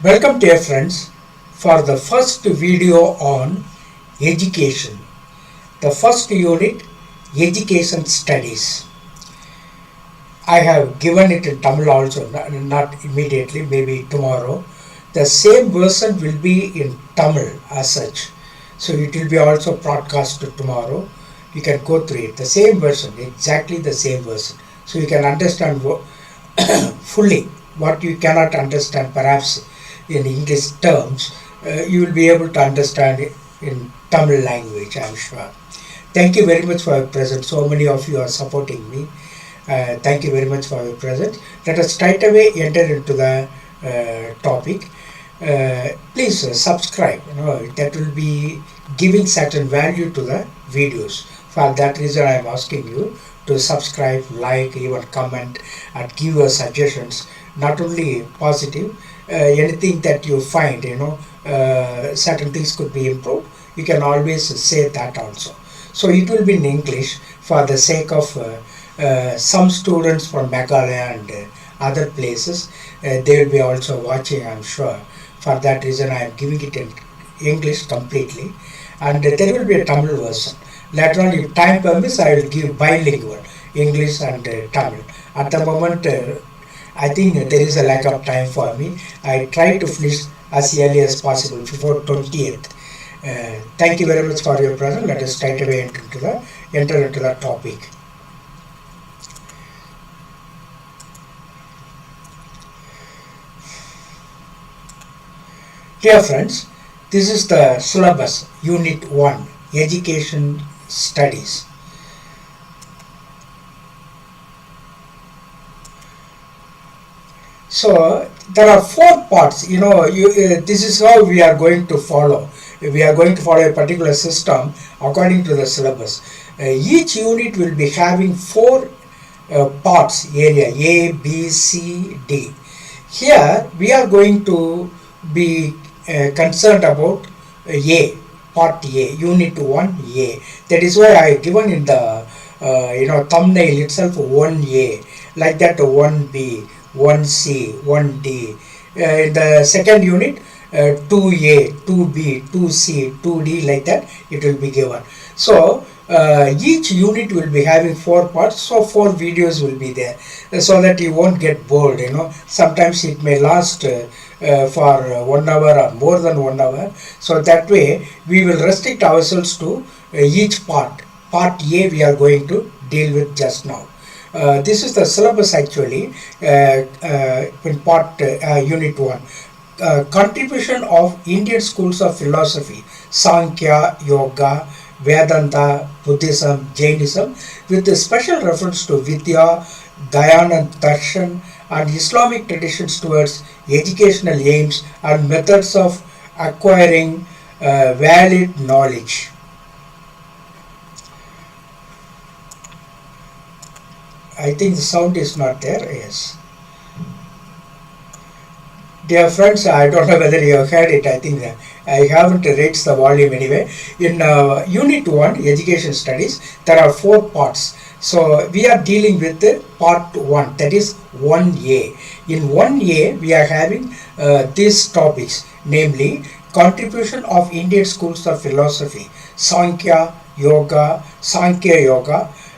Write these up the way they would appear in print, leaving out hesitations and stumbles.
Welcome dear friends for the first video on education. The first unit, education studies. I have given it in Tamil also, not immediately, maybe tomorrow. The same version will be in Tamil as such. So it will be also broadcast tomorrow. You can go through it. The same version, exactly the same version. So you can understand fully what you cannot understand perhaps in English terms, you will be able to understand it in Tamil language, I am sure. Thank you very much for your presence. So many of you are supporting me. Thank you very much for your presence. Let us straight away enter into the topic. Please subscribe. That will be giving certain value to the videos. For that reason, I am asking you to subscribe, like, even comment, and give your suggestions. Not only positive, anything that you find, certain things could be improved. You can always say that also. So it will be in English for the sake of some students from Meghalaya and other places. They will be also watching, I'm sure. For that reason, I am giving it in English completely. And there will be a Tamil version. Later on, if time permits, I will give bilingual, English and Tamil. At the moment, I think there is a lack of time for me. I try to finish as early as possible before 20th. Thank you very much for your presence. Let us straight away enter into the topic. Dear friends, this is the syllabus, UNIT-1, Education Studies. So there are 4 parts. This is how we are going to follow. We are going to follow a particular system according to the syllabus. Each unit will be having 4 parts, area A, B, C, D. Here we are going to be concerned about A, part A, unit 1 A. That is why I given in the thumbnail itself 1A, like that 1B, 1C, 1D. In the second unit, 2A, 2B, 2C, 2D, like that it will be given. So each unit will be having 4 parts, so 4 videos will be there, so that you won't get bored. Sometimes it may last for 1 hour or more than 1 hour. So that way we will restrict ourselves to each part. Part A we are going to deal with just now. This is the syllabus actually in part unit 1. Contribution of Indian schools of philosophy, Sankhya, Yoga, Vedanta, Buddhism, Jainism, with a special reference to Vidya, Dhyan and Darshan, and Islamic traditions towards educational aims and methods of acquiring valid knowledge. I think the sound is not there. Yes. Dear friends, I don't know whether you have heard it. I think I haven't raised the volume anyway. In Unit 1, Education Studies, there are 4 parts. So we are dealing with part 1, that is 1A. In 1A, we are having these topics, namely contribution of Indian schools of philosophy, Sankhya Yoga,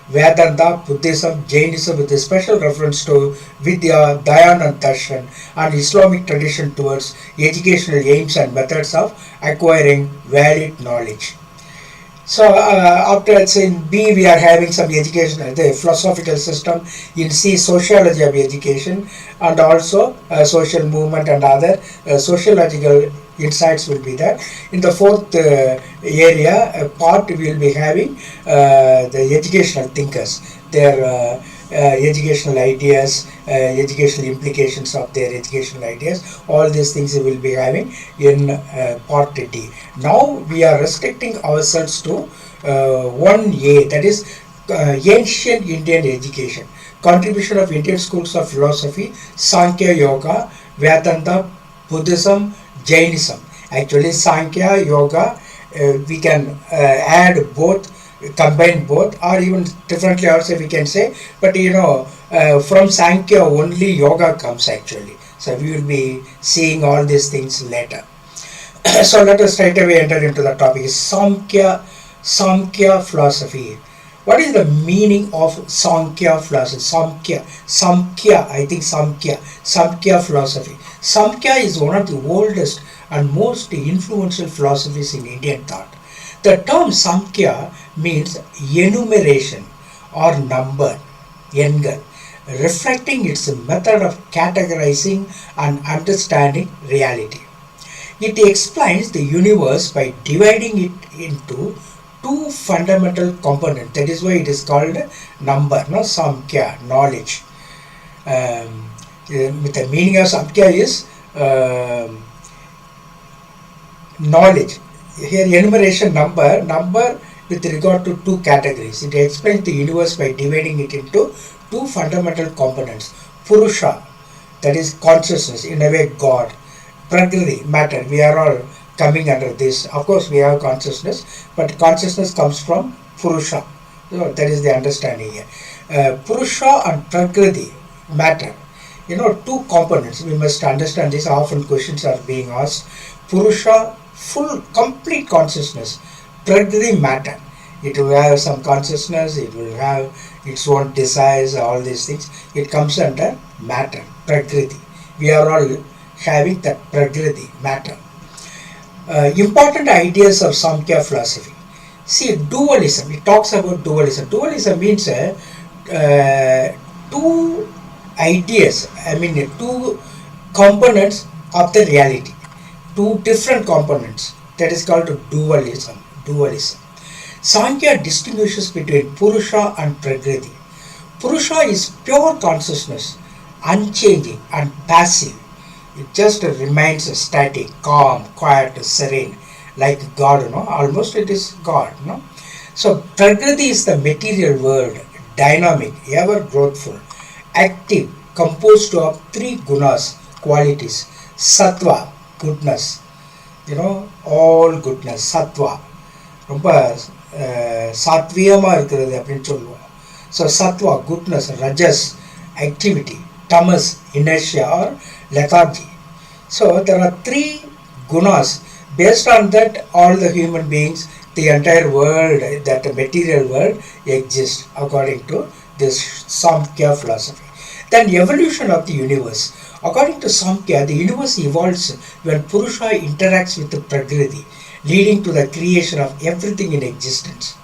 Vedanta, Buddhism, Jainism, with a special reference to Vidya, Dhyan and Darshan, and Islamic tradition towards educational aims and methods of acquiring valid knowledge. So after in B we are having some education, the philosophical system. In C, sociology of education, and also social movement and other sociological insights will be there. In the 4th area part, we will be having the educational thinkers, their educational ideas, educational implications of their educational ideas. All these things we will be having in part D. Now we are restricting ourselves to 1A, that is ancient Indian education. Contribution of Indian schools of philosophy, Sankhya Yoga, Vedanta, Buddhism, Jainism. Actually Sankhya Yoga, we can add both, combine both, or even differently also we can say, but from Sankhya only yoga comes actually. So we will be seeing all these things later. So let us straight away enter into the topic. Samkhya philosophy. What is the meaning of Samkhya philosophy? Samkhya philosophy. Samkhya is one of the oldest and most influential philosophies in Indian thought. The term Samkhya means enumeration or number, engal, reflecting its method of categorizing and understanding reality. It explains the universe by dividing it into two fundamental components. That is why it is called number, no? Samkhya, knowledge. With the meaning of Samkhya is knowledge. Here enumeration number with regard to two categories. It explains the universe by dividing it into two fundamental components. Purusha, that is consciousness, in a way God. Prakriti, matter, we are all coming under this. Of course we have consciousness, but consciousness comes from Purusha. So that is the understanding here. Purusha and Prakriti, matter. Two components. We must understand this. Often questions are being asked. Purusha, full, complete consciousness. Prakriti, matter. It will have some consciousness, it will have its own desires, all these things. It comes under matter, Prakriti. We are all having that Prakriti, matter. Important ideas of Samkhya philosophy. See, dualism. It talks about dualism. Dualism means two ideas, two components of the reality. Two different components. That is called dualism. Sankhya distinguishes between Purusha and Prakriti. Purusha is pure consciousness, unchanging and passive. It just remains static, calm, quiet, serene, like God, almost it is God. So Prakriti is the material world, dynamic, ever growthful, active, composed of three gunas, qualities. Sattva, goodness, all goodness, sattva. ரொம்ப சாத்வியமாக இருக்கிறது அப்படின்னு சொல்லுவோம். So sattva, goodness, rajas, activity, tamas, inertia or lethargy. So there are three gunas. Based on that, all the human beings, the entire world, that material world exists according to this Samkhya philosophy. Then evolution of the universe. According to Samkhya, the universe evolves when Purusha interacts with the Prakriti, leading to the creation of everything in existence.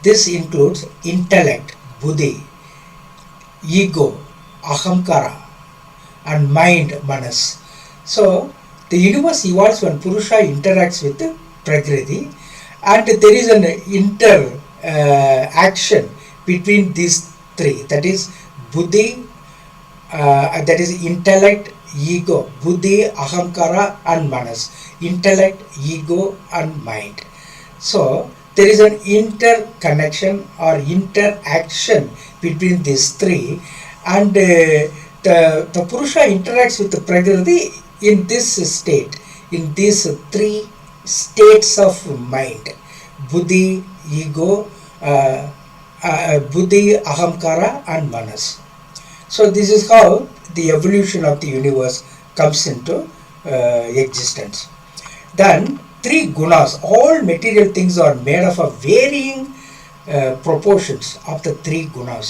This includes intellect, buddhi, ego, ahamkara, and mind, manas. So the universe evolves when Purusha interacts with the Prakriti, and there is an interaction between these three. That is buddhi, that is intellect, ego, buddhi, ahamkara, and manas. Intellect, ego, and mind. So there is an interconnection or interaction between these three, and the Purusha interacts with the Prakriti in this state, in these three states of mind: buddhi, ego, buddhi, ahamkara, and manas. So this is how the evolution of the universe comes into existence. Then three gunas. All material things are made of a varying proportions of the three gunas.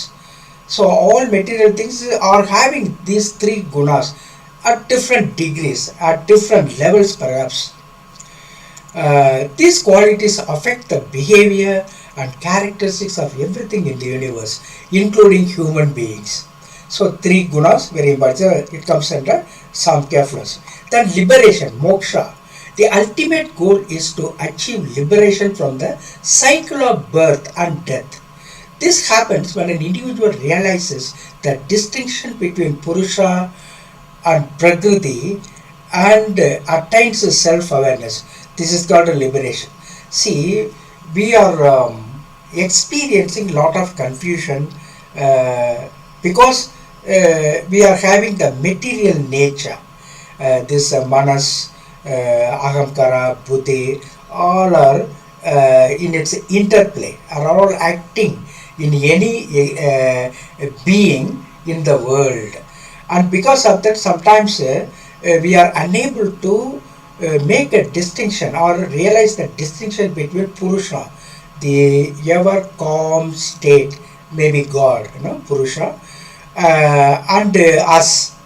So all material things are having these three gunas at different degrees, at different levels perhaps. These qualities affect the behavior and characteristics of everything in the universe, including human beings. So three gunas, very important. It comes under Samkhya philosophy. Then liberation, moksha. The ultimate goal is to achieve liberation from the cycle of birth and death. This happens when an individual realizes the distinction between Purusha and Prakriti and attains self-awareness. This is called a liberation. See, we are experiencing a lot of confusion because we are having the material nature. This manas, ahamkara, buddhi, all are in its interplay, are all acting in any being in the world. and because of that sometimes we are unable to make a distinction or realize the distinction between Purusha, the ever calm state, maybe God, Purusha, and us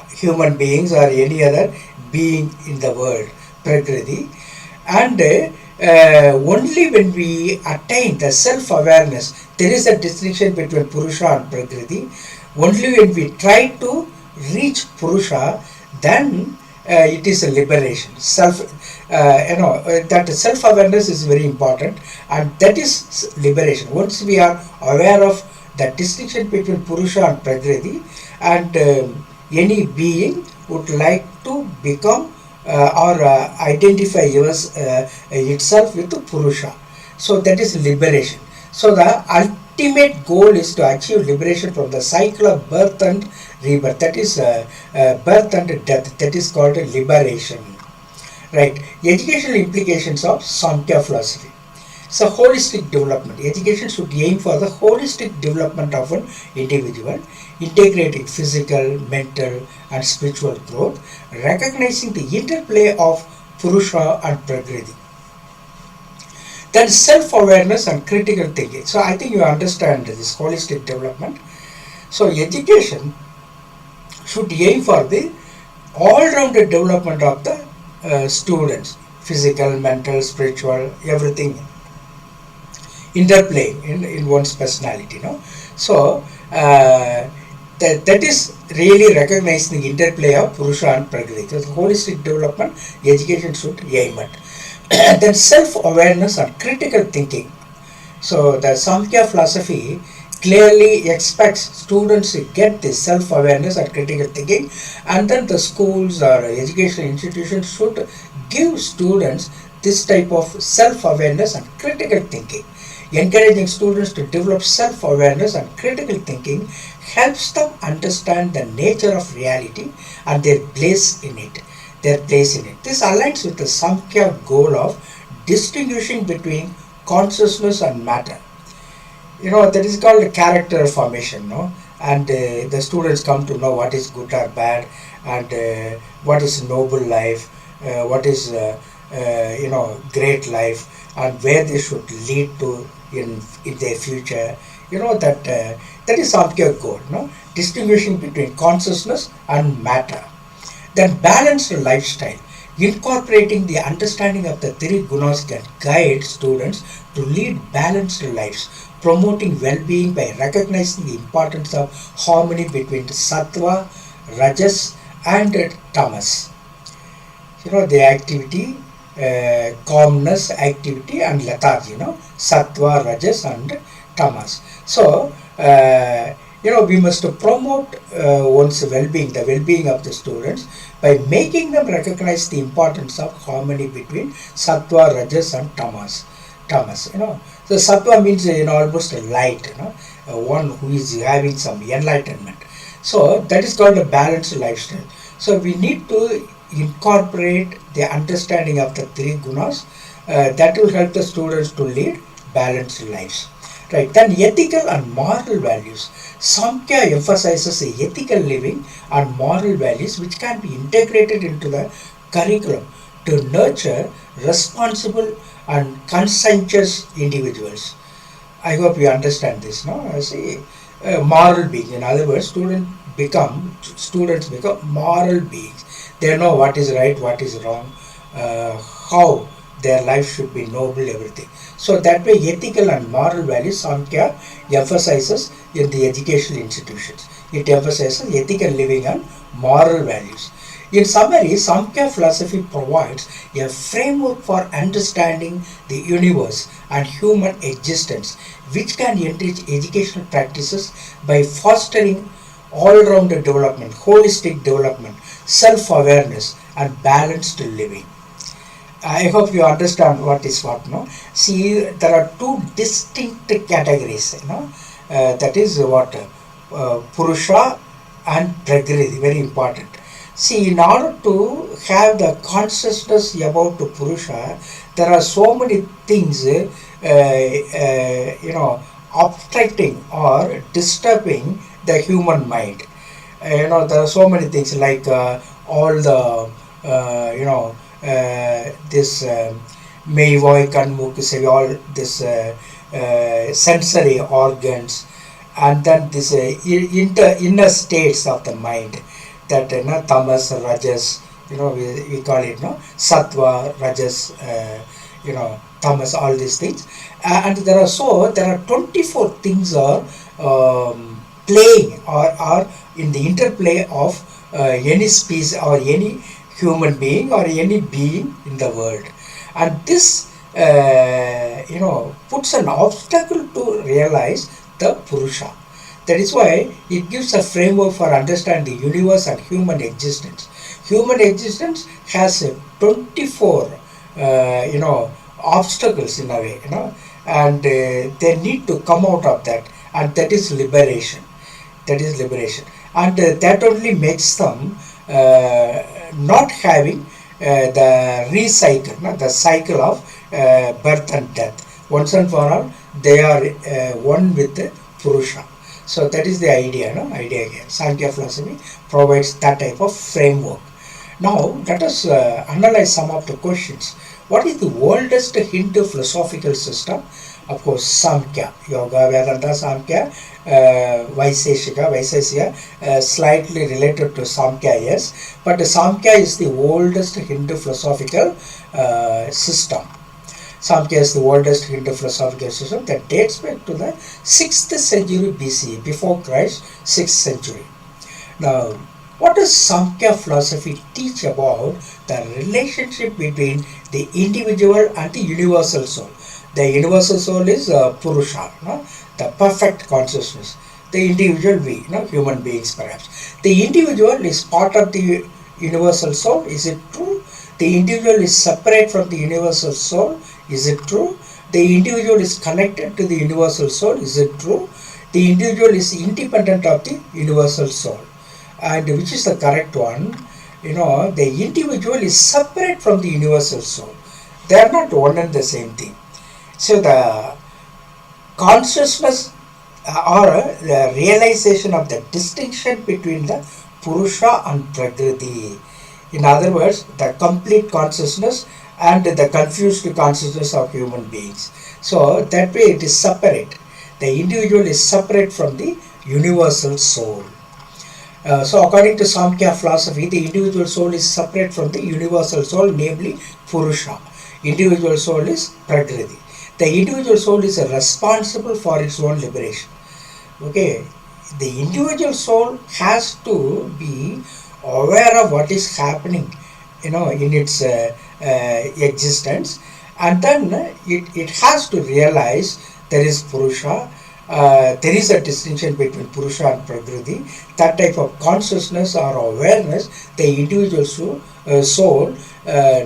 human beings or any other being in the world, Prakriti. And only when we attain the self-awareness, there is a distinction between Purusha and Prakriti. Only when we try to reach Purusha, then it is a liberation. That self-awareness is very important, and that is liberation. Once we are aware of the distinction between Purusha and Prakriti, and any being would like to become or identify itself with Purusha. So that is liberation. So the ultimate goal is to achieve liberation from the cycle of birth and rebirth. That is birth and death. That is called liberation. Right. Educational implications of Samkhya philosophy. So holistic development. Education should aim for the holistic development of an individual, integrating physical, mental and spiritual growth, recognizing the interplay of Purusha and Prakriti. Then self-awareness and critical thinking. So I think you understand this holistic development. So education should aim for the all-rounded development of the students, physical, mental, spiritual, everything interplay in one's personality. So that is really recognizing the interplay of Purusha and Prakriti. So holistic development education should aim at. Then self-awareness and critical thinking. So the Samkhya philosophy clearly expects students to get this self-awareness and critical thinking, and then the schools or educational institutions should give students this type of self-awareness and critical thinking. Encouraging students to develop self-awareness and critical thinking helps them understand the nature of reality and their place in it. This aligns with the Samkhya goal of distinguishing between consciousness and matter. That is called character formation, and the students come to know what is good or bad, and what is noble life, what is great life, and where they should lead to in their future. That is Samkhya goal, distinguishing between consciousness and matter. Then balanced lifestyle. Incorporating the understanding of the three gunas can guide students to lead balanced lives, promoting well-being by recognizing the importance of harmony between sattva, rajas and tamas. The activity, calmness, activity and lethargy, sattva, rajas and tamas. So, we must promote one's well-being, the well-being of the students, by making them recognize the importance of harmony between sattva, rajas and tamas. So sattva means almost a light, one who is having some enlightenment. So that is called a balanced lifestyle. So we need to incorporate the understanding of the three gunas. That will help the students to lead balanced lives. Right. Then ethical and moral values. Samkhya emphasizes ethical living and moral values which can be integrated into the curriculum to nurture responsible and conscientious individuals. I hope you understand this. Moral being. In other words, students become moral beings. They know what is right, what is wrong, how their life should be noble, everything. So that way ethical and moral values Samkhya emphasizes in the educational institutions. It emphasizes ethical living and moral values. In summary, Samkhya philosophy provides a framework for understanding the universe and human existence, which can enrich educational practices by fostering all-rounded development, holistic development, self-awareness and balanced living. I hope you understand what is what. See, there are two distinct categories. That is what Purusha and Prakriti. Very important. See, in order to have the consciousness about Purusha, there are so many things, obstructing or disturbing the human mind. There are so many things like all the this Meivoy Kanmuk, all this sensory organs, and then this inner states of the mind, that tamas, rajas, we call it sattva, rajas, tamas, all these things. And there are 24 things are playing or in the interplay of any species or any human being or any being in the world. And this puts an obstacle to realize the Purusha. That is why it gives a framework for understanding the universe and human existence. Human existence has 24 obstacles in a way, and they need to come out of that, and that is liberation. And that only makes them not having the recycle, the cycle of birth and death. Once and for all, they are one with the Purusha. So that is the idea, idea here. Sankhya philosophy provides that type of framework. Now let us analyze some of the questions. What is the oldest Hindu philosophical system? Of course, Samkhya, Yoga, Vedanta, Samkhya, Vaisesika, slightly related to Samkhya, yes. But Samkhya is the oldest Hindu philosophical system. Samkhya is the oldest Hindu philosophical system that dates back to the 6th century BCE, before Christ, 6th century. Now, what does Samkhya philosophy teach about the relationship between the individual and the universal soul? The universal soul is Purusha, the perfect consciousness. The individual we, human beings perhaps. The individual is part of the universal soul. Is it true? The individual is separate from the universal soul. Is it true? The individual is connected to the universal soul. Is it true? The individual is independent of the universal soul. And which is the correct one? The individual is separate from the universal soul. They are not one and the same thing. So the consciousness or the realization of the distinction between the Purusha and Prakriti. In other words, the complete consciousness and the confused consciousness of human beings. So that way it is separate. The individual is separate from the universal soul. So according to Samkhya philosophy, the individual soul is separate from the universal soul, namely Purusha. Individual soul is Prakriti. The individual soul is responsible for its own liberation. Okay, the individual soul has to be aware of what is happening, in its existence, and then it has to realize there is Purusha. There is a distinction between Purusha and Prakriti. That type of consciousness or awareness the individual soul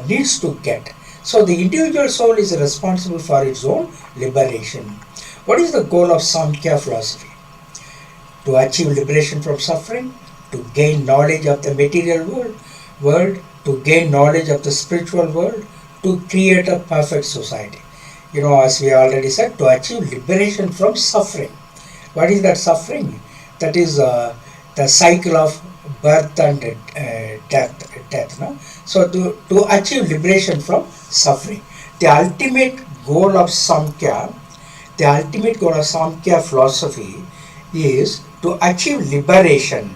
needs to get. So the individual soul is responsible for its own liberation. What is the goal of Samkhya philosophy? To achieve liberation from suffering, to gain knowledge of the material world, to gain knowledge of the spiritual world, to create a perfect society. As we already said, to achieve liberation from suffering. What is that suffering? That is the cycle of birth and death. No? So to achieve liberation from suffering. The ultimate goal of Samkhya philosophy is to achieve liberation.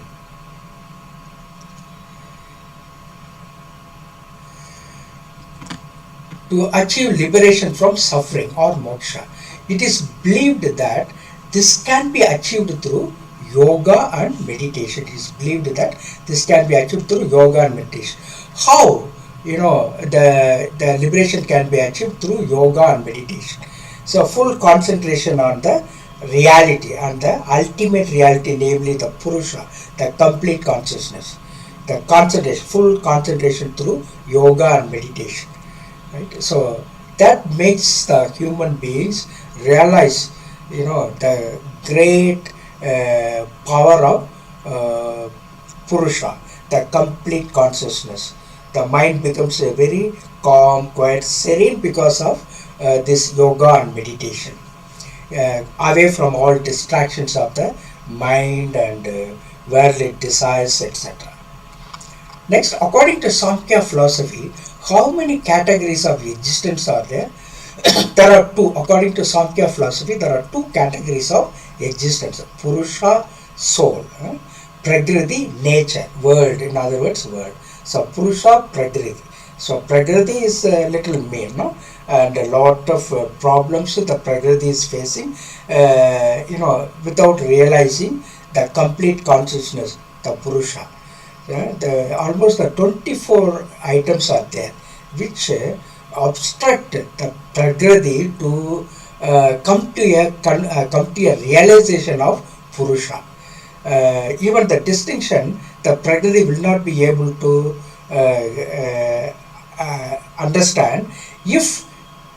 To achieve liberation from suffering or moksha. It is believed that this can be achieved through yoga and meditation. It is believed that this can be achieved through yoga and meditation. How? The liberation can be achieved through yoga and meditation. So full concentration on the reality and the ultimate reality, namely the Purusha, the complete consciousness. The concentration, full concentration through yoga and meditation. Right? So that makes the human beings realize, the great power of Purusha, the complete consciousness. The mind becomes a very calm, quiet, serene because of this yoga and meditation. Away from all distractions of the mind and worldly desires, etc. Next, according to Samkhya philosophy, how many categories of existence are there? There are two. According to Samkhya philosophy, there are two categories of existence: Purusha, soul, Prakriti, nature, world. In other words, world. So Purusha, Prakriti. So Prakriti is a little mean, no? And a lot of problems the Prakriti is facing, without realizing the complete consciousness, the Purusha. Almost the 24 items are there, which obstruct the Prakriti to come to a realization of Purusha. Even the distinction, the Prakriti will not be able to understand if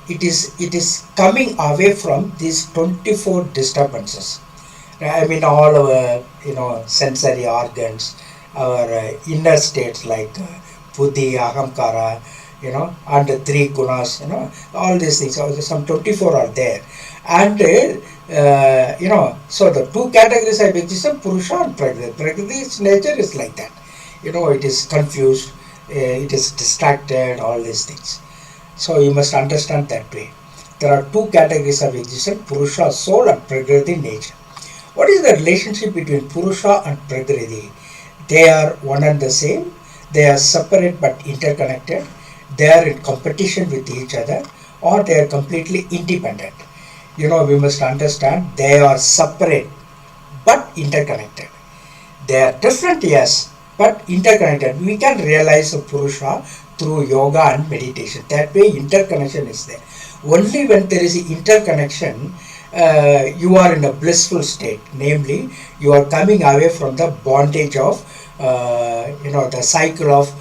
it is coming away from these 24 disturbances. I mean, all our sensory organs, our inner states like buddhi, ahamkara, and the three gunas, all these things. So some 24 are there, and so the two categories of existence, Purusha and Prakriti. Prakriti's nature is like that. It is confused, it is distracted, all these things. So you must understand that way. There are two categories of existence: Purusha, soul, and Prakriti, nature. What is the relationship between Purusha and Prakriti? They are one and the same. They are separate but interconnected. They are in competition with each other, or they are completely independent. We must understand they are separate but interconnected. They are different, yes, but interconnected. We can realize a Purusha through yoga and meditation. That way interconnection is there. Only when there is interconnection, you are in a blissful state. Namely, you are coming away from the bondage of the cycle of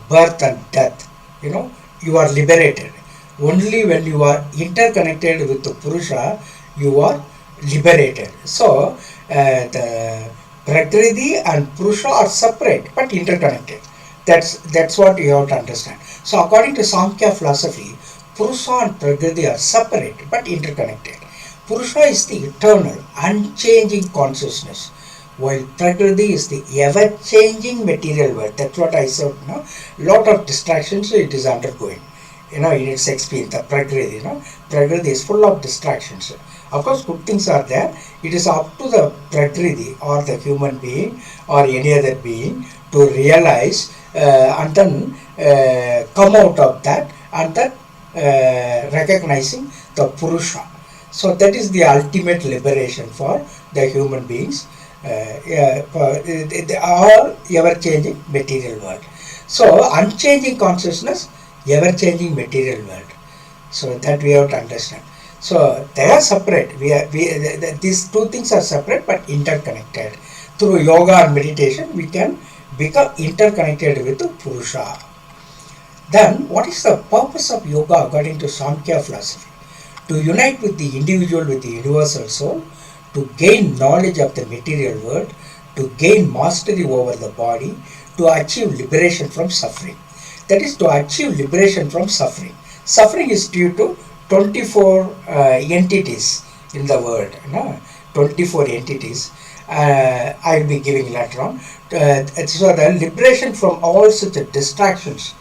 birth and death. You are liberated. Only when you are interconnected with the Purusha, you are liberated. So the Prakriti and Purusha are separate but interconnected. That's what you have to understand. So according to Samkhya philosophy, Purusha and Prakriti are separate but interconnected. Purusha is the eternal, unchanging consciousness, while Prakriti is the ever-changing material world. That's what I said. Lot of distractions it is undergoing. In its experience, the Prakriti. Prakriti is full of distractions. Of course, good things are there. It is up to the Prakriti or the human being or any other being to realize and then come out of that and then recognizing the Purusha. So that is the ultimate liberation for the human beings. They are ever-changing material world. So unchanging consciousness, ever-changing material world. So that we have to understand. So they are separate. These two things are separate but interconnected. Through yoga and meditation, we can become interconnected with the Purusha. Then, what is the purpose of yoga according to Samkhya philosophy? To unite with the individual with the universal soul, to gain knowledge of the material world, to gain mastery over the body, to achieve liberation from suffering. That is, to achieve liberation from suffering. Suffering is due to 24 entities in the world. 24 entities. I will be giving later on. So the liberation from all such distractions,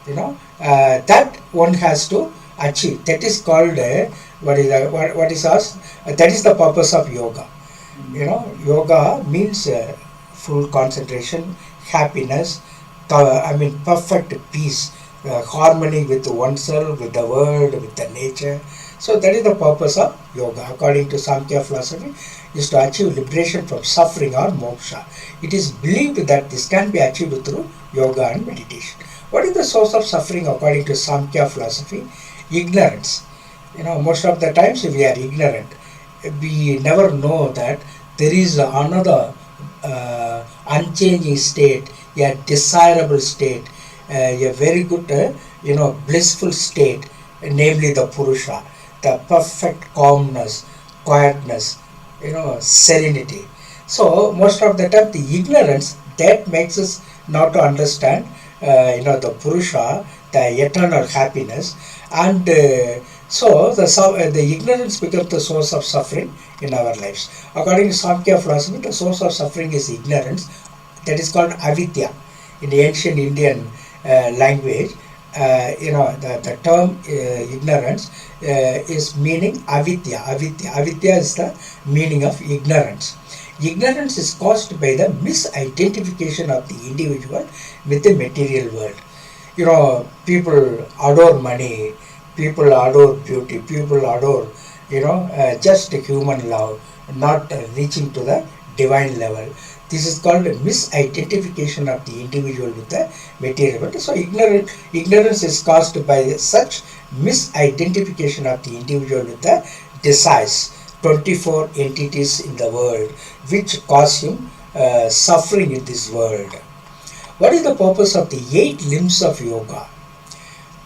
that one has to achieve. That is called what is us? That is the purpose of yoga. Yoga means full concentration, happiness, perfect peace, harmony with oneself, with the world, with the nature. So that is the purpose of yoga. According to Samkhya philosophy, is to achieve liberation from suffering or moksha. It is believed that this can be achieved through yoga and meditation. What is the source of suffering according to Samkhya philosophy? Ignorance. Most of the times we are ignorant. We never know that there is another unchanging state, a desirable state, a very good, blissful state, namely the Purusha, the perfect calmness, quietness, serenity. So most of the time the ignorance that makes us not to understand, the Purusha, the eternal happiness, and So the ignorance becomes the source of suffering in our lives. According to Samkhya philosophy, the source of suffering is ignorance. That is called avidya. In the ancient Indian language, the term ignorance is meaning avidya. Avidya is the meaning of ignorance. Ignorance is caused by the misidentification of the individual with the material world. People adore money, people adore beauty, people adore, just human love, not reaching to the divine level. This is called misidentification of the individual with the material world. So ignorance is caused by such misidentification of the individual with the desires, 24 entities in the world, which cause him suffering in this world. What is the purpose of the 8 limbs of yoga?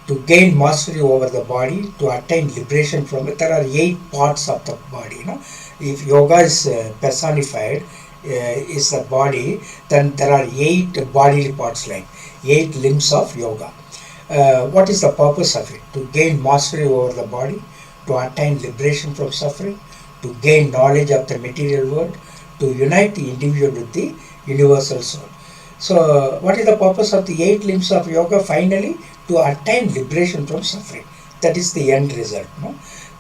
To gain mastery over the body, to attain liberation from it. There are 8 parts of the body. If yoga is personified, is the body, then there are 8 bodily parts, like 8 limbs of yoga. What is the purpose of it? To gain mastery over the body, to attain liberation from suffering, to gain knowledge of the material world, to unite the individual with the universal soul. So what is the purpose of the 8 limbs of yoga? Finally, to attain liberation from suffering. That is the end result.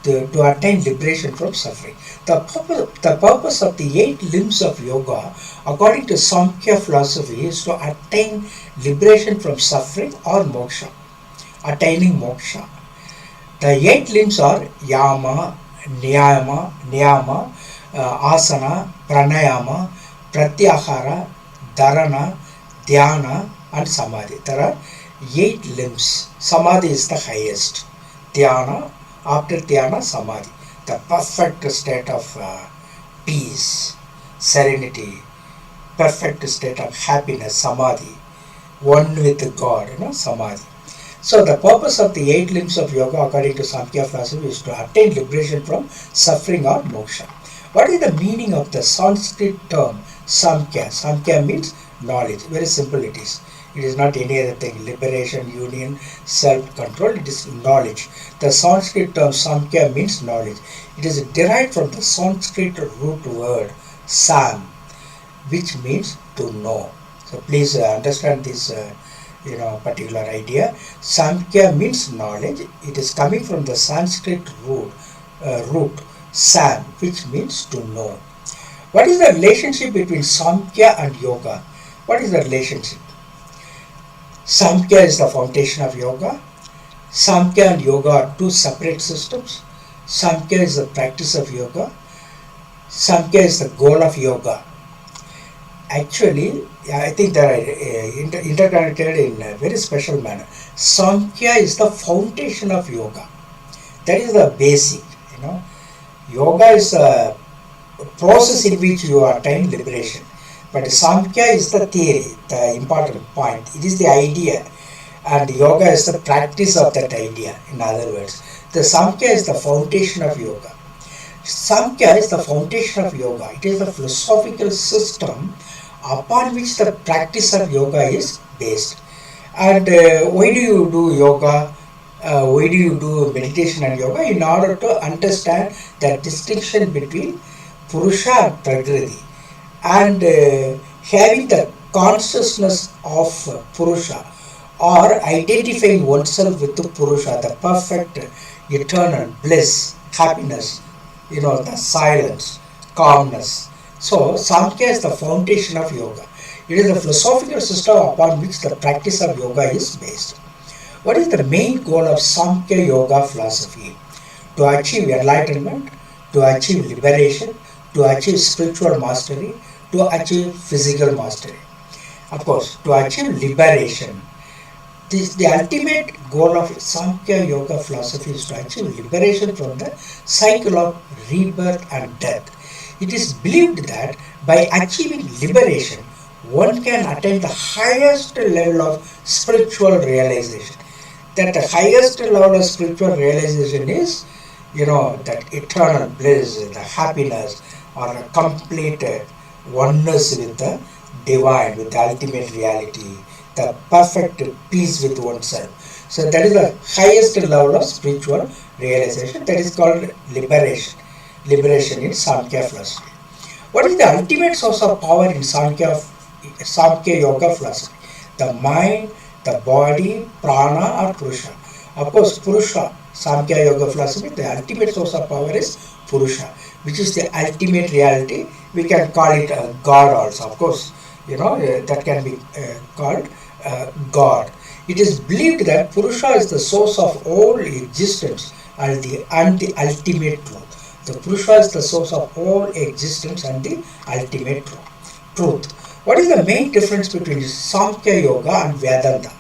To attain liberation from suffering. The purpose of the 8 limbs of yoga, according to Samkhya philosophy, is to attain liberation from suffering or moksha. Attaining moksha. The 8 limbs are yama, niyama, asana, pranayama, pratyahara, dharana, dhyana and samadhi. There are 8 limbs. Samadhi is the highest. Dhyana, after dhyana, samadhi. The perfect state of peace, serenity, perfect state of happiness, samadhi. One with God, samadhi. So the purpose of the 8 limbs of yoga, according to Samkhya philosophy, is to attain liberation from suffering or moksha. What is the meaning of the Sanskrit term Samkhya? Samkhya means knowledge. Very simple it is. It is not any other thing. Liberation, union, self-control. It is knowledge. The Sanskrit term Samkhya means knowledge. It is derived from the Sanskrit root word Sam, which means to know. So please understand this particular idea. Samkhya means knowledge. It is coming from the Sanskrit root Sam, which means to know. What is the relationship between Samkhya and yoga? What is the relationship? Samkhya is the foundation of yoga. Samkhya and yoga are 2 separate systems. Samkhya is the practice of yoga. Samkhya is the goal of yoga. Actually, I think they are interconnected in a very special manner. Samkhya is the foundation of yoga. That is the basic. Yoga is a process in which you attain liberation. But Samkhya is the theory, the important point. It is the idea. And yoga is the practice of that idea, in other words. The Samkhya is the foundation of yoga. Samkhya is the foundation of yoga. It is the philosophical system upon which the practice of yoga is based. And why do you do yoga? Why do you do meditation and yoga? In order to understand the distinction between Purusha and Prakriti, and having the consciousness of Purusha, or identifying oneself with the Purusha, the perfect, eternal bliss, happiness, the silence, calmness. So Samkhya is the foundation of yoga. It is the philosophical system upon which the practice of yoga is based. What is the main goal of Samkhya yoga philosophy? To achieve enlightenment, to achieve liberation, to achieve spiritual mastery, to achieve physical mastery. Of course, to achieve liberation. The ultimate goal of Samkhya yoga philosophy is to achieve liberation from the cycle of rebirth and death. It is believed that by achieving liberation, one can attain the highest level of spiritual realization. That the highest level of spiritual realization is, that eternal bliss, the happiness, or a complete oneness with the divine, with the ultimate reality, the perfect peace with oneself. So that is the highest level of spiritual realization. That is called liberation. Liberation in Samkhya philosophy. What is the ultimate source of power in Samkhya Yoga philosophy? The mind, the body, prana or Purusha. Of course, Purusha, Samkhya Yoga philosophy, the ultimate source of power is Purusha, which is the ultimate reality. We can call it God also. Of course, that can be called God. It is believed that Purusha is the source of all existence and the ultimate truth. The Purusha is the source of all existence and the ultimate truth. What is the main difference between Samkhya Yoga and Vedanta?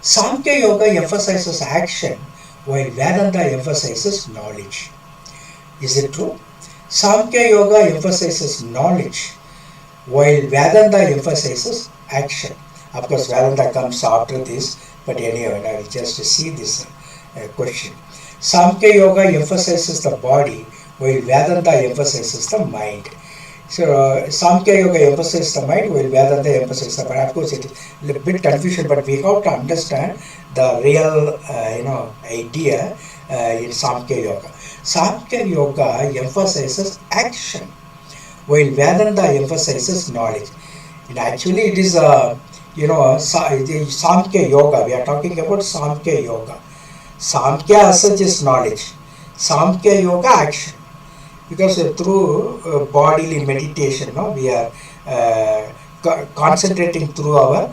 Samkhya Yoga emphasizes action while Vedanta emphasizes knowledge. Is it true? Samkhya Yoga emphasizes knowledge while Vedanta emphasizes action. Of course, Vedanta comes after this, but anyway, I will just see this question. Samkhya Yoga emphasizes the body while Vedanta emphasizes the mind. So, Samkhya Yoga emphasizes the mind while Vedanta emphasizes the body. Of course, it is a bit confusion, but we have to understand the real idea in Samkhya Yoga. Samkhya Yoga emphasizes action while Vedanta emphasizes knowledge. And actually, it is Samkhya Yoga. We are talking about Samkhya Yoga. Samkhya as such is knowledge. Samkhya Yoga action. Because through bodily meditation, we are concentrating through our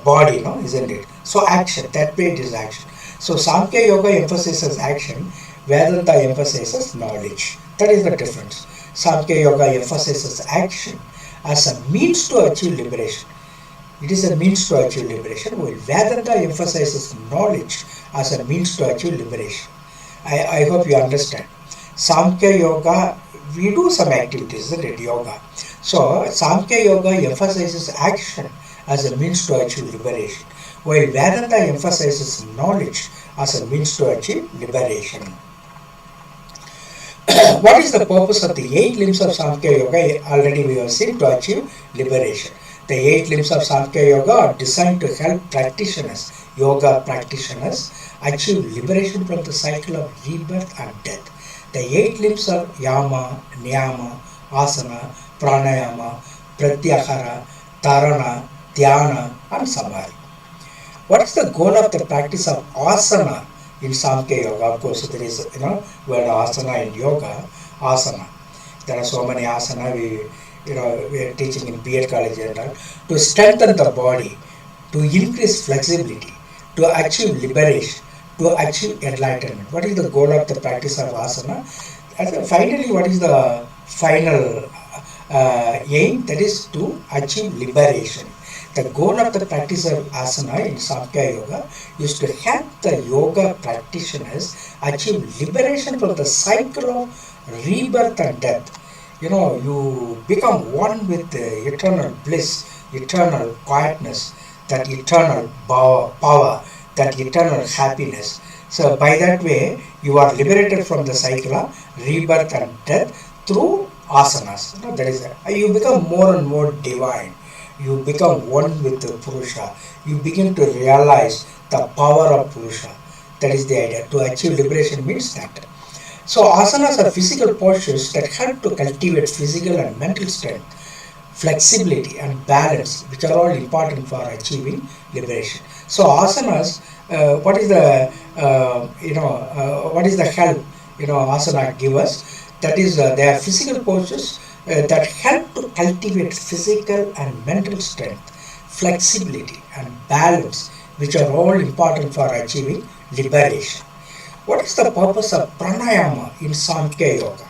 body, isn't it? So action, that way it is action. So Samkhya Yoga emphasizes action, Vedanta emphasizes knowledge. That is the difference. Samkhya Yoga emphasizes action as a means to achieve liberation. It is a means to achieve liberation, while Vedanta emphasizes knowledge as a means to achieve liberation. I hope you understand. Samkhya Yoga, we do some activities, isn't it? Yoga. So, Samkhya Yoga emphasizes action as a means to achieve liberation, while Vedanta emphasizes knowledge as a means to achieve liberation. What is the purpose of the 8 limbs of Samkhya Yoga? Already we have seen, to achieve liberation. The 8 limbs of Samkhya Yoga are designed to help practitioners, yoga practitioners, achieve liberation from the cycle of rebirth and death. The 8 limbs are Yama, Niyama, Asana, Pranayama, Pratyahara, Tarana, Dhyana and Samadhi. What is the goal of the practice of asana in Samkhya Yoga? Of course, there is word asana in yoga, asana. There are so many asana we are teaching in B.Ed college and all. To strengthen the body, to increase flexibility, to achieve liberation, to achieve enlightenment. What is the goal of the practice of asana? Finally, what is the final aim? That is to achieve liberation. The goal of the practice of asana in Samkhya Yoga is to help the yoga practitioners achieve liberation from the cycle of rebirth and death. You become one with the eternal bliss, eternal quietness, that eternal power, that eternal happiness. So by that way, you are liberated from the cycle of rebirth and death through asanas. You become more and more divine. You become one with the Purusha. You begin to realize the power of Purusha. That is the idea. To achieve liberation means that. So asanas are physical postures that help to cultivate physical and mental strength, flexibility and balance, which are all important for achieving liberation. So asanas, what is the help asana give us? That is, they are physical postures that help to cultivate physical and mental strength, flexibility and balance, which are all important for achieving liberation. What is the purpose of pranayama in Samkhya Yoga?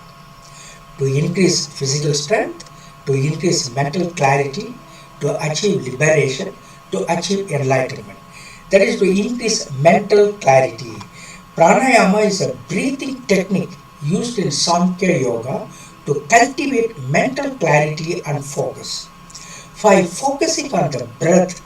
To increase physical strength, to increase mental clarity, to achieve liberation, to achieve enlightenment. That is, to increase mental clarity. Pranayama is a breathing technique used in Samkhya Yoga to cultivate mental clarity and focus. By focusing on the breath,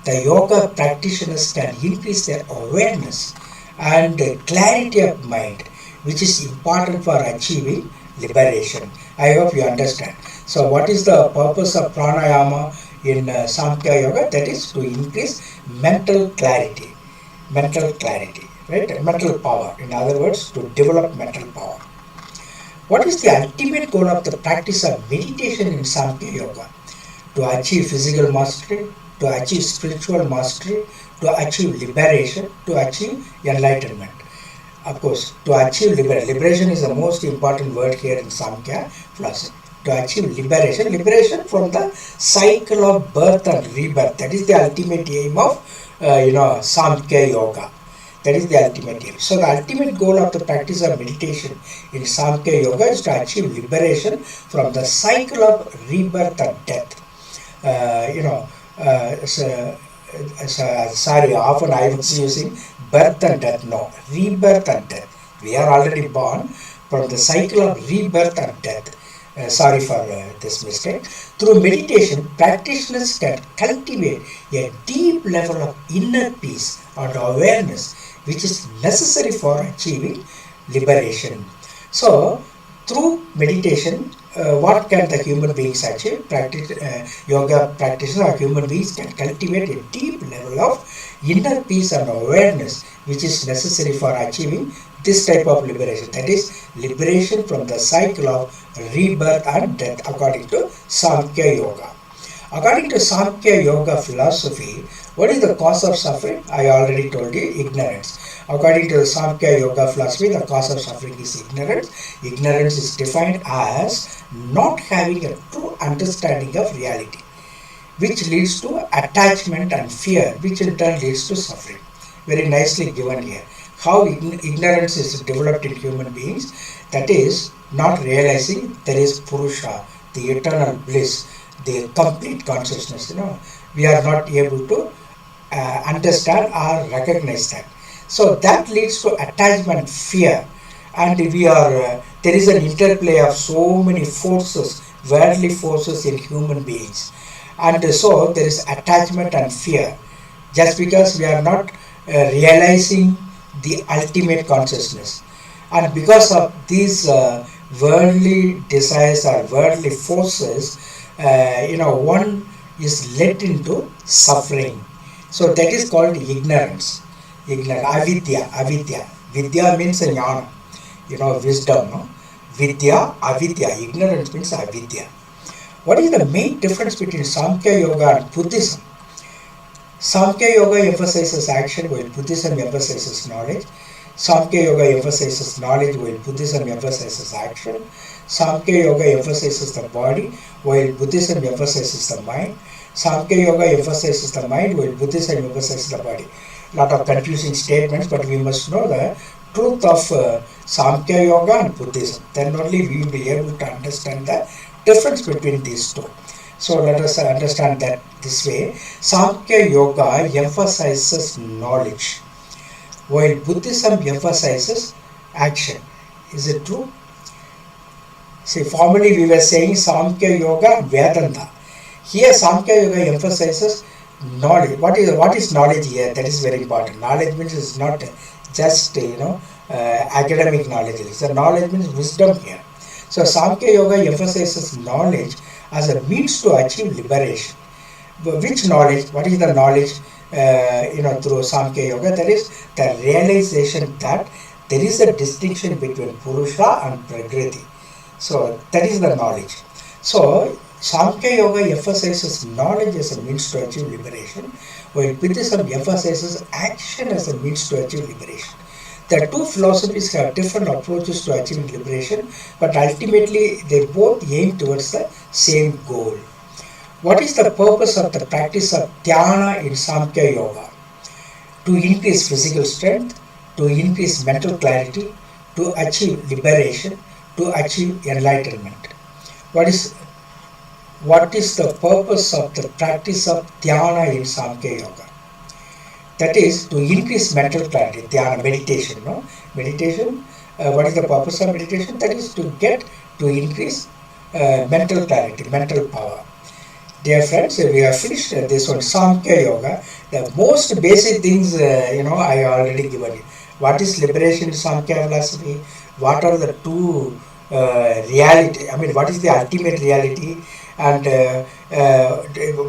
the yoga practitioners can increase their awareness and clarity of mind, which is important for achieving liberation. I hope you understand. So what is the purpose of pranayama in Samkhya Yoga, that is to increase mental clarity, right? Mental power. In other words, to develop mental power. What is the ultimate goal of the practice of meditation in Samkhya Yoga? To achieve physical mastery, to achieve spiritual mastery, to achieve liberation, to achieve enlightenment. Of course, to achieve liberation is the most important word here in Samkhya philosophy. To achieve liberation from the cycle of birth and rebirth. That is the ultimate aim of Samkhya Yoga. That is the ultimate aim. So the ultimate goal of the practice of meditation in Samkhya Yoga is to achieve liberation from the cycle of rebirth and death. Sorry, often I was using birth and death. No, rebirth and death. We are already born from the cycle of rebirth and death. Sorry for this mistake. Through meditation, practitioners can cultivate a deep level of inner peace and awareness which is necessary for achieving liberation. So, through meditation, what can the human beings achieve? Yoga practitioners or human beings can cultivate a deep level of inner peace and awareness which is necessary for achieving this type of liberation. That is liberation from the cycle of rebirth and death according to Samkhya Yoga. According to Samkhya Yoga philosophy, what is the cause of suffering? I already told you, ignorance. According to the Samkhya Yoga philosophy, the cause of suffering is ignorance. Ignorance is defined as not having a true understanding of reality, which leads to attachment and fear, which in turn leads to suffering. Very nicely given here. How ignorance is developed in human beings, that is not realizing there is Purusha, the eternal bliss, the complete consciousness. We are not able to understand or recognize that. So that leads to attachment, fear, and there is an interplay of so many forces, worldly forces in human beings, and so there is attachment and fear. Just because we are not realizing the ultimate consciousness, and because of these worldly desires or worldly forces, one is led into suffering. So that is called ignorance. Avidya. Vidya means jnana, wisdom. No? Vidya, avidya. Ignorance means avidya. What is the main difference between Samkhya Yoga and Buddhism? Samkhya Yoga emphasizes action while Buddhism emphasizes knowledge. Samkhya Yoga emphasizes knowledge while Buddhism emphasizes action. Samkhya Yoga emphasizes the body while Buddhism emphasizes the mind. Samkhya Yoga emphasizes the mind while Buddhism emphasizes the body. Lot of confusing statements, but we must know the truth of Samkhya Yoga and Buddhism. Then only we will be able to understand the difference between these two. So let us understand that this way. Samkhya Yoga emphasizes knowledge, while Buddhism emphasizes action. Is it true? See, formerly we were saying Samkhya Yoga and Vedanta. Here Samkhya Yoga emphasizes knowledge. What is knowledge here? That is very important. Knowledge means it's not just academic knowledge. So knowledge means wisdom here. So Samkhya Yoga emphasizes knowledge as a means to achieve liberation. Which knowledge? What is the knowledge through Samkhya Yoga? That is the realization that there is a distinction between Purusha and Prakriti. So that is the knowledge. So Samkhya Yoga emphasizes knowledge as a means to achieve liberation, while Buddhism emphasizes action as a means to achieve liberation. The two philosophies have different approaches to achieving liberation, but ultimately they both aim towards the same goal. What is the purpose of the practice of dhyana in Samkhya Yoga? To increase physical strength, to increase mental clarity, to achieve liberation, to achieve enlightenment. What is the purpose of the practice of dhyana in Samkhya Yoga? That is to increase mental clarity, dhyana, meditation. Meditation, what is the purpose of meditation? That is to increase mental clarity, mental power. Dear friends, we have finished this one, Samkhya Yoga. The most basic things, I already given you. What is liberation in Samkhya philosophy? What are the two reality? What is the ultimate reality? and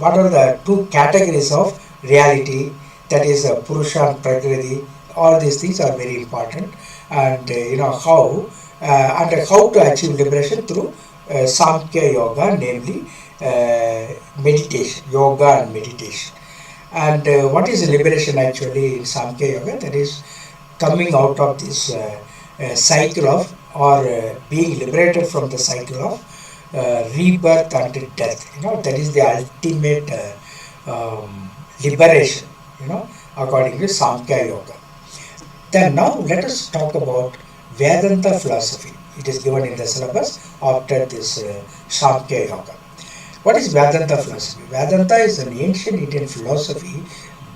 what are the two categories of reality, that is Purusha and Prakriti. All these things are very important, and how to achieve liberation through Samkhya Yoga, namely meditation, yoga and meditation. And what is liberation actually in Samkhya Yoga? That is coming out of this cycle of, or being liberated from the cycle of rebirth and death. That is the ultimate liberation, according to Samkhya Yoga. Then now let us talk about Vedanta philosophy. It is given in the syllabus after this Samkhya Yoga. What is Vedanta philosophy? Vedanta is an ancient Indian philosophy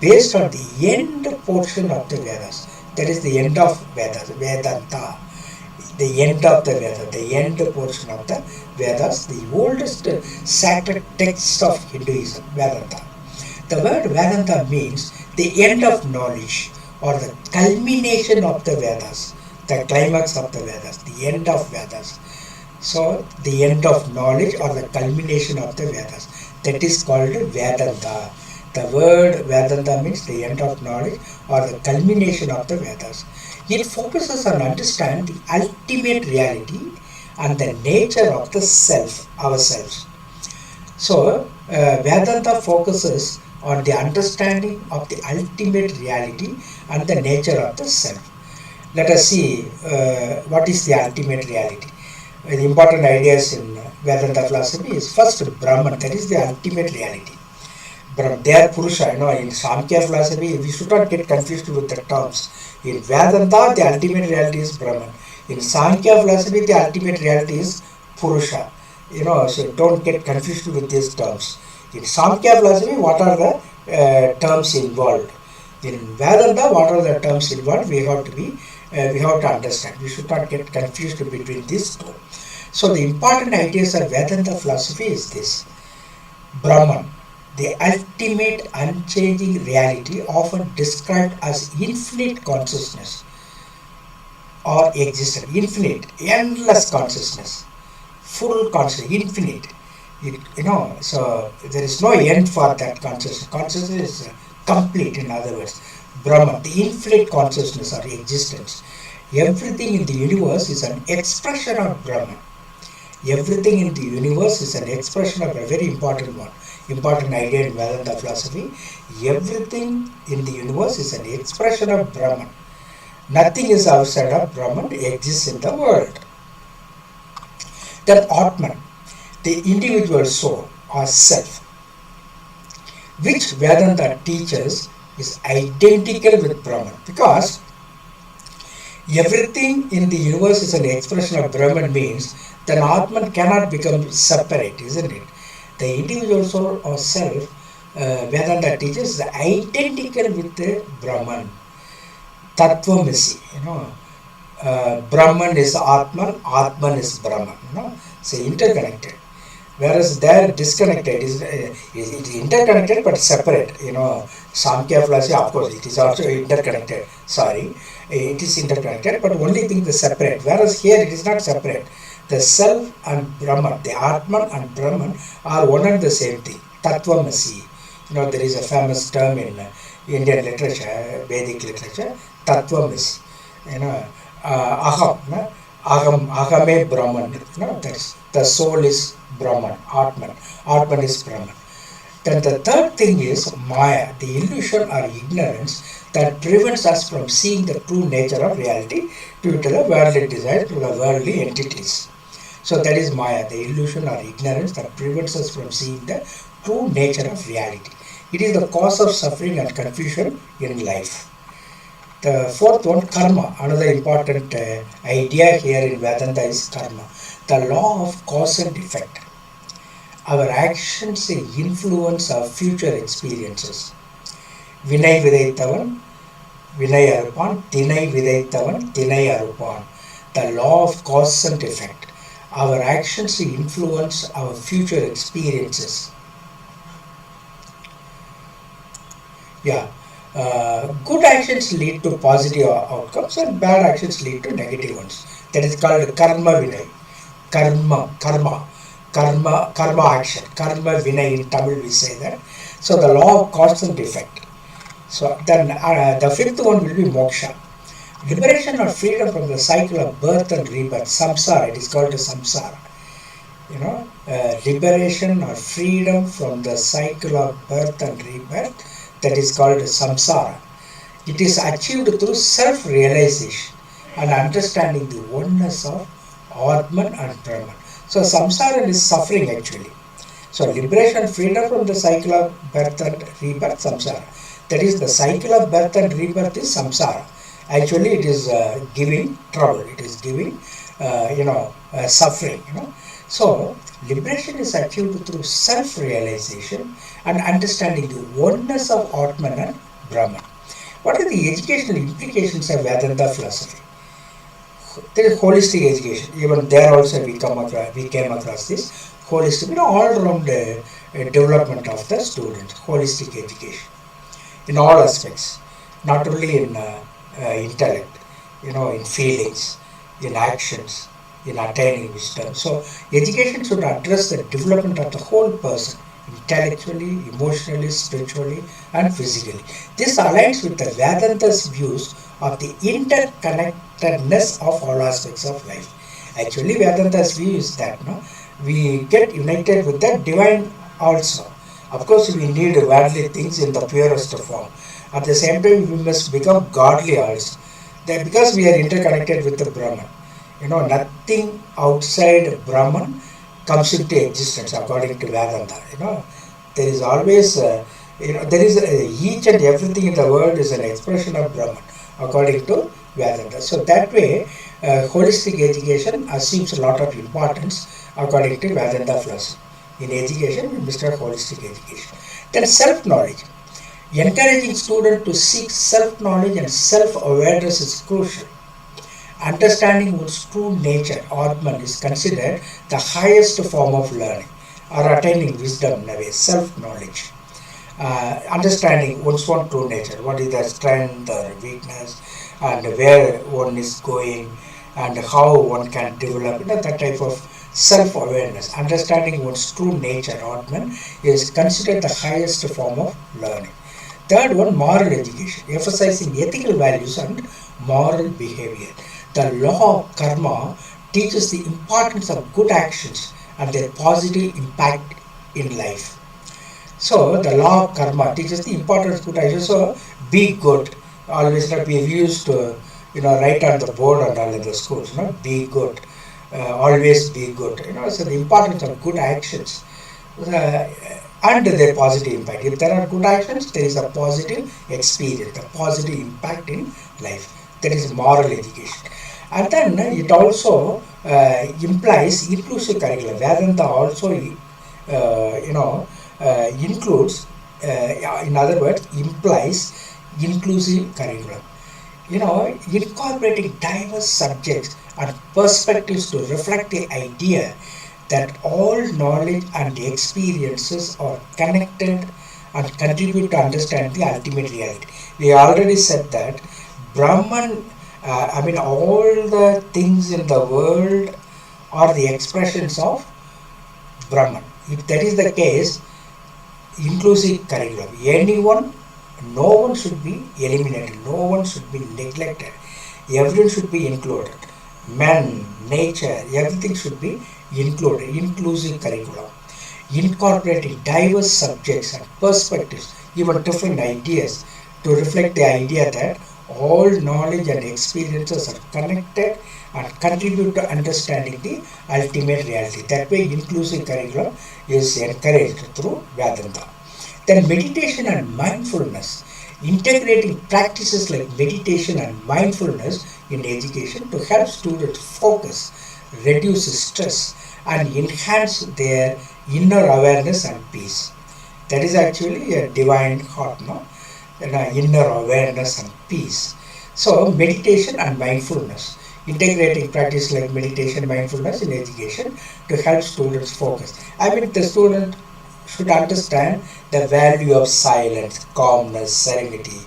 based on the end portion of the Vedas. That is the end of Vedas, Vedanta. The end of the Vedas, the end portion of the Vedas, the oldest sacred text of Hinduism, Vedanta. The word Vedanta means the end of knowledge, or the culmination of the Vedas, the climax of the Vedas, the end of Vedas. So, the end of knowledge or the culmination of the Vedas. That is called Vedanta. The word Vedanta means the end of knowledge or the culmination of the Vedas. It focuses on understanding the ultimate reality and the nature of the self, ourselves. So, Vedanta focuses on the understanding of the ultimate reality and the nature of the self. Let us see what is the ultimate reality. The important ideas in Vedanta philosophy is first Brahman, that is the ultimate reality. They are Purusha. In Samkhya philosophy, we should not get confused with the terms. In Vedanta, the ultimate reality is Brahman. In Sankhya philosophy, the ultimate reality is Purusha. So don't get confused with these terms. In Samkhya philosophy, what are the terms involved? In Vedanta, what are the terms involved? We have to understand. We should not get confused between these two. So the important ideas of Vedanta philosophy is this: Brahman, the ultimate unchanging reality, often described as infinite consciousness or existence, infinite, endless consciousness, full consciousness, infinite. So there is no end for that consciousness. Consciousness is complete, in other words. Brahman, the infinite consciousness or existence. Everything in the universe is an expression of Brahman. Everything in the universe is an expression of a very important idea in Vedanta philosophy. Everything in the universe is an expression of Brahman. Nothing is outside of Brahman, exists in the world. Then Atman, the individual soul or self, which Vedanta teaches is identical with Brahman, because everything in the universe is an expression of Brahman means then Atman cannot become separate, isn't it? The individual soul or self, Vedanta teaches, is identical with the Brahman. Tattvamasi, Brahman is Atman, Atman is Brahman, so interconnected. Whereas they are disconnected, it is interconnected but separate. Samkhya philosophy, of course, it is also interconnected. It is interconnected, but only thing is separate. Whereas here it is not separate. The self and Brahman, the Atman and Brahman are one and the same thing. Tattvamasi. There is a famous term in Indian literature, Vedic literature, Tattvamasi. Aham, Ahame Brahman. That's the soul is Brahman, Atman. Atman is Brahman. Then the third thing is Maya, the illusion or ignorance that prevents us from seeing the true nature of reality due to the worldly desires, to the worldly entities. So that is Maya, the illusion or ignorance that prevents us from seeing the true nature of reality. It is the cause of suffering and confusion in life. The fourth one, karma. Another important idea here in Vedanta is karma, the law of cause and effect. Our actions influence our future experiences. Vinay Vidaitavan, Vinay Arupan, Tinay Vidaitavan, Tinay Arupan. The law of cause and effect. Our actions influence our future experiences. Good actions lead to positive outcomes and bad actions lead to negative ones. That is called karma vinay. Karma. karma action, karma vinay in Tamil we say that. So the law of cause and effect. So then the fifth one will be moksha. Liberation or freedom from the cycle of birth and rebirth, samsara, it is called as samsara. Liberation or freedom from the cycle of birth and rebirth, that is called samsara. It is achieved through self-realization and understanding the oneness of Atman and Brahman. So samsara is suffering actually. So liberation, freedom from the cycle of birth and rebirth, samsara. That is, the cycle of birth and rebirth is samsara. Actually, it is giving trouble. It is giving, suffering. So liberation is achieved through self-realization and understanding the oneness of Atman and Brahman. What are the educational implications of Vedanta philosophy? There is holistic education. Even there also we came across this holistic, all-round development of the student. Holistic education in all aspects, not only in intellect, in feelings, in actions, in attaining wisdom. So education should address the development of the whole person, intellectually, emotionally, spiritually, and physically. This aligns with the Vedanta's views of the interconnectedness of all aspects of life. Actually, Vedanta's view is that we get united with the divine also. Of course, we need worldly things in the purest form. At the same time, we must become godly also. That because we are interconnected with the Brahman. Nothing outside Brahman comes into existence according to Vedanta. There is always, each and everything in the world is an expression of Brahman according to Vedanta. So that way, holistic education assumes a lot of importance according to Vedanta philosophy. In education, we must have holistic education. Then self-knowledge. Encouraging students to seek self-knowledge and self-awareness is crucial. Understanding one's true nature, Atman, is considered the highest form of learning or attaining wisdom in a way, self-knowledge. Understanding one's own true nature, what is the strength or weakness, and where one is going, and how one can develop, that type of self-awareness. Understanding one's true nature, Atman, is considered the highest form of learning. Third one, moral education, emphasizing ethical values and moral behavior. The law of karma teaches the importance of good actions and their positive impact in life. So the law of karma teaches the importance of good actions. So be good. Always we used to write on the board and all in the schools. Be good. Always be good. So the importance of good actions and their positive impact. If there are good actions, there is a positive experience, a positive impact in life. That is moral education. And then it also implies inclusive curriculum. Vedanta also includes, in other words, implies inclusive curriculum. Incorporating diverse subjects and perspectives to reflect the idea that all knowledge and experiences are connected and contribute to understand the ultimate reality. We already said that Brahman, all the things in the world are the expressions of Brahman. If that is the case, inclusive curriculum. No one should be eliminated, no one should be neglected, everyone should be included. Man, nature, everything should be included, inclusive curriculum. Incorporating diverse subjects and perspectives, even different ideas, to reflect the idea that all knowledge and experiences are connected and contribute to understanding the ultimate reality. That way, inclusive curriculum is encouraged through Vedanta. Then meditation and mindfulness. Integrating practices like meditation and mindfulness in education to help students focus, reduce stress, and enhance their inner awareness and peace. That is actually a divine heart, inner awareness and peace. So meditation and mindfulness, integrating practice like meditation, mindfulness in education to help students focus. The student should understand the value of silence, calmness, serenity.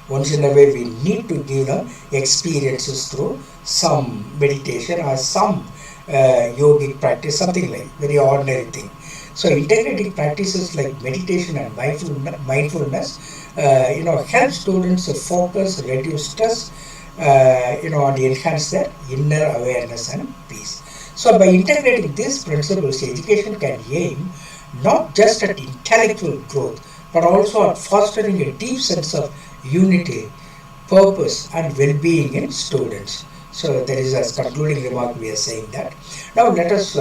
Once in a way, we need to give them experiences through some meditation or some yogic practice, something like very ordinary thing. So integrating practices like meditation and mindfulness, help students to focus, reduce stress, and enhance their inner awareness and peace. So by integrating these principles, education can aim not just at intellectual growth, but also at fostering a deep sense of unity, purpose, and well-being in students. So there is a concluding remark we are saying that. Now let us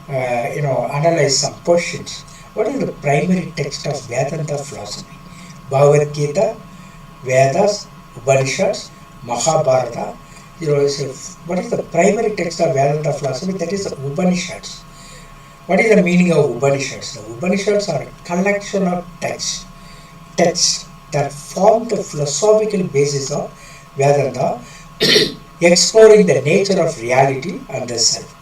analyze some questions. What is the primary text of Vedanta philosophy? Bhagavad Gita, Vedas, Upanishads, Mahabharata. What is the primary text of Vedanta philosophy? That is the Upanishads. What is the meaning of Upanishads? The Upanishads are a collection of texts that form the philosophical basis of Vedanta, exploring the nature of reality and the self.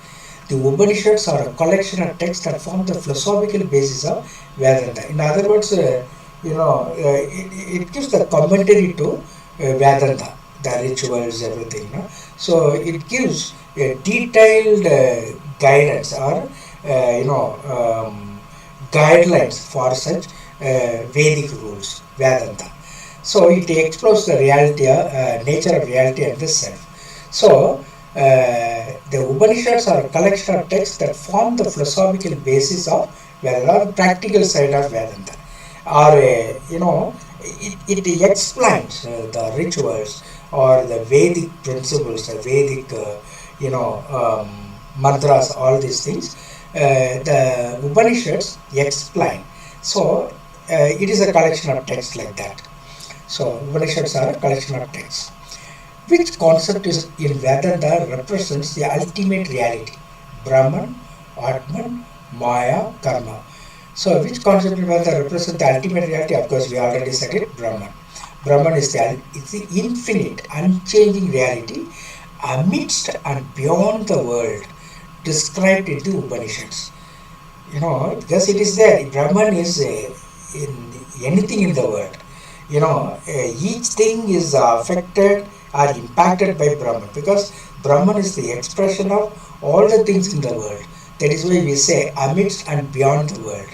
The Upanishads are a collection of texts that form the philosophical basis of Vedanta. In other words, it gives the commentary to Vedanta, the rituals, everything. So it gives a detailed guidance or guidelines for such Vedic rules, Vedanta. So it explores the reality, nature of reality and the self. So the Upanishads are a collection of texts that form the philosophical basis of Vedanta, the practical side of Vedanta. Or it explains the rituals or the Vedic principles, the Vedic mantras, all these things. The Upanishads explain. So it is a collection of texts like that. So Upanishads are a collection of texts. Which concept is in Vedanta represents the ultimate reality? Brahman, Atman, Maya, Karma. So which concept in Vedanta represents the ultimate reality? Of course, we already said it, Brahman. Brahman is the infinite, unchanging reality amidst and beyond the world, described in the Upanishads. Because it is there. Brahman is in anything in the world. Each thing is affected or impacted by Brahman, because Brahman is the expression of all the things in the world. That is why we say amidst and beyond the world.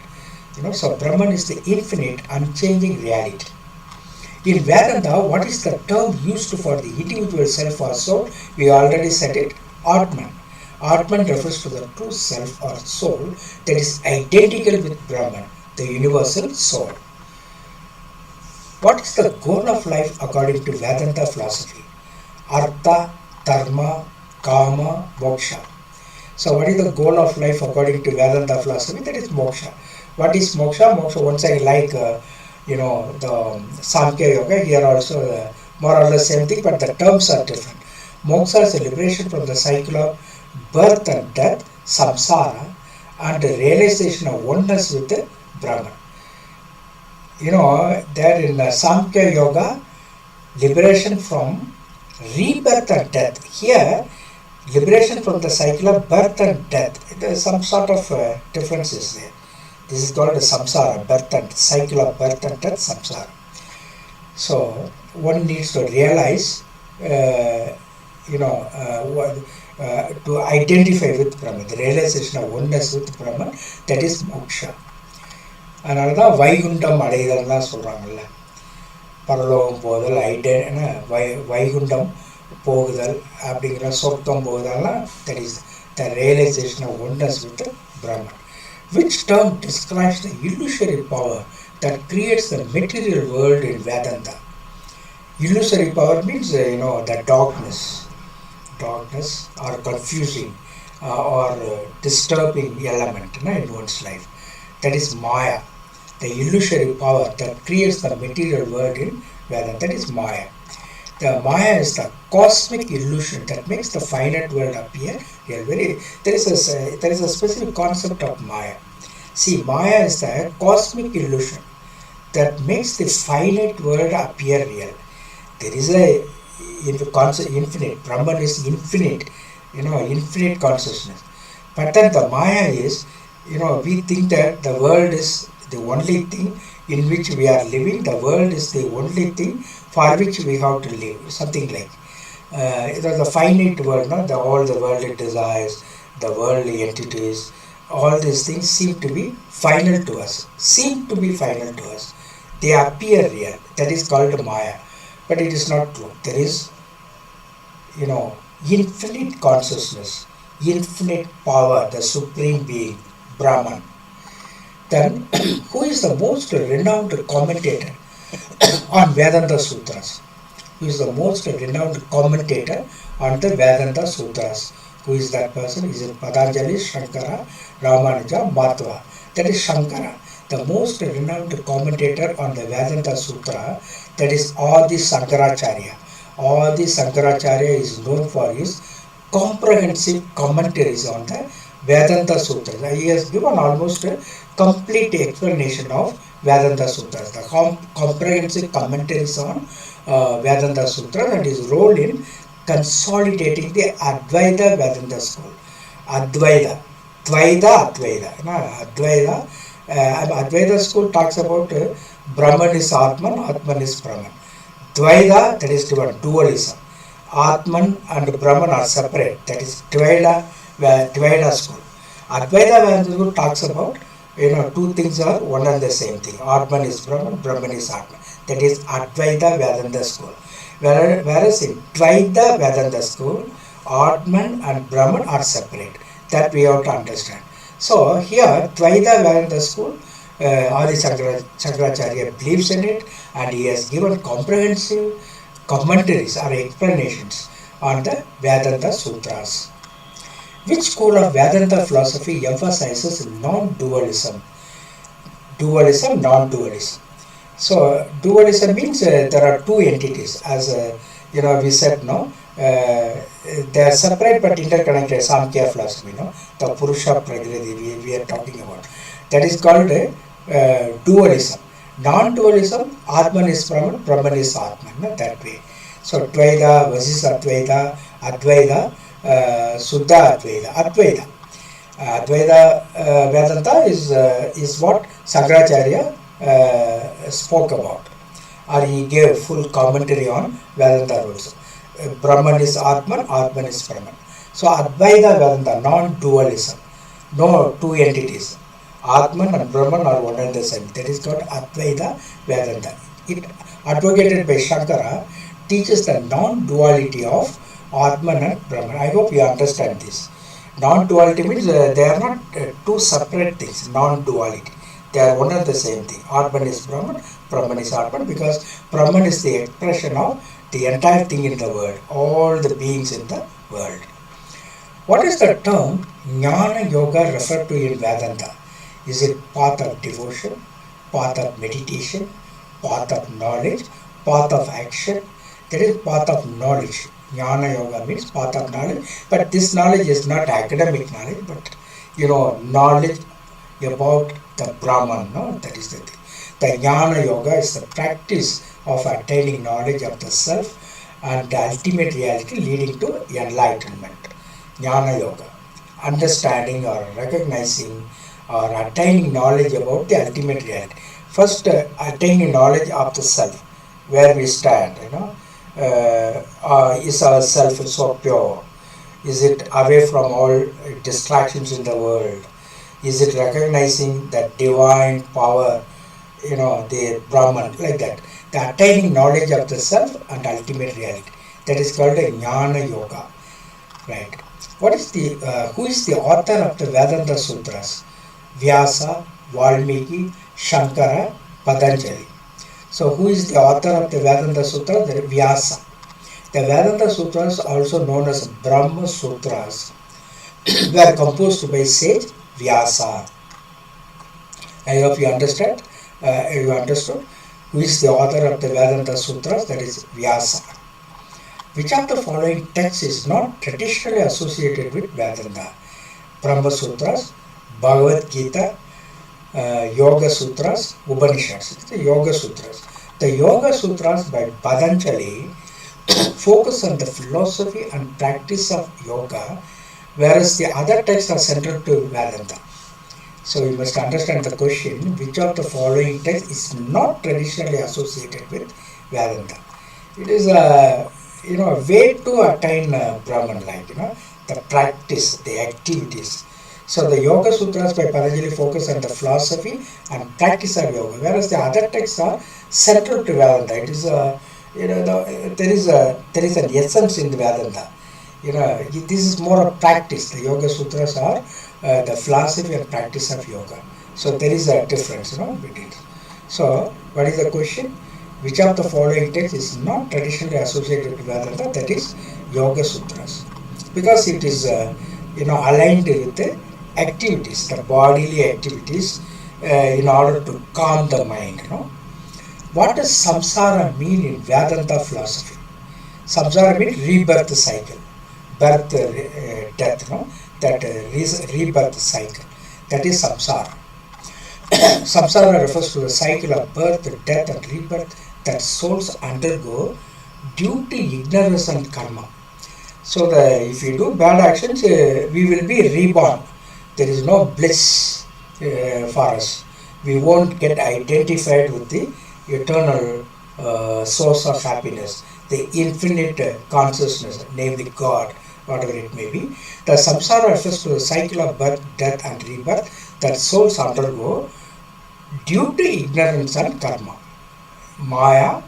So Brahman is the infinite, unchanging reality. In Vedanta, what is the term used for the individual self or soul? We already said it, Atman. Atman refers to the true self or soul that is identical with Brahman, the universal soul. What is the goal of life according to Vedanta philosophy? Artha, Dharma, Kama, Moksha. So what is the goal of life according to Vedanta philosophy? That is moksha. What is moksha? Moksha, once I like, the Samkhya Yoga, here also more or less same thing, but the terms are different. Moksha is a liberation from the cycle of birth and death, samsara, and the realization of oneness with the Brahman. There in Samkhya Yoga, liberation from rebirth and death. Here, liberation from the cycle of birth and death. There is some sort of differences there. This is called samsara, birth and cycle of birth and death, samsara. So one needs to realize, to identify with Brahman, the realization of oneness with Brahman, that is moksha. அதனால தான் வைகுண்டம் அடைதல்லாம் சொல்கிறாங்கல்ல, பரலோகம் போதல், வைகுண்டம் போகுதல் அப்படிங்கிற சொர்க்கம் போகுதெல்லாம், that is the realization of oneness with the Brahman. Which term describes the illusory power that creates the material world in Vedanta? Illusory power means, the darkness or confusing or disturbing element in one's life. That is Maya. The illusory power that creates the material world in Vedanta, that is Maya. The Maya is the cosmic illusion that makes the finite world appear real. There is a specific concept of Maya. See, Maya is the cosmic illusion that makes the finite world appear real. There is a concept infinite. Brahman is infinite, infinite consciousness. But then the Maya is, we think that the world is the only thing in which we are living. The world is the only thing for which we have to live. Something like the finite world, all the worldly desires, the worldly entities, all these things seem to be final to us. Seem to be final to us. They appear real. That is called Maya. But it is not true. There is, infinite consciousness, infinite power, the supreme being, Brahman. Then, who is the most renowned commentator on Vedanta Sutras? Who is the most renowned commentator on the Vedanta Sutras? Who is that person? Is it Patanjali, Shankara, Ramanuja, Madhva? That is Shankara. The most renowned commentator on the Vedanta Sutra, that is Adi Sankaracharya. Adi Sankaracharya is known for his comprehensive commentaries on the Vedanta Sutras. He has given almost a complete explanation of Vedanta Sutras. The comprehensive commentaries on Vedanta Sutra and his role in consolidating the Advaita Vedanta school. Advaita. Advaita. Advaita school talks about Brahman is Atman, Atman is Brahman. Dvaita, that is dualism. Atman and Brahman are separate. That is Dvaita school. Advaita Vedanta school talks about two things are one and the same thing. Atman is Brahman, Brahman is Atman. That is Advaita Vedanta school. Whereas in Dvaita Vedanta school, Atman and Brahman are separate. That we have to understand. So here, Dvaita Vedanta school, Adi Shankaracharya believes in it, and he has given comprehensive commentaries or explanations on the Vedanta Sutras. Which school of Vedanta philosophy emphasizes non-dualism? Dualism, non-dualism. So, dualism means there are two entities, as we said, they are separate but interconnected. Samkhya philosophy, the Purusha Prakriti we are talking about. That is called dualism. Non-dualism, Atman is Brahman, Brahman is Atman, that way. So, Dvaita versus Advaita, Advaita, Suddha Advaita, Advaita. Advaita Vedanta is what Shankaracharya spoke about, or he gave full commentary on Vedanta rules. Brahman is Atman, Atman is Brahman. So Advaita Vedanta, non-dualism, no two entities. Atman and Brahman are one and the same. That is called Advaita Vedanta. It, advocated by Shankara, teaches the non-duality of Atman and Brahman. I hope you understand this. Non-duality means they are not two separate things, non-duality. They are one and the same thing. Atman is Brahman, Brahman is Atman, because Brahman is the expression of the entire thing in the world, all the beings in the world. What is the term Jnana Yoga referred to in Vedanta? Is it path of devotion, path of meditation, path of knowledge, path of action? That is path of knowledge. Jnana Yoga means path of knowledge, but this knowledge is not academic knowledge, but knowledge about the Brahman, that is the thing. The Jnana Yoga is the practice of attaining knowledge of the self and the ultimate reality leading to enlightenment. Jnana Yoga, understanding or recognizing or attaining knowledge about the ultimate reality. First, attaining knowledge of the self, where we stand, is our self so pure? Is it away from all distractions in the world? Is it recognizing that divine power, the Brahman, like that? The attaining knowledge of the self and ultimate reality. That is called a Jnana Yoga. Right. What is who is the author of the Vedanta Sutras? Vyasa, Valmiki, Shankara, Patanjali. So who is the author of the Vedanta Sutras? Vyasa. The Vedanta Sutras, also known as Brahma Sutras, were composed by sage Vyasa. I hope you understand. You understood who is the author of the Vedanta Sutras? That is Vyasa. Which of the following texts is not traditionally associated with Vedanta? Brahma Sutras, Bhagavad Gita, Yoga Sutras, Upanishads. The Yoga Sutras. The Yoga Sutras by Patanjali focus on the philosophy and practice of yoga, whereas the other texts are central to Vedanta. So you must understand the question, which of the following text is not traditionally associated with Vedanta? It is a way to attain Brahman, the practice, the activities. So the Yoga Sutras by Patanjali focus on the philosophy and practice of yoga, whereas the other texts are central to Vedanta. It is a, there is an essence in the Vedanta. This is more of practice. The Yoga Sutras are the philosophy and practice of yoga. So there is a difference, between. So what is the question? Which of the following texts is not traditionally associated with Vedanta? That is Yoga Sutras, because it is aligned with the activities, the bodily activities, in order to calm the mind. What does samsara mean in Vedanta philosophy? Samsara means rebirth cycle, birth, death. That rebirth cycle. That is samsara. Samsara refers to the cycle of birth, death, and rebirth that souls undergo due to ignorance and karma. So if we do bad actions, we will be reborn. There is no bliss for us. We won't get identified with the eternal source of happiness, the infinite consciousness, namely God, whatever it may be. The samsara refers to the cycle of birth, death, and rebirth that souls undergo due to ignorance and karma. Maya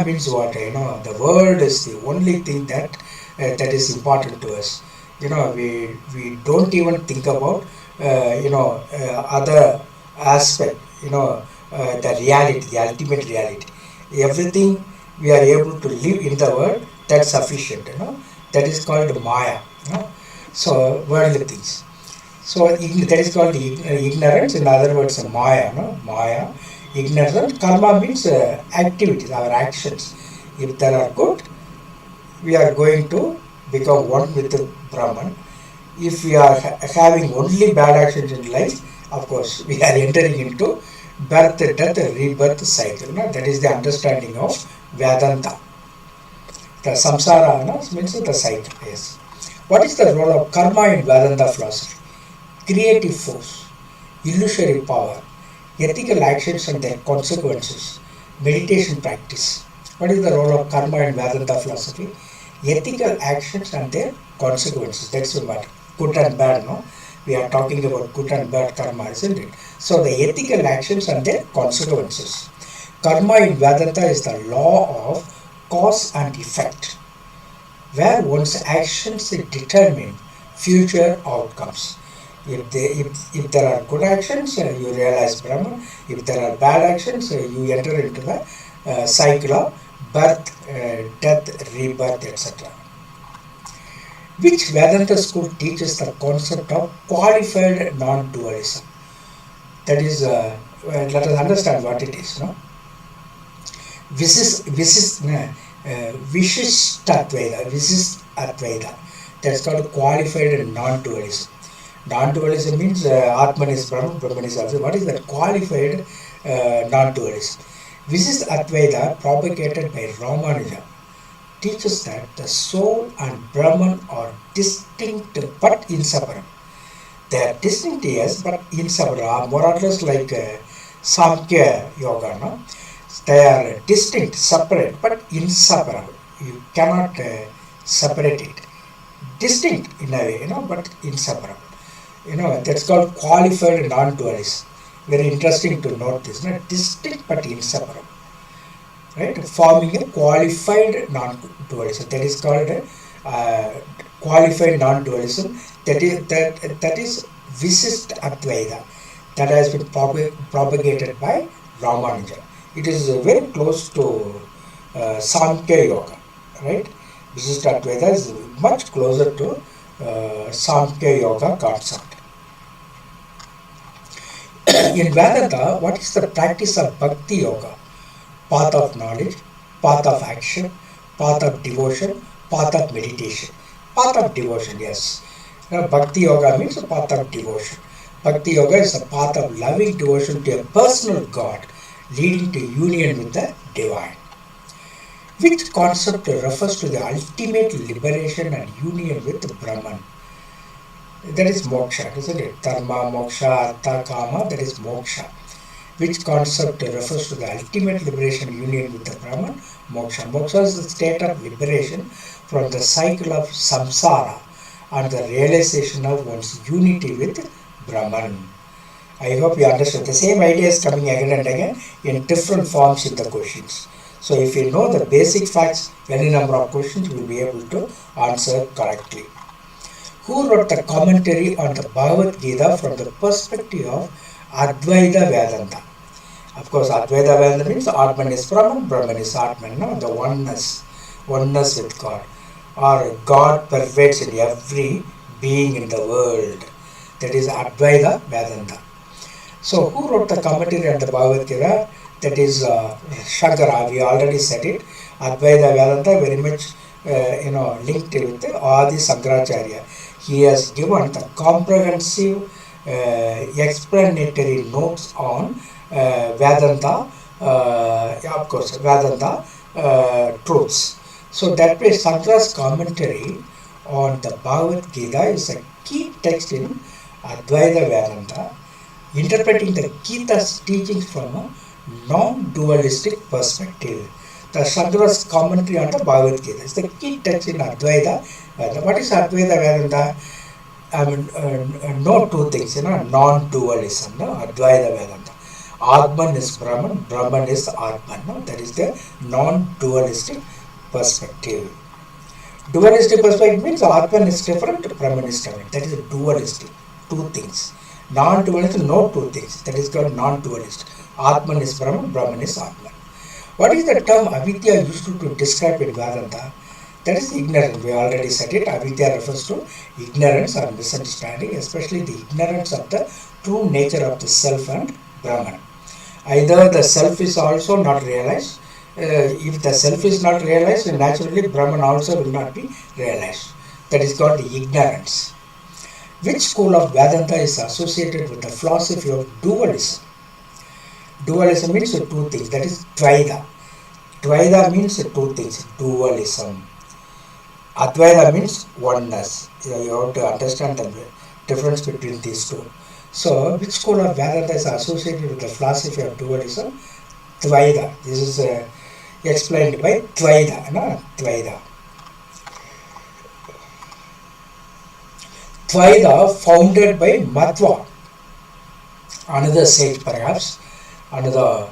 means what? The world is the only thing that is important to us. We don't even think about other aspect. The reality, the ultimate reality. Everything we are able to live in the world, that's sufficient. That is called Maya. So worldly things. So that is called ignorance. In other words, Maya. Maya, ignorance. Karma means activities, our actions. If they are good, we are going to become one with the Brahman. If we are having only bad actions in life, of course, we are entering into birth, death, rebirth cycle. That is the understanding of Vedanta. The samsara means the cycle. Yes. What is the role of karma in Vedanta philosophy? Creative force, illusory power, ethical actions and their consequences, meditation practice. What is the role of karma in Vedanta philosophy? Ethical actions and their consequences. That's what good and bad. We are talking about good and bad karma, isn't it? So the ethical actions and their consequences. Karma in Vedanta is the law of cause and effect, where one's actions determine future outcomes. If there are good actions, you realize Brahman. If there are bad actions, you enter into the cycle of birth, death, rebirth, etc. Which Vedanta school teaches the concept of qualified non-dualism? That is, let us understand what it is. Vishishtadvaita. That's called qualified non-dualism. Non-dualism means Atman is Brahman, Brahman is also. What is that? Qualified non-dualism. Vishishtadvaita, propagated by Ramanuja, teaches that the soul and Brahman are distinct but inseparable. They are distinct, yes, but inseparable, more or less like Samkhya Yoga. No? They are distinct, separate, but inseparable. You cannot separate it. Distinct in a way, but inseparable. That's called qualified non-dualism. Very interesting to note this. Distinct but inseparable. Right? Forming a qualified non-dualism. That is called qualified non-dualism. That is Vishishtadvaita. That has been propagated by Ramanuja. It is very close to Samkhya Yoga. Right? Vishishtadvaita is much closer to Samkhya Yoga concept. In Vedanta, what is the practice of Bhakti Yoga? Path of knowledge, path of action, path of devotion, path of meditation. Path of devotion, yes. Bhakti Yoga means a path of devotion. Bhakti Yoga is a path of loving devotion to a personal God, leading to union with the divine. Which concept refers to the ultimate liberation and union with Brahman? That is moksha, isn't it? Dharma, moksha, artha, kama, that is moksha. Which concept refers to the ultimate liberation union with the Brahman? Moksha. Moksha is the state of liberation from the cycle of samsara and the realization of one's unity with Brahman. I hope you understood. The same idea is coming again and again in different forms in the questions. So if you know the basic facts, any number of questions you will be able to answer correctly. Who wrote the commentary on the Bhagavad Gita from the perspective of Advaita Vedanta? Of course, Advaita Vedanta means Atman is Brahman, Brahman is Atman, no? The oneness with God. Or God pervades in every being in the world. That is Advaita Vedanta. So, who wrote the commentary on the Bhagavad Gita? That is Shankara. We already said it. Advaita Vedanta very much linked with Adi Sankaracharya. He has given the comprehensive explanatory notes on Vedanta, Vedanta truths. So that way Shankara's commentary on the Bhagavad Gita is a key text in Advaita Vedanta, interpreting the Gita's teachings from a non-dualistic perspective. The Shankara's commentary on the Bhagavad Gita is the key text in Advaita Vedanta. What is Advaita Vedanta? No two things, non-dualism, Advaita Vedanta. Atman is Brahman, Brahman is Atman. That is the non-dualistic perspective. Dualistic perspective means Atman is different, Brahman is different. That is a dualistic, two things. Non-dualistic, no two things. That is called non-dualist. Atman is Brahman, Brahman is Atman. What is the term avidya used to describe in Vedanta? That is ignorance. We already said it. Avidya refers to ignorance or misunderstanding, especially the ignorance of the true nature of the self and Brahman. Either the self is also not realized. If the self is not realized, naturally Brahman also will not be realized. That is called the ignorance. Which school of Vedanta is associated with the philosophy of dualism? Dualism means two things. That is Dvaita. Dvaita means two things. Dualism. Advaita means oneness. You have to understand the difference between these two. So, which school of Vedanta is associated with the philosophy of dualism? Dvaita. This is explained by Dvaita. Dvaita. Dvaita founded by Madhva, another sage perhaps, another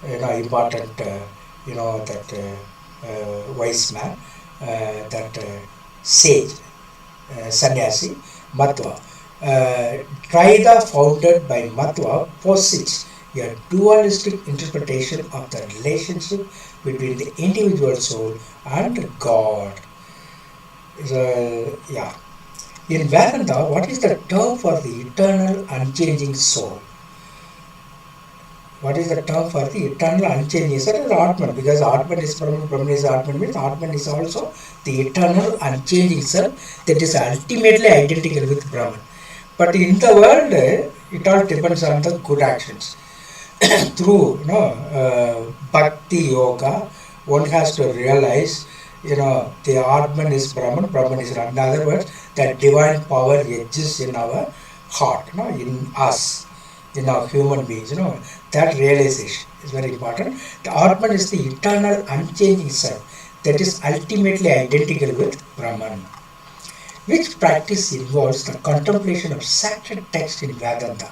important wise man, that sage, sannyasi, Madhva. Dvaita founded by Madhva posits a dualistic interpretation of the relationship between the individual soul and God. In Vedanta, what is the term for the eternal unchanging soul? What is the term for the eternal unchanging soul? It is Atman, because Atman is Brahman, Brahman is Atman, means Atman is also the eternal unchanging soul that is ultimately identical with Brahman. But in the world, it all depends on the good actions. Through bhakti yoga, one has to realize the Atman is Brahman, Brahman is Atman. In other words, that divine power exists in our heart, in us, in our human beings. That realization is very important. The Atman is the eternal, unchanging self that is ultimately identical with Brahman. Which practice involves the contemplation of sacred text in Vedanta?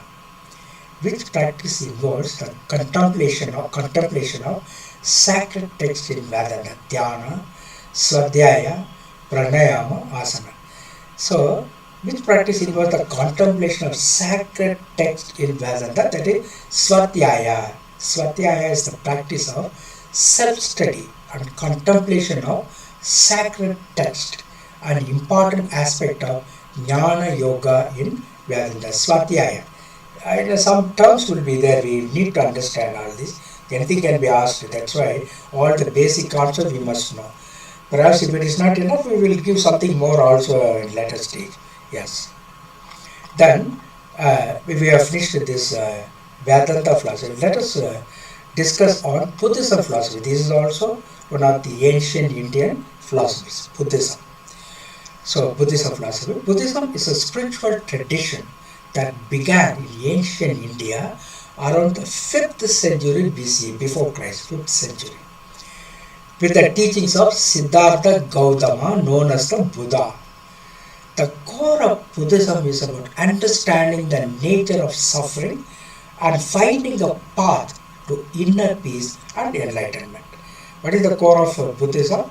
Which practice involves the contemplation of sacred text in Vedanta? Dhyana, Swadhyaya, Pranayama, Asana. So, which practice involves the contemplation of sacred text in Vedanta? That is Swadhyaya. Swadhyaya is the practice of self-study and contemplation of sacred text, an important aspect of Jnana Yoga in Vedanta. Swadhyaya. Some terms will be there. We need to understand all this. Anything can be asked. That's why all the basic concepts we must know. Perhaps if it is not enough, we will give something more also in later stage. Yes. Then, we have finished this Vedanta philosophy. Let us discuss on Buddhism philosophy. This is also one of the ancient Indian philosophies, Buddhism. So, Buddhism philosophy. Buddhism is a spiritual tradition that began in ancient India around the 5th century BC, before Christ, 5th century, with the teachings of Siddhartha Gautama, known as the Buddha. The Buddhism is about understanding the nature of suffering and finding a path to inner peace and enlightenment. What is the core of Buddhism?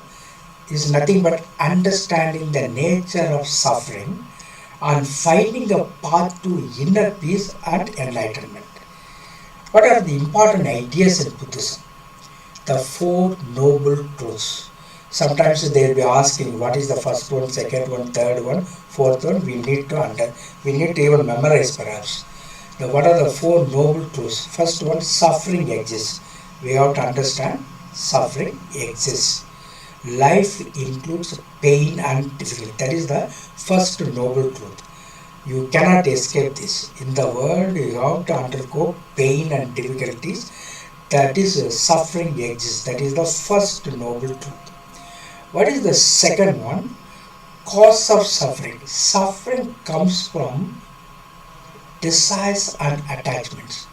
Is nothing but understanding the nature of suffering and finding a path to inner peace and enlightenment. What are the important ideas in Buddhism? The Four Noble Truths. Sometimes they will be asking what is the first one, second one, third one, fourth one. We need to even memorize perhaps. Now, what are the Four Noble Truths? First one, suffering exists. We have to understand suffering exists. Life includes pain and difficulty. That is the first noble truth. You cannot escape this. In the world, you have to undergo pain and difficulties. That is suffering exists. That is the first noble truth. What is the second one? Cause of suffering. Suffering comes from desires and attachments.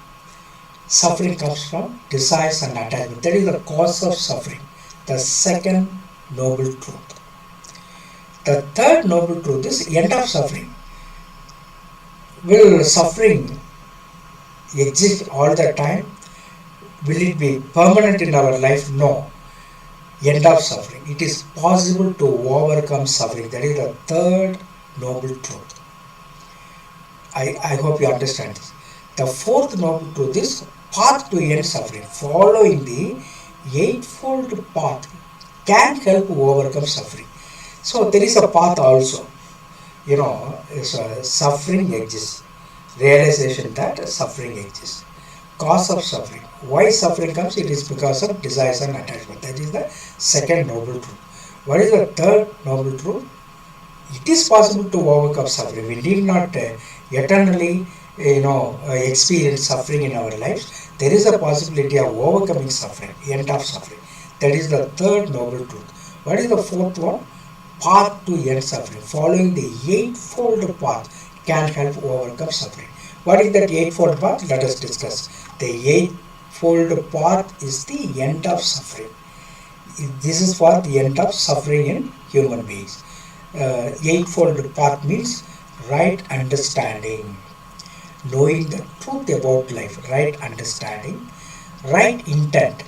Suffering comes from desires and attachment. That is the cause of suffering. The second noble truth. The third noble truth is end of suffering. Will suffering exist all the time? Will it be permanent in our life? No. End of suffering. It is possible to overcome suffering. That is the third noble truth. I hope you understand this. The fourth noble truth is path to end suffering. Following the eightfold path can help overcome suffering. So there is a path also. Suffering exists. Realization that suffering exists. Cause of suffering. Why suffering comes? It is because of desires and attachment. That is the second noble truth. What is the third noble truth? It is possible to overcome suffering. We need not eternally experience suffering in our lives. There is a possibility of overcoming suffering, end of suffering. That is the third noble truth. What is the fourth one? Path to end suffering. Following the eightfold path can help overcome suffering. What is that eightfold path? Let us discuss. The eightfold path is the end of suffering. This is for the end of suffering in human beings. Eightfold path means right understanding, knowing the truth about life, right understanding, right intent,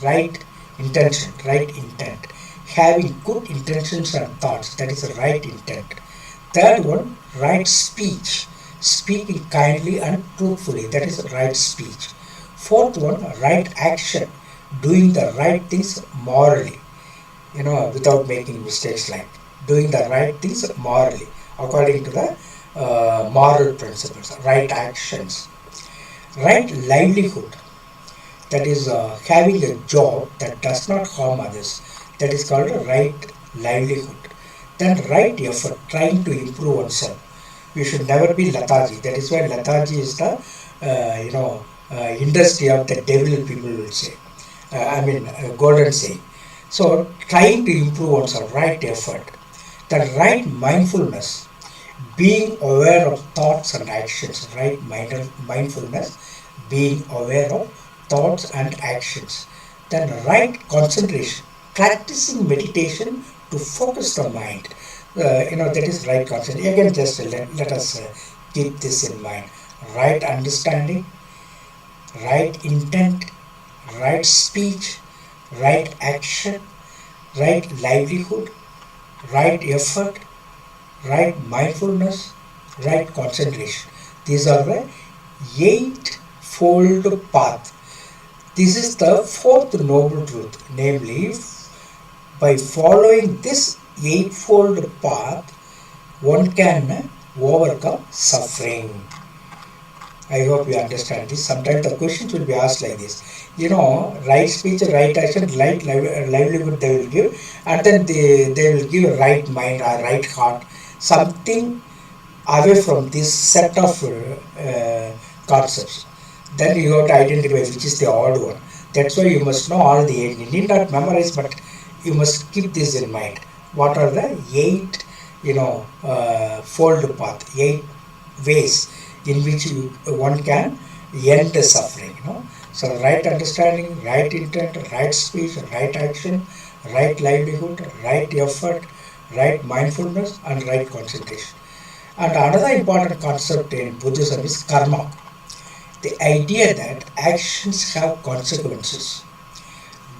right intention, right intent, having good intentions and thoughts, that is right intent. Third one, right speech, speaking kindly and truthfully, that is right speech. Fourth one, right action, doing the right things morally, without making mistakes, like doing the right things morally according to the moral principles, right actions. Right livelihood, that is having a job that does not harm others, that is called a right livelihood. Then right effort, trying to improve oneself. We should never be lethargy. That is why lethargy is the industry of the devil, people will say. Golden saying. So trying to improve oneself, right effort. The right mindfulness, being aware of thoughts and actions, right mindfulness, being aware of thoughts and actions. Then right concentration, practicing meditation to focus the mind. That is right concentration. Again, just let us keep this in mind. Right understanding, right intent, right speech, right action, right livelihood, right effort, right mindfulness, right concentration. These are the eightfold path. This is the fourth noble truth, namely, by following this eightfold path, one can overcome suffering. I hope you understand this. Sometimes the questions will be asked like this. Right speech, right action, right livelihood they will give, and then they will give right mind or right heart. Something away from this set of concepts. Then you have to identify which is the odd one. That's why you must know all the eight. You need not memorize, but you must keep this in mind. What are the eight, fold path, 8 ways in which one can end the suffering. So right understanding, right intent, right speech, right action, right livelihood, right effort, right mindfulness, and right concentration. And another important concept in Buddhism is karma, the idea that actions have consequences.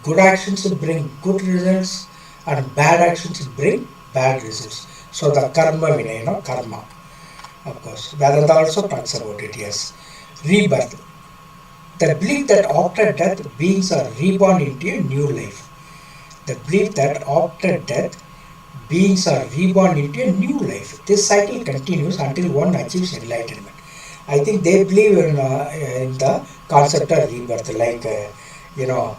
Good actions bring good results and bad actions bring bad results. So the karma vinaya, karma. Of course, Vedanta also talks about it, yes. Rebirth. The belief that after death beings are reborn into a new life. The belief that after death beings are reborn into a new life. This cycle continues until one achieves enlightenment. I think they believe in the concept of rebirth, like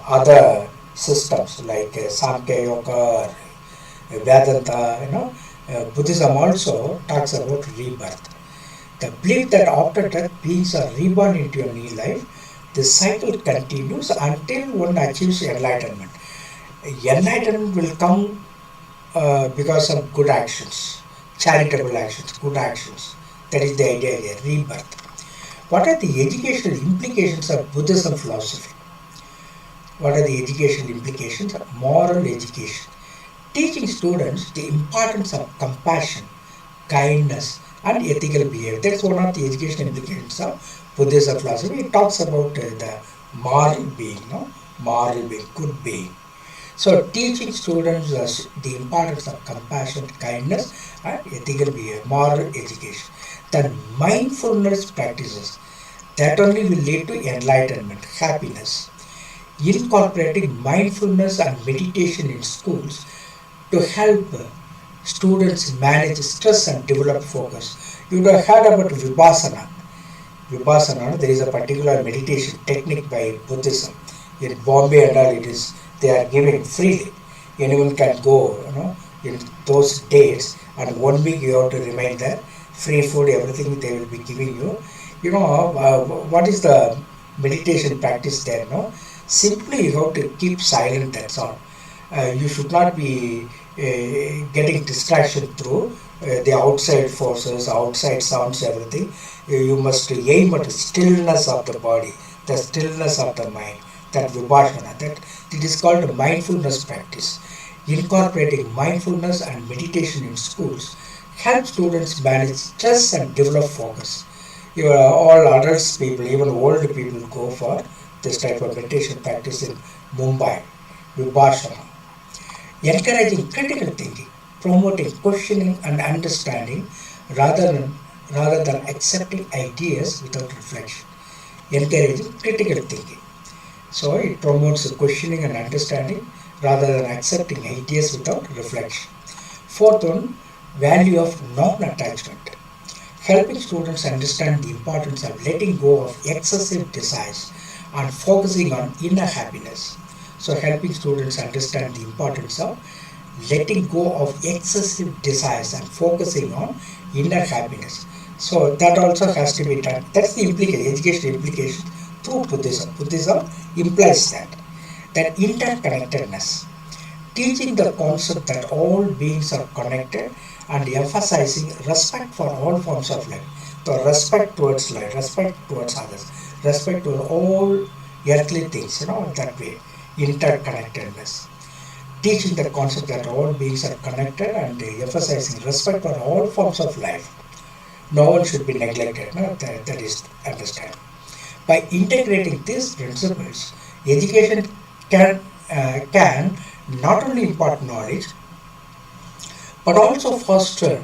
other systems like Samkhya Yoga or Vedanta. Buddhism also talks about rebirth. The belief that after death beings are reborn into a new life. This cycle continues until one achieves enlightenment. Enlightenment will come because of good actions, charitable actions, good actions. That is the idea here, rebirth. What are the educational implications of Buddhism philosophy? What are the educational implications of moral education? Teaching students the importance of compassion, kindness, and ethical behavior. That's one of the educational implications of Buddhism philosophy. It talks about the moral being, moral being, good being. So teaching students the importance of compassion, kindness, and ethical behavior, moral education. Then mindfulness practices that only will lead to enlightenment, happiness. Incorporating mindfulness and meditation in schools to help students manage stress and develop focus. You would have heard about Vipassana. Vipassana, there is a particular meditation technique by Buddhism. In Bombay and all, they are giving freely. Anyone can go, in those days, and 1 week you have to remain there. Free food, everything they will be giving you. What is the meditation practice there? Simply you have to keep silent, that's all. You should not be getting distraction through the outside forces, outside sounds, everything. You must aim at the stillness of the body, the stillness of the mind, that vipassana, that it is called mindfulness practice. Incorporating mindfulness and meditation in schools help students manage stress and develop focus. All adults people, even old people go for this type of meditation practice in Mumbai, Vipassana. Encouraging critical thinking, promoting questioning and understanding rather than accepting ideas without reflection. Encouraging critical thinking. So it promotes questioning and understanding rather than accepting ideas without reflection. Fourth one, value of non-attachment. Helping students understand the importance of letting go of excessive desires and focusing on inner happiness. So helping students understand the importance of letting go of excessive desires and focusing on inner happiness. So that also has to be done. That's the educational implication through Buddhism. Buddhism implies that interconnectedness, teaching the concept that all beings are connected and emphasizing respect for all forms of life. So respect towards life, respect towards others, respect to all earthly things, that way, interconnectedness. Teaching the concept that all beings are connected and emphasizing respect for all forms of life. No one should be neglected, that is understand. By integrating these principles, education can not only impart knowledge but also foster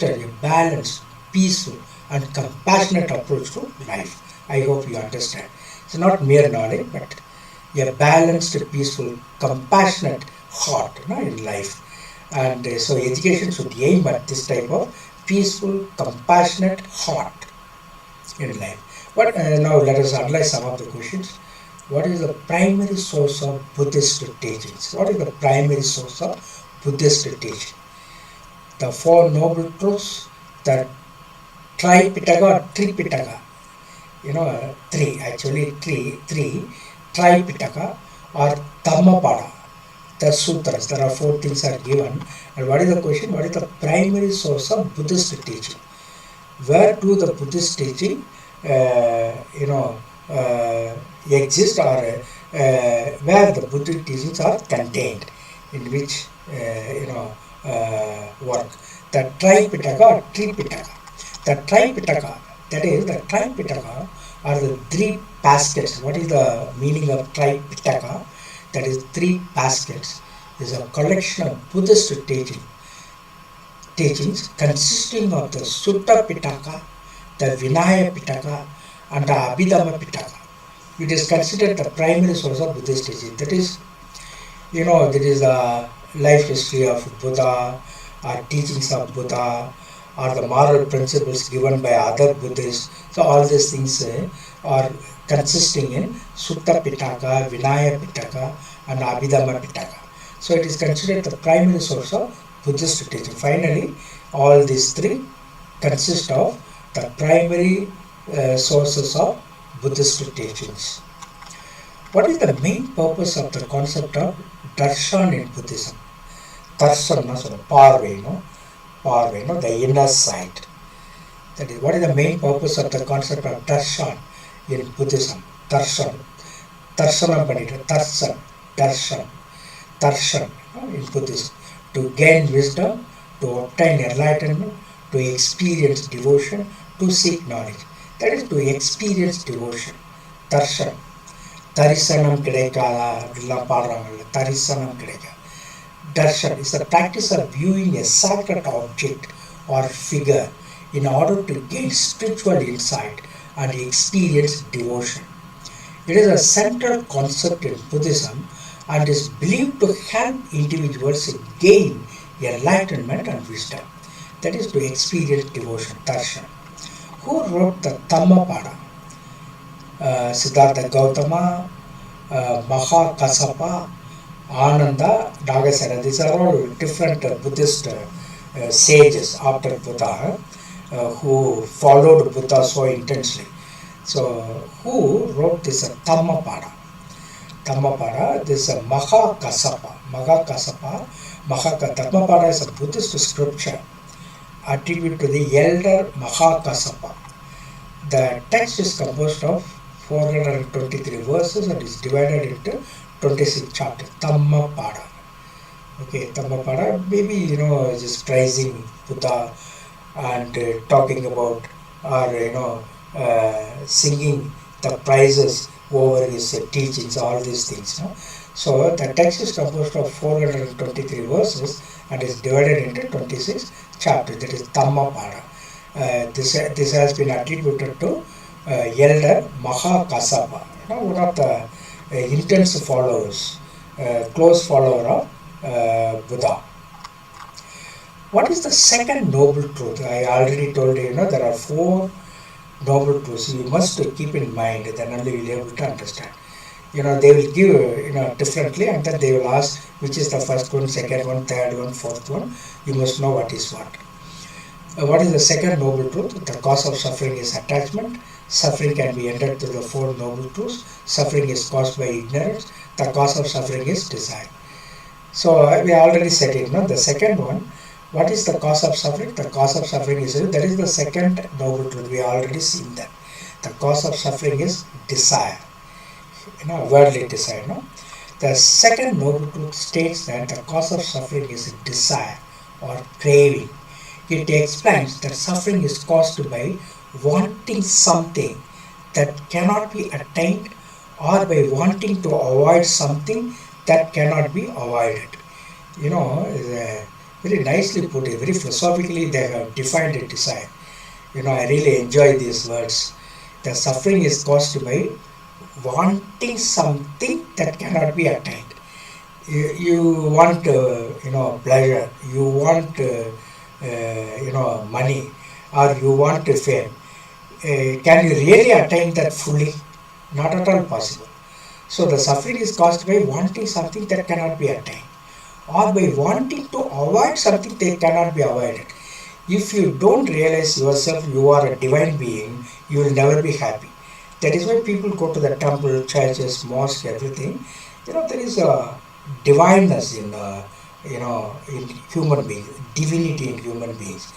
a balanced, peaceful, and compassionate approach to life. I hope you understand. It's not mere knowledge, but a balanced, peaceful, compassionate heart in life. And so education should aim at this type of peaceful, compassionate heart in life. But now let us analyze some of the questions. What is the primary source of Buddhist teachings? What is the primary source of Buddhist teaching? The Four Noble Truths, the Tripitaka or Tripitaka. Three, Tripitaka or Dhammapada, the sutras. There are 4 things are given. And what is the question? What is the primary source of Buddhist teaching? Where do the Buddhist teaching exist, or where the Buddhist teachings are contained, in which work? The Tripitaka or Tripitaka. The Tripitaka, that is the Tripitaka are the three baskets. What is the meaning of Tripitaka? That is three baskets. Is a collection of Buddhist teachings consisting of the Sutta Pitaka, the Vinaya Pitaka, and the Abhidhamma Pitaka. It is considered the primary source of Buddhist teaching. That is, there is a life history of Buddha, or teachings of Buddha, or the moral principles given by other Buddhists. So all these things are consisting in Sutta Pitaka, Vinaya Pitaka, and Abhidhamma Pitaka. So it is considered the primary source of Buddhist teaching. Finally, all these three consist of the primary sources of Buddhist teachings. What is the main purpose of the concept of darshan in Buddhism? Darshan, parve, the inner sight. That is, what is the main purpose of the concept of darshan in Buddhism? Darshan. Darshanam panita, darshan in Buddhism. To gain wisdom, to obtain enlightenment, to experience devotion, to seek knowledge. That is to experience devotion. Darshan. Tarisanam kidaikada, appadilla paadrangalla, tarisanam kidaikada. Darshan is the practice of viewing a sacred object or figure in order to gain spiritual insight and experience devotion. It is a central concept in Buddhism and is believed to help individuals gain enlightenment and wisdom. That is to experience devotion, darshan. Who wrote the Dhammapada? Siddhartha Gautama, Mahakasapa, Ananda, Nagasena. These are all different Buddhist sages after Buddha who followed Buddha so intensely. So, who wrote this Dhammapada? Dhammapada, this is Mahakasapa. Dhammapada is a Buddhist scripture attributed to the elder Mahakasapa. The text is composed of 423 verses and is divided into 26 chapters. Dhammapada. Okay, Dhammapada, maybe just praising Buddha and talking about or singing the praises over his teachings, all these things. So the text is composed of 423 verses and is divided into 26 chapters. That is Dhammapada. This has been attributed to elder Mahakasapa, one of the intense followers, close follower of Buddha. What is the second noble truth? I already told you, there are 4 noble truths. You must keep in mind, then only you will be able to understand. They will give differently, and then they will ask which is the first one, second one, third one, fourth one. You must know what is what. What is the second noble truth? The cause of suffering is attachment. Suffering can be ended through the 4 noble truths. Suffering is caused by ignorance. The cause of suffering is desire. So we already said it. The second one, what is the cause of suffering? The cause of suffering is, that is the second noble truth. We already seen that. The cause of suffering is desire. Worldly desire. The second noble truth states that the cause of suffering is desire or craving. It explains that suffering is caused by wanting something that cannot be attained or by wanting to avoid something that cannot be avoided. Very nicely put, very philosophically they have defined a desire. I really enjoy these words. The suffering is caused by wanting something that cannot be attained. You want pleasure, you want money, or you want fame. Can you really attain that fully? Not at all possible. So the suffering is caused by wanting something that cannot be attained, or by wanting to avoid something that cannot be avoided. If you don't realize yourself you are a divine being, you will never be happy. That is why people go to the temple, churches, mosques, everything. There is a divineness in in human beings, divinity in human beings.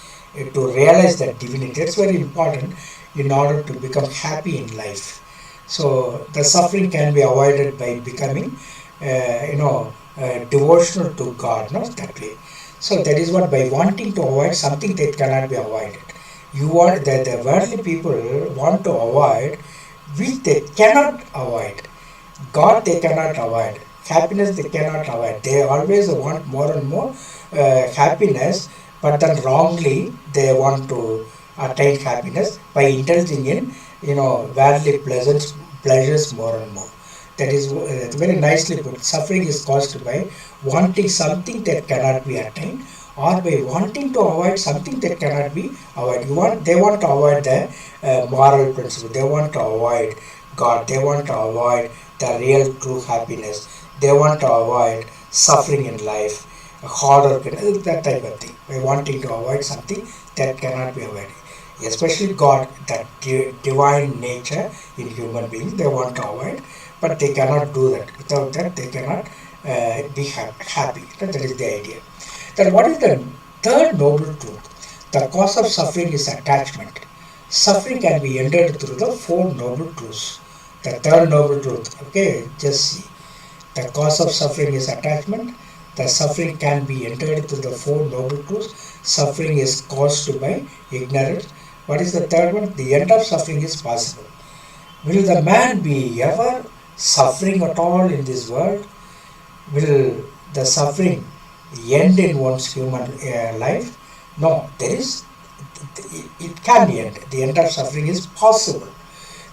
To realize that divinity, that's very important in order to become happy in life. So the suffering can be avoided by becoming, devotional to God, that way. So that is what, by wanting to avoid something that cannot be avoided. You want the worldly people want to avoid which they cannot avoid. God they cannot avoid. Happiness they cannot avoid. They always want more and more happiness, but then wrongly they want to attain happiness by indulging in worldly pleasures more and more. That is very nicely put. Suffering is caused by wanting something that cannot be attained, or by wanting to avoid something that cannot be avoided. They want to avoid the moral principle. They want to avoid God. They want to avoid the real true happiness. They want to avoid suffering in life, horror, that type of thing. By wanting to avoid something that cannot be avoided. Especially God, that divine nature in human beings, they want to avoid, but they cannot do that. Without that, they cannot be happy. That is the idea. Then what is the third noble truth? The cause of suffering is attachment. Suffering can be ended through the four noble truths. The third noble truth, okay, just see. The cause of suffering is attachment. The suffering can be ended through the four noble truths. Suffering is caused by ignorance. What is the third one? The end of suffering is possible. Will the man be ever suffering at all in this world? Will the suffering end in one's human life? No, it can be end. The end of suffering is possible.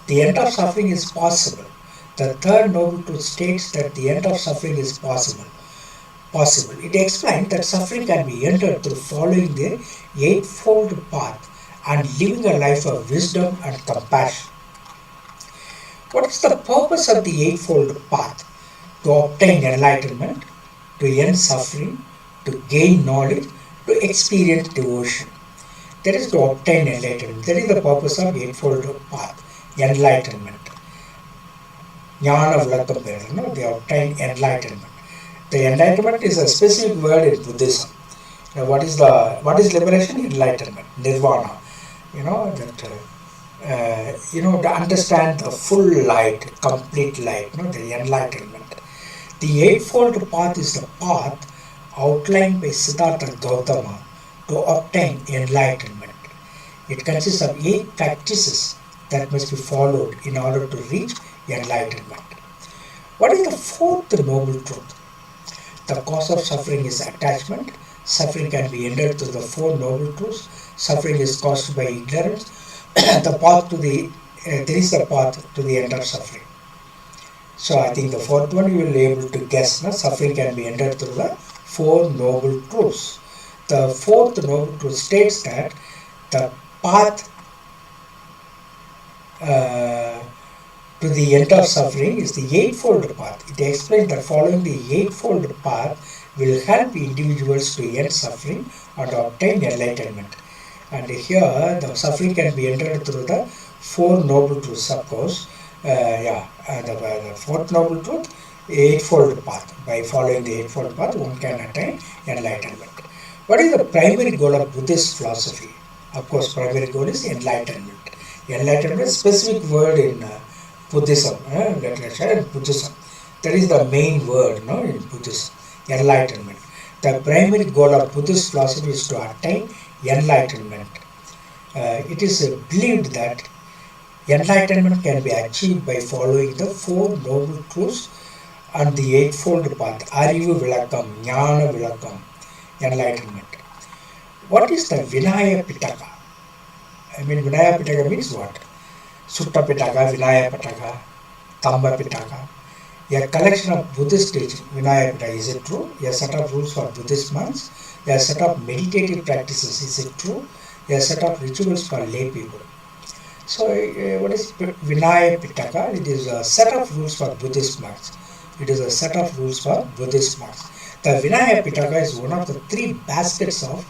The end of suffering is possible. The third noble truth states that the end of suffering is possible. It explains that suffering can be ended through following the eightfold path and living a life of wisdom and compassion. What is the purpose of the eightfold path? To obtain enlightenment, to end suffering, to gain knowledge, to experience devotion. That is to obtain enlightenment. That is the purpose of eightfold path. Enlightenment. Jnana Vilakam, they obtain enlightenment. The enlightenment is a specific word in Buddhism. What is liberation? Enlightenment, nirvana. To understand the full light, complete light, the enlightenment. The eightfold path is the path outlined by Siddhartha Gautama to obtain enlightenment. It consists of 8 practices that must be followed in order to reach enlightenment. What is the fourth noble truth? The cause of suffering is attachment. Suffering can be ended through the four noble truths. Suffering is caused by ignorance. There is the path to the end of suffering. So I think the fourth one you will be able to guess. Suffering can be ended through the four noble truths. The fourth noble truth states that the path to the end of suffering is the eightfold path. It explains that following the eightfold path will help individuals to end suffering and obtain enlightenment. And here the suffering can be ended through the four noble truths, of course. The fourth noble truth, eightfold path. By following the eightfold path, one can attain enlightenment. What is the primary goal of Buddhist philosophy? Of course, primary goal is enlightenment. Enlightenment is a specific word in Buddhism. Buddhism. That is the main word in Buddhism. Enlightenment. The primary goal of Buddhist philosophy is to attain enlightenment. It is believed that enlightenment can be achieved by following the four noble truths and the eightfold path. Arivu Vilakam, Jnana Vilakam, enlightenment. What is the Vinaya Pitaka? Vinaya Pitaka means what? Sutta Pitaka, Vinaya Pitaka, Tamba Pitaka. A collection of Buddhist teaching. Vinaya Pitaka, is it true? A set of rules for Buddhist monks. A set of meditative practices, is it true? A set of rituals for lay people. So, what is Vinaya Pitaka? It is a set of rules for Buddhist monks. It is a set of rules for Buddhist monks. The Vinaya Pitaka is one of the 3 baskets of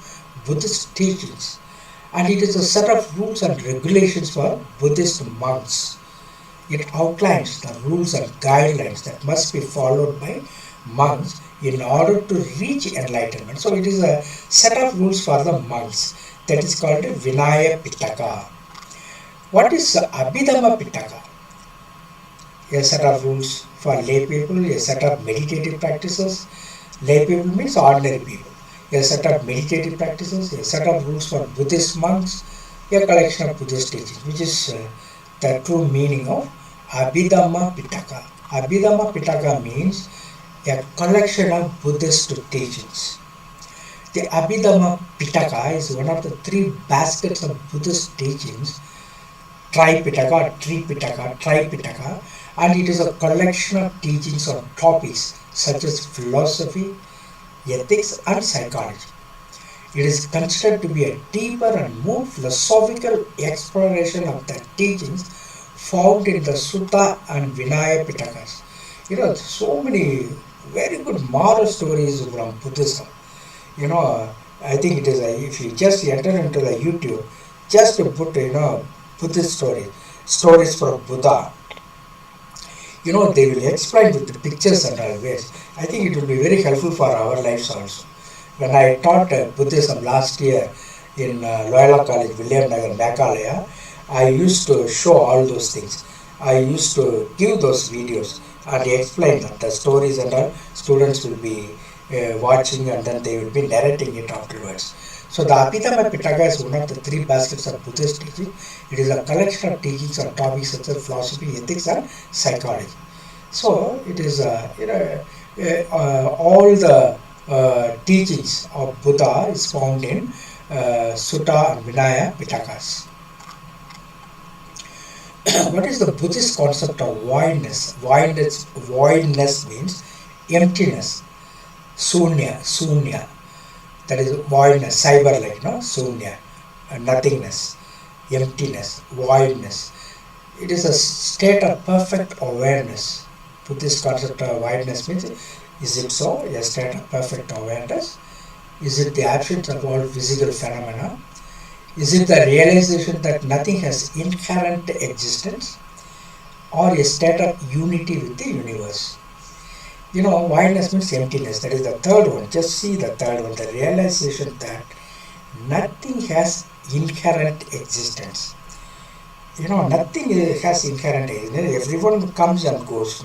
Buddhist teachings, and it is a set of rules and regulations for Buddhist monks. It outlines the rules and guidelines that must be followed by monks in order to reach enlightenment. So it is a set of rules for the monks. That is called Vinaya Pitaka. What is Abhidhamma Pitaka? A set of rules for lay people, a set of meditative practices. Lay people means ordinary people. A set of meditative practices, a set of rules for Buddhist monks, a collection of Buddhist teachings, which is the true meaning of Abhidhamma Pitaka. Abhidhamma Pitaka means a collection of Buddhist teachings. The Abhidhamma Pitaka is one of the three baskets of Buddhist teachings, Tripitaka, Tripitaka, Tripitaka, and it is a collection of teachings on topics such as philosophy, ethics, and psychology. It is considered to be a deeper and more philosophical exploration of the teachings found in the Sutta and Vinaya Pitakas. So many very good moral stories from Buddhism. I think it is if you just enter into the YouTube, just to put Buddhist stories from Buddha, they will explain with the pictures and all ways. I think it will be very helpful for our lives also. When I taught Buddhism last year in Loyola College, Williamnagar, Meghalaya, I used to show all those things. I used to give those videos and explain that the stories and all students will be watching, and then they will be narrating it afterwards. So the Abhidhamma Pitaka is one of the three baskets of Buddhist teaching. It is a collection of teachings on topics such as philosophy, ethics, and psychology. So it is all the teachings of Buddha is found in Sutta and Vinaya Pitakas. What is the Buddhist concept of voidness? Voidness means emptiness. Sunya, that is voidness, cyber like, sunya, nothingness, emptiness, voidness. It is a state of perfect awareness. Buddhist concept of voidness means, is it so, a state of perfect awareness? Is it the absence of all physical phenomena? Is it the realization that nothing has inherent existence? Or a state of unity with the universe? Voidness means emptiness. That is the third one. Just see the third one. The realization that nothing has inherent existence. Nothing has inherent existence. Everyone comes and goes.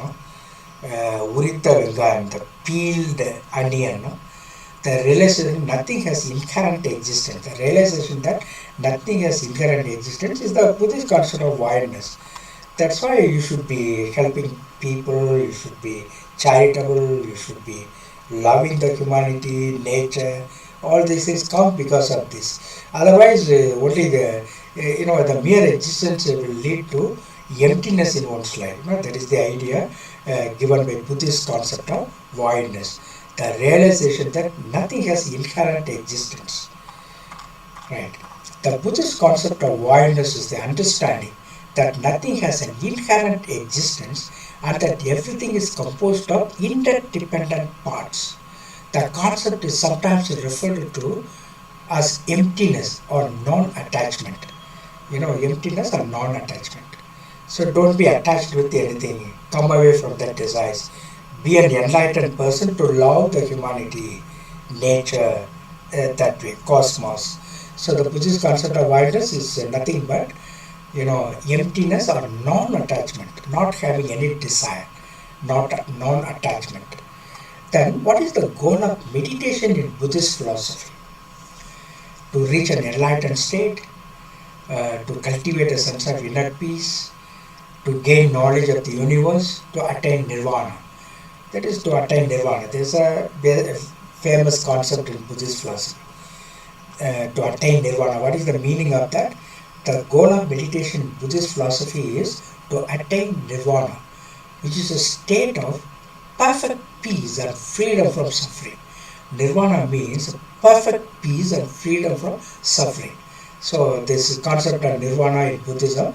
Uritha Vengayan, the peeled onion. The realization nothing has inherent existence. The realization that nothing has inherent existence is the Buddhist concept of voidness. That's why you should be helping people, you should be charitable, you should be loving the humanity, nature, all these things come because of this. Otherwise, only the mere existence will lead to emptiness in one's life. That is the idea given by Buddhist concept of voidness. The realization that nothing has inherent existence. Right. The Buddhist concept of voidness is the understanding that nothing has an inherent existence and that everything is composed of interdependent parts. The concept is sometimes referred to as emptiness or non-attachment. Emptiness or non-attachment. So don't be attached with anything. Come away from that desires. Be an enlightened person to love the humanity, nature, that way, cosmos. So the Buddhist concept of voidness is nothing but emptiness or non-attachment, not having any desire, non-attachment. Then what is the goal of meditation in Buddhist philosophy? To reach an enlightened state, to cultivate a sense of inner peace, to gain knowledge of the universe, to attain nirvana. That is to attain nirvana. There is a famous concept in Buddhist philosophy. To attain nirvana. What is the meaning of that? The goal of meditation in Buddhist philosophy is to attain nirvana, which is a state of perfect peace and freedom from suffering. Nirvana means perfect peace and freedom from suffering. So this concept of nirvana in Buddhism,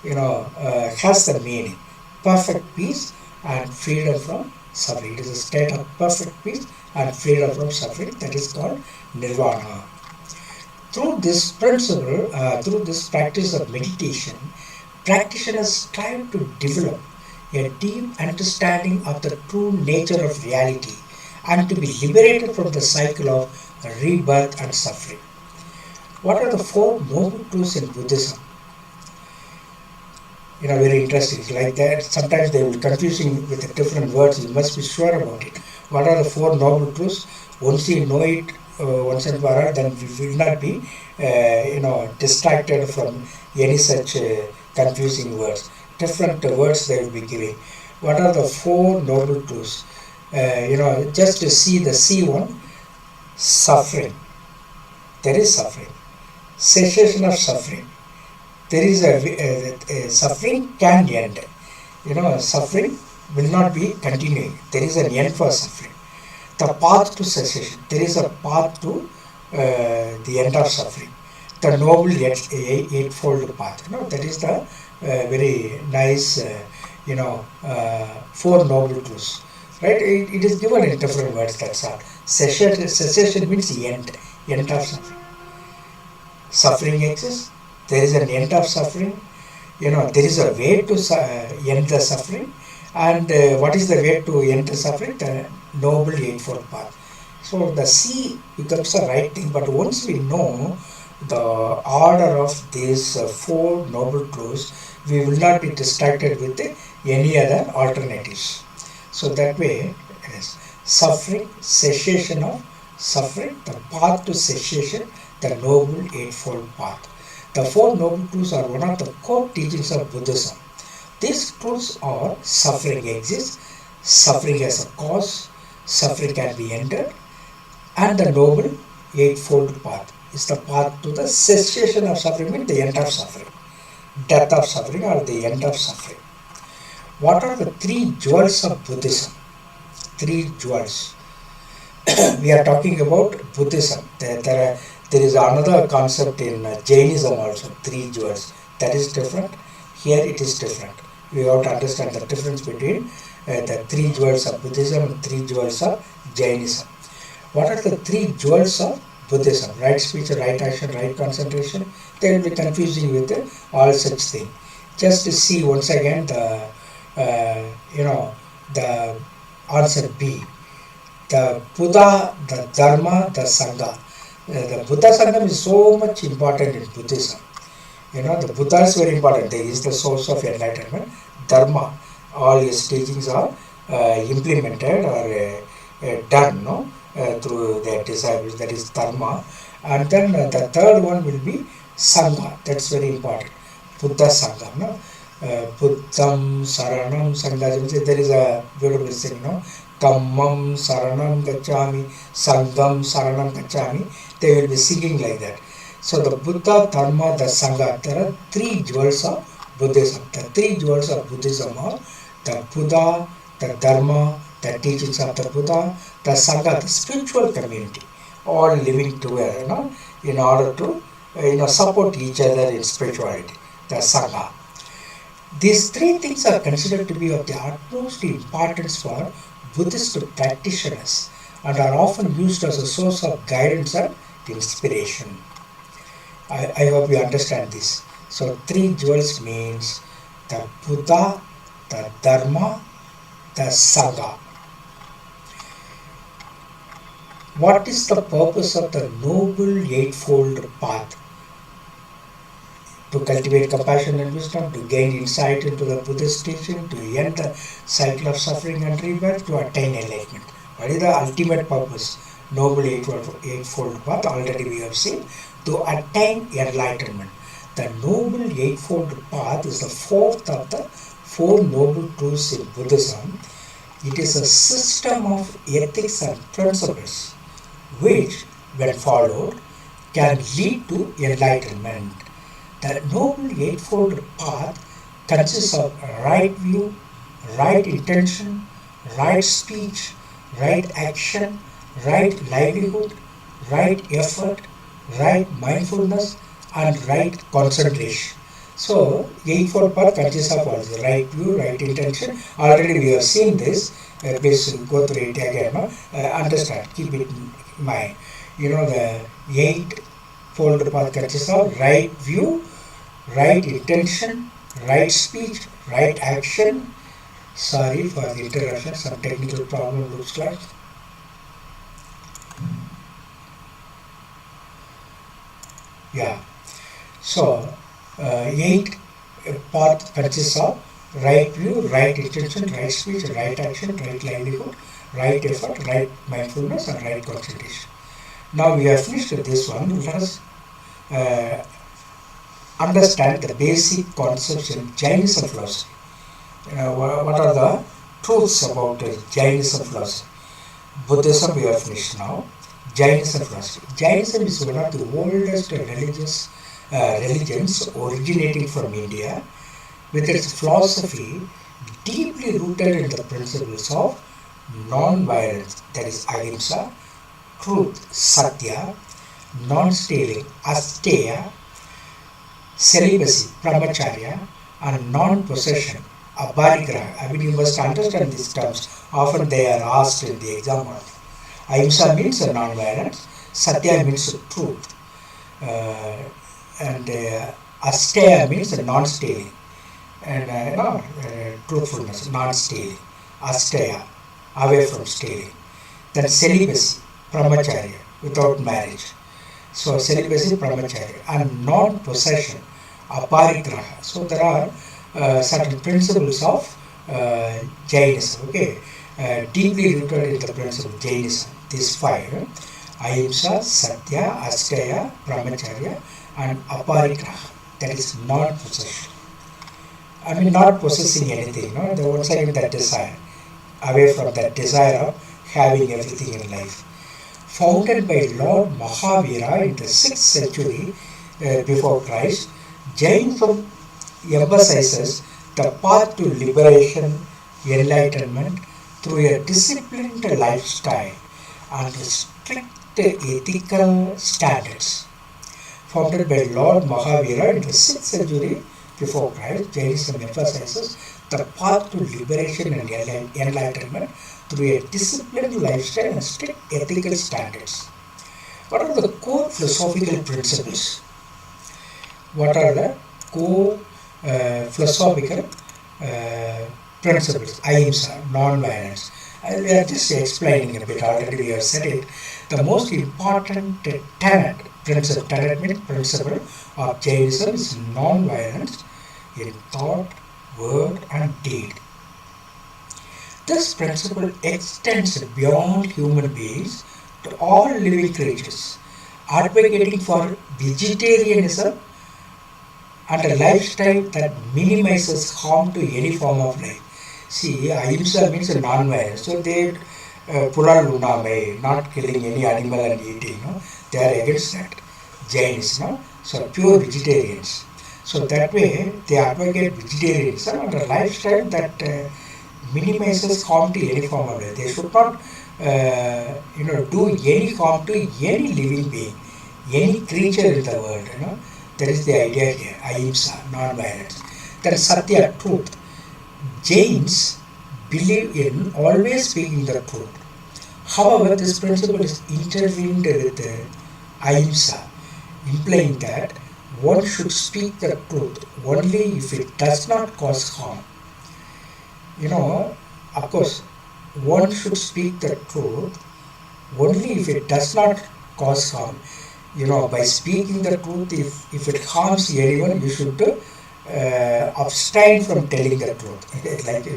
has the meaning perfect peace and freedom from suffering. It is a state of perfect peace and freedom from suffering that is called nirvana. Through this principle, through this practice of meditation, practitioners strive to develop a deep understanding of the true nature of reality and to be liberated from the cycle of rebirth and suffering. What are the four noble truths in Buddhism? Very interesting. Like that, sometimes they will confuse you with different words. You must be sure about it. What are the four noble truths? Once you know it, once and for all, then we will not be distracted from any such confusing words. Different words they will be giving. What are the four noble truths? Just to see the C1, suffering. There is suffering. Cessation of suffering. There is a suffering can end. Suffering will not be continuing. There is an end for suffering. The path to cessation. There is a path to the end of suffering. The noble eightfold path. That is the very nice, four noble truths. Right? It is given in different words. That's all. Cessation means the end of suffering. Suffering exists. There is an end of suffering. There is a way to end the suffering. And what is the way to end the suffering? The noble eightfold path. So the C becomes the right thing. But once we know the order of these four noble truths, we will not be distracted with any other alternatives. So that way, yes, suffering, cessation of suffering, the path to cessation, the noble eightfold path. The four noble truths are one of the core teachings of Buddhism. These truths are: suffering exists, suffering as a cause, suffering can be ended, and the noble eightfold path is the path to the cessation of suffering, means the end of suffering, death of suffering, or the end of suffering. What are the three jewels of Buddhism? Three jewels. We are talking about Buddhism. There is another concept in Jainism also, three jewels. That is different. Here it is different. We have to understand the difference between the three jewels of Buddhism and three jewels of Jainism. What are the three jewels of Buddhism? Right speech, right action, right concentration. They will be confusing with all such things. Just to see once again the answer B. The Buddha, the Dharma, the Sangha. The Buddha Sangha is so much important in Buddhism. The Buddha is very important. He is the source of enlightenment. Dharma, all his teachings are implemented or done through their disciples. That is Dharma. And then the third one will be Sangha. That's very important. Buddha Sangha. Buddham Saranam Sangha. There is a beautiful saying, Dhammam Saranam Gacchami, Sangham Saranam Gacchami. They will be singing like that. So the Buddha, Dharma, the Sangha, there are three jewels of Buddhism. The three jewels of Buddhism are the Buddha, the Dharma, the teachings of the Buddha, the Sangha, the spiritual community, all living together, in order to support each other in spirituality, the Sangha. These three things are considered to be of the utmost importance for Buddhist practitioners and are often used as a source of guidance and inspiration. I hope you understand this. So three jewels means the Buddha, the Dharma, the Sangha. What is the purpose of the Noble Eightfold Path? To cultivate compassion and wisdom, to gain insight into the Buddhist teaching, to end the cycle of suffering and rebirth, to attain enlightenment. What is the ultimate purpose? Noble Eightfold Path, already we have seen, to attain enlightenment. The Noble Eightfold Path is the fourth of the four noble truths in Buddhism. It is a system of ethics and principles which, when followed, can lead to enlightenment. The Noble Eightfold Path consists of right view, right intention, right speech, right action, right livelihood, right effort, right mindfulness, and right concentration. So, Eightfold Path consists of all the right view, right intention. Already we have seen this. Please go through it again. Understand, keep it in mind. The Eightfold Path consists of right view, right intention, right speech, right action. Sorry for the interruption, some technical problem looks like. Yeah. So, eight path consists of right view, right intention, right speech, right action, right livelihood, right effort, right mindfulness, and right concentration. Now we have finished with this one. Let us understand the basic concepts in Jainism philosophy. What are the truths about Jainism philosophy? Buddhism we have finished now. Jainism philosophy. Jainism is one of the oldest religions originating from India, with its philosophy deeply rooted in the principles of non-violence, that is ahimsa, truth, satya, non-stealing, asteya, celibacy, brahmacharya, and non-possession, aparigraha. I mean, you must understand these terms. Often they are asked in the exam. Ahimsa means non-violence, satya means truth, and asteya means non-stealing, and truthfulness, non-stealing, asteya, away from stealing. Then celibacy, brahmacharya, without marriage. So celibacy, brahmacharya, and non-possession, aparigraha. So there are certain principles of Jainism, okay, deeply rooted in the principle of Jainism. These five, ahimsa, satya, asteya, brahmacharya, and aparigraha, that is non-possession. I mean, not possessing anything, no? The one second that desire, away from that desire of having everything in life. Founded by Lord Mahavira in the 6th century before Christ, Jainism emphasizes the path to liberation, enlightenment through a disciplined lifestyle and strict ethical standards. Founded by Lord Mahavira in the 6th century before Christ, Jainism emphasizes the path to liberation and enlightenment through a disciplined lifestyle and strict ethical standards. What are the core philosophical principles? What are the core philosophical principles? Ahimsa, non-violence. We are just explaining a bit, already we have said it. The most important tenet means principle of Jainism is non-violence in thought, word and deed. This principle extends beyond human beings to all living creatures, advocating for vegetarianism and a lifestyle that minimizes harm to any form of life. See, ahimsa means non-violence. So they pulal uname, not killing any animal and eating. No? They are against that. Jains, no? So pure vegetarians. So that way they advocate vegetarianism and a lifestyle that minimizes harm to any form of life. They should not do any harm to any living being, any creature in the world. That is the idea here. Ahimsa, non-violence. That is satya, truth. Jains believe in always speaking the truth. However, this principle is intertwined with ahimsa, implying that one should speak the truth only if it does not cause harm. Of course, one should speak the truth only if it does not cause harm. By speaking the truth, if it harms anyone, you should abstain from telling the truth.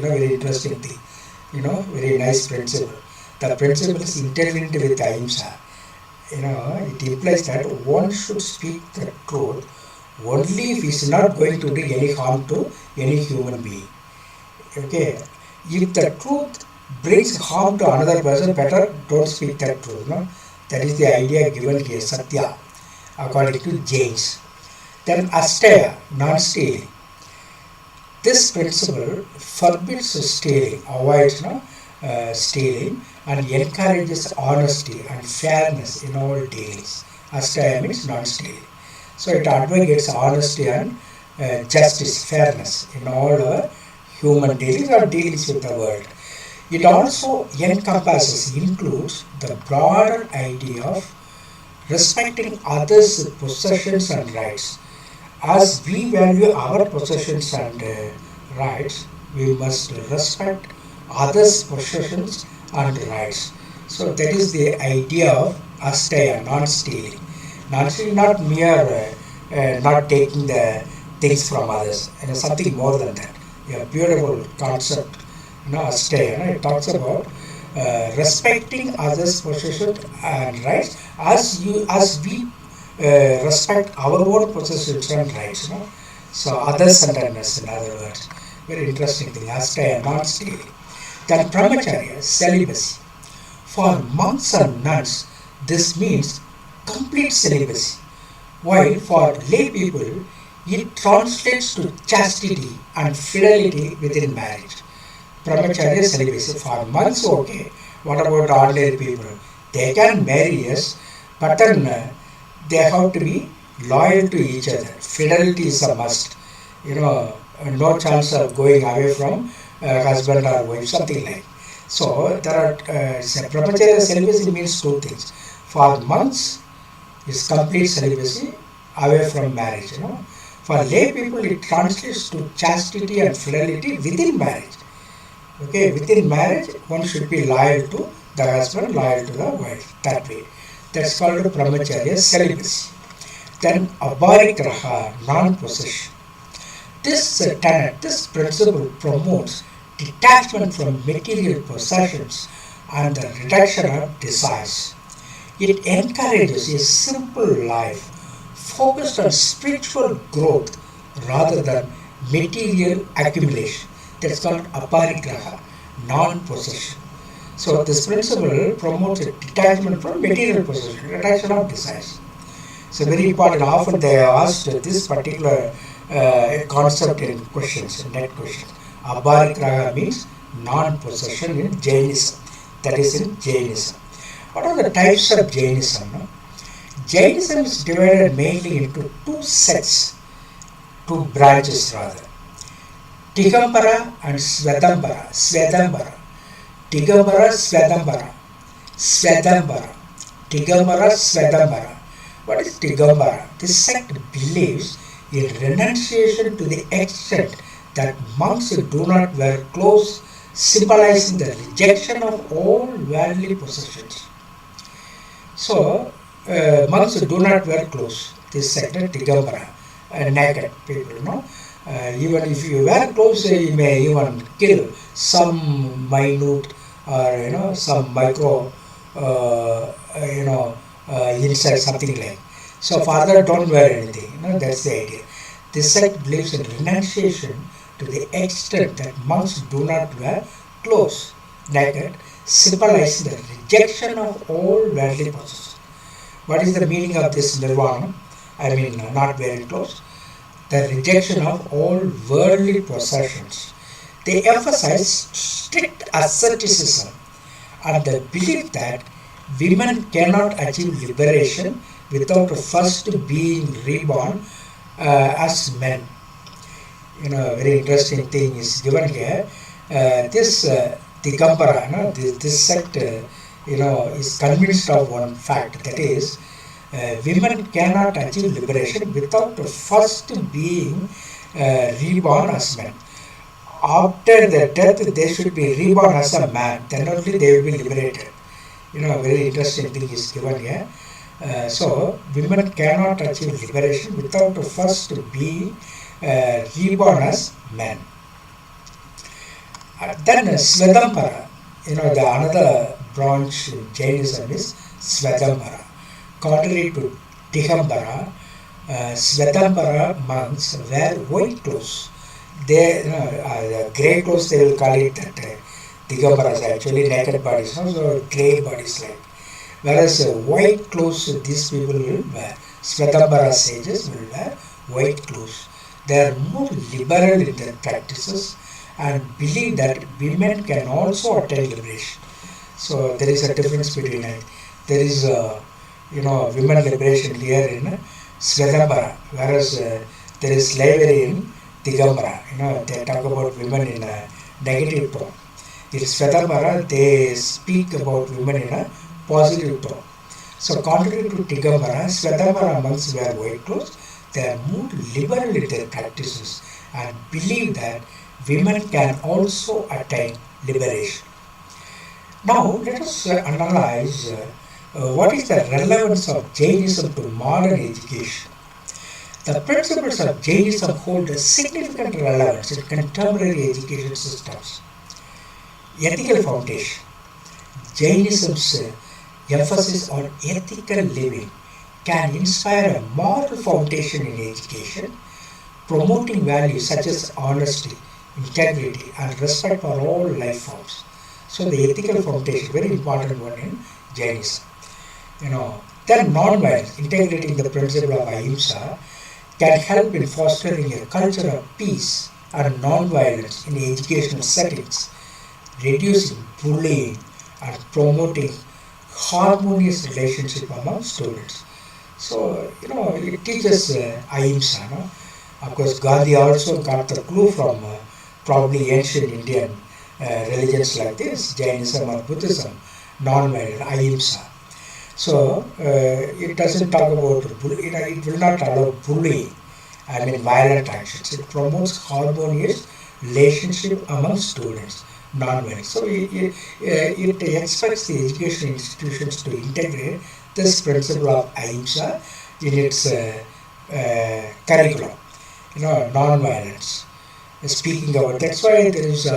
Very interesting thing. Very nice principle. The principle is intertwined with ahimsa. It implies that one should speak the truth only if he is not going to do any harm to any human being. Okay. If the truth brings harm to another person, better don't speak that truth. That is the idea given here, satya, according to Jains. Then asteya, non-stealing. This principle forbids stealing, avoids stealing, and encourages honesty and fairness in all dealings. Asteya means non-stealing. So it advocates honesty and justice, fairness in all our human dealings or dealings with the world. It also includes the broader idea of respecting others' possessions and rights. As we value our possessions and rights, we must respect others' possessions and rights. So that is the idea of asteya, non-stealing. Non-stealing, not mere not taking the things from others, something more than that. A beautiful concept, asteya. It talks about respecting others' possession and rights as we respect our own possessions and rights. So other-centeredness, in other words, very interesting thing. Astaya, non-stealing. Then brahmacharya, celibacy. For monks and nuns, this means complete celibacy, while for lay people, it translates to chastity and fidelity within marriage. Brahmacharya celibacy. For monks, okay. What about ordinary people? They can marry, yes, but then they have to be loyal to each other. Fidelity is a must. No chance of going away from husband or wife, something like. So there are brahmacharya celibacy means two things. For monks, it's complete celibacy away from marriage. For lay people, it translates to chastity and fidelity within marriage. Okay, within marriage, one should be loyal to the husband, loyal to the wife. That way, that's called brahmacharya celibacy. Then abharigraha, non-possession. This tenet, this principle promotes detachment from material possessions and the reduction of desires. It encourages a simple life focused on spiritual growth rather than material accumulation. That's called aparigraha, non-possession. So this principle promotes a detachment from material possession, reduction of desires. So very important. Often they are asked this particular concept in questions, net questions. Abharigraha means non-possession in Jainism. That is in Jainism. What are the types of Jainism? Jainism is divided mainly into two branches rather. Digambara and Svedambara. Digambara, Svedambara. What is Digambara? This sect believes in renunciation to the extent that monks do not wear clothes, symbolizing the rejection of all worldly possessions. So, monks do not wear clothes. This sect, Digambara, naked people, even if you wear clothes, you may even kill some minute or some micro insect, something like. So father don't wear anything. That's the idea. This sect believes in renunciation to the extent that monks do not wear clothes, naked, symbolizing the rejection of all worldly possessions. What is the meaning of this nirvana? I mean, not wearing clothes. The rejection of all worldly possessions. They emphasize strict asceticism and the belief that women cannot achieve liberation without first being reborn as men. Very interesting thing is given here. This Digambara, this sect, is convinced of one fact, that is, women cannot achieve liberation without first being reborn as men. After their death, they should be reborn as a man. Then only they will be liberated. Very interesting thing is given here. So, women cannot achieve liberation without first being reborn as men. Then Svedambara, the another branch in Jainism is Svedambara. Contrary to Digambara, Svedambara monks wear white clothes. They, grey clothes, they will call it that. Digambara is actually naked bodies, so grey bodies like. Whereas white clothes, these people will wear. Svedambara sages will wear white clothes. They are more liberal in their practices and believe that women can also attain liberation. So there is a difference between it. There is women liberation here in Svedambara, whereas there is slavery in Digambara. They talk about women in a negative tone. In Svedambara, they speak about women in a positive tone. So contrary to Digambara, Svedambara monks wear white clothes. They are more liberal in their practices and believe that women can also attain liberation. Now let us analyze what is the relevance of Jainism to modern education. The principles of Jainism hold a significant relevance in contemporary education systems. Ethical foundation. Jainism's emphasis on ethical living can inspire a moral foundation in education, promoting values such as honesty, integrity, and respect for all life forms. So the ethical foundation, very important one in Jainism. Then non-violence, integrating the principle of ahimsa, can help in fostering a culture of peace and non-violence in educational settings, reducing bullying and promoting harmonious relationship among students. So, it teaches ahimsa. No? Of course, Gandhi also got the clue from probably ancient Indian religions like this, Jainism or Buddhism, non-violent, ahimsa. So, it doesn't talk about, it will not allow bullying, violent actions. It promotes harmonious relationship among students, non-violent. So, it expects the education institutions to integrate this principle of ahimsa in its curriculum, non-violence. Speaking about, that's why there is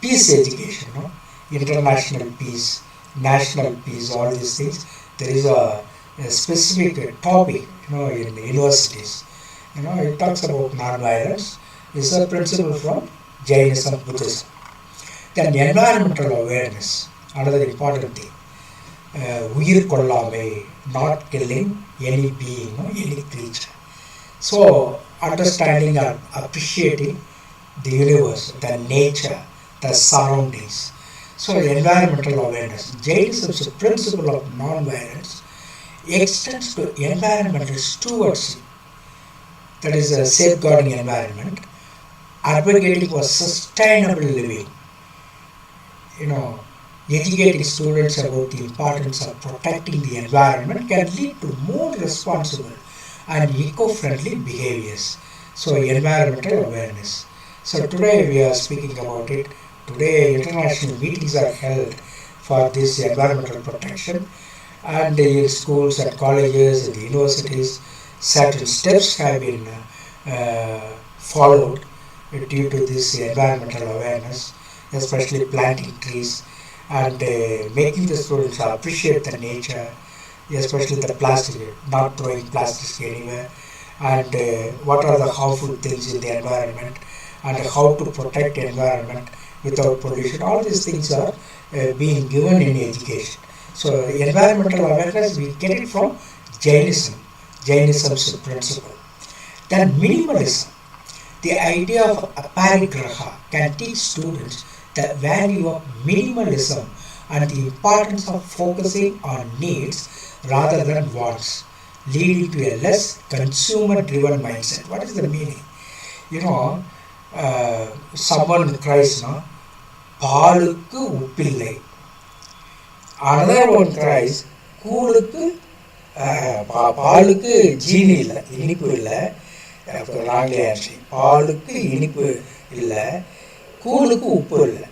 peace education, international peace, national peace, all these things. There is a specific topic, in the universities. It talks about non-violence. This is a principle from Jainism, Buddhism. Then environmental awareness, another important thing. Uyir kollame, not killing any being, any creature. So, understanding and appreciating the universe, the nature, the surroundings. So, environmental awareness. Jainism's principle of non-violence extends to environmental stewardship, that is safeguarding environment, advocating for sustainable living. Educating students about the importance of protecting the environment can lead to more responsible and eco-friendly behaviors. So, environmental awareness. So, today we are speaking about it. Today, international meetings are held for this environmental protection, and in schools and colleges and universities, certain steps have been followed due to this environmental awareness, especially planting trees and making the students appreciate the nature, especially the plastic, not throwing plastics anywhere, and what are the harmful things in the environment, and how to protect the environment without pollution. All these things are being given in education. So environmental awareness, we get it from Jainism's principle. Then minimalism, the idea of aparigraha, can teach students the value of minimalism and the importance of focusing on needs rather than wants, leading to a less consumer-driven mindset. What is the meaning? Someone cries, Paalukku uppillai. Another one cries, Koolukku Paalukku jeeni illa, inippu illa. Wrongly answering. Paalukku inippu illa, Koolukku uppu